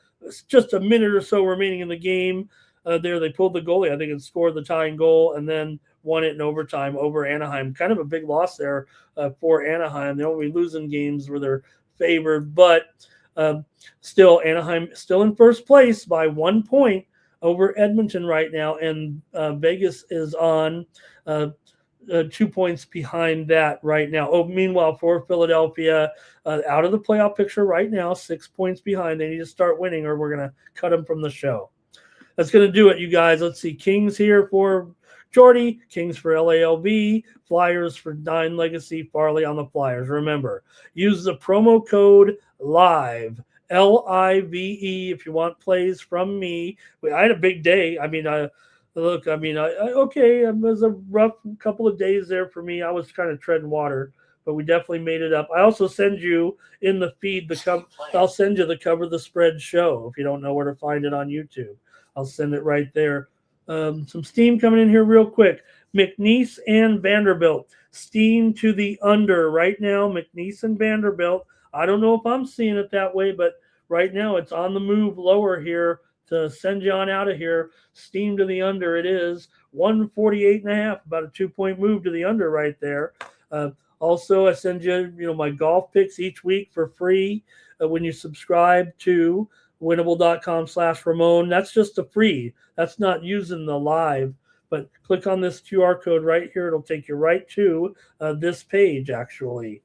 minute or so remaining in the game. There they pulled the goalie, I think, and scored the tying goal, and then won it in overtime over Anaheim. Kind of a big loss there for Anaheim. They're only losing games where they're favored, but still Anaheim still in first place by 1 point over Edmonton right now, and Vegas is on 2 points behind that right now. Oh, meanwhile, for Philadelphia, out of the playoff picture right now, 6 points behind. They need to start winning or we're going to cut them from the show. That's going to do it, you guys. Let's see. Kings here for Jordy, Kings for LALV, Flyers for 9 Legacy, Farley on the Flyers. Remember, use the promo code LIVE. LIVE if you want plays from me. I had a big day. I mean, it was a rough couple of days there for me. I was kind of treading water, but we definitely made it up. I also send you in the feed I'll send you the Cover the Spread show if you don't know where to find it on YouTube. I'll send it right there. Some steam coming in here real quick. McNeese and Vanderbilt. Steam to the under right now. McNeese and Vanderbilt. I don't know if I'm seeing it that way, but right now it's on the move lower here to send you on out of here. Steam to the under. It is 148.5, about a 2-point move to the under right there. Also, I send you, my golf picks each week for free when you subscribe to winnable.com/Ramon. That's just a free. That's not using the live. But click on this QR code right here. It'll take you right to this page, actually.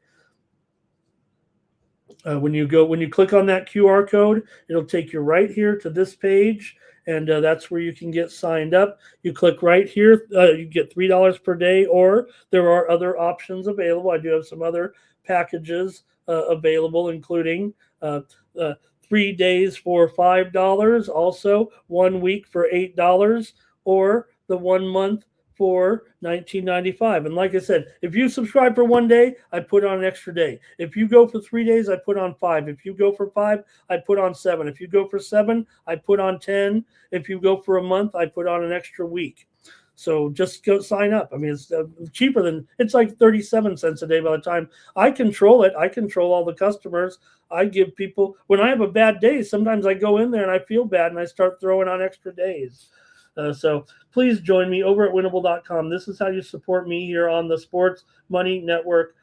When you click on that QR code, it'll take you right here to this page, and that's where you can get signed up. You click right here. You get $3 per day, or there are other options available. I do have some other packages available, including 3 days for $5, also 1 week for $8, or the 1 month for $19.95. And like I said, if you subscribe for 1 day, I put on an extra day. If you go for 3 days, I put on 5. If you go for 5, I put on 7. If you go for 7, I put on 10. If you go for a month, I put on an extra week. So just go sign up. I mean, it's cheaper than, it's like 37 cents a day by the time I control it. I control all the customers. I give people, when I have a bad day, sometimes I go in there and I feel bad and I start throwing on extra days. So please join me over at winnable.com. This is how you support me here on the Sports Money Network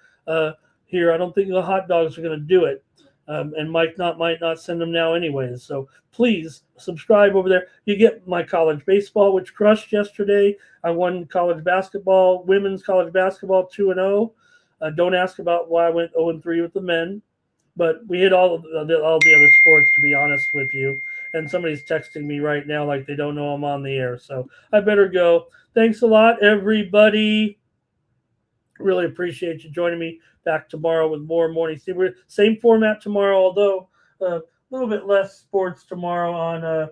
here. I don't think the hot dogs are going to do it. And Mike might not send them now anyways. So please subscribe over there. You get my college baseball, which crushed yesterday. I won college basketball, women's college basketball 2-0. Don't ask about why I went 0-3 with the men. But we hit all the other sports, to be honest with you. And somebody's texting me right now like they don't know I'm on the air. So I better go. Thanks a lot, everybody. Really appreciate you joining me. Back tomorrow with more morning. See, we're same format tomorrow, although a little bit less sports tomorrow on a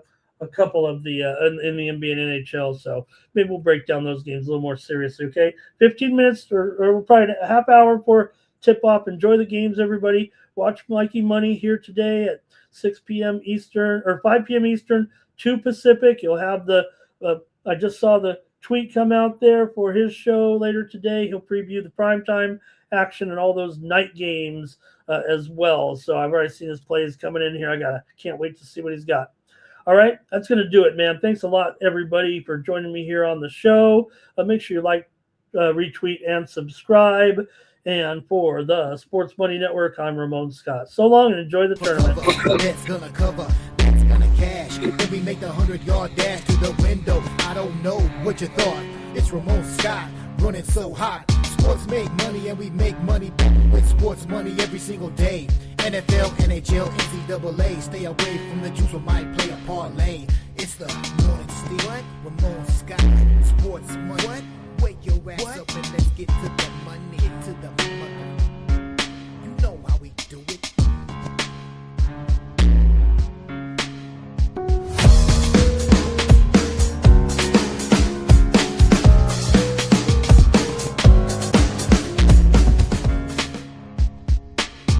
couple of the in the NBA and NHL. So maybe we'll break down those games a little more seriously. Okay, 15 minutes or probably a half hour for tip off. Enjoy the games, everybody. Watch Mikey Money here today at 6 p.m. Eastern or 5 p.m. Eastern, 2 Pacific. You'll have the I just saw the tweet come out there for his show later today. He'll preview the primetime action and all those night games as well. So I've already seen his plays coming in here. Can't wait to see what he's got. All right, that's going to do it, man. Thanks a lot, everybody, for joining me here on the show. Make sure you like, retweet, and subscribe. And for the Sports Money Network, I'm Ramon Scott. So long and enjoy the tournament. That's gonna cover, that's gonna cash. Then we make the 100-yard dash to the window. I don't know what you thought. It's Ramon Scott running so hot. Sports make money and we make money with sports money every single day. NFL, NHL, NCAA. Stay away from the juice, we might play a parlay. It's the morning steal. Ramon Scott, sports money. Wake your ass up and let's get to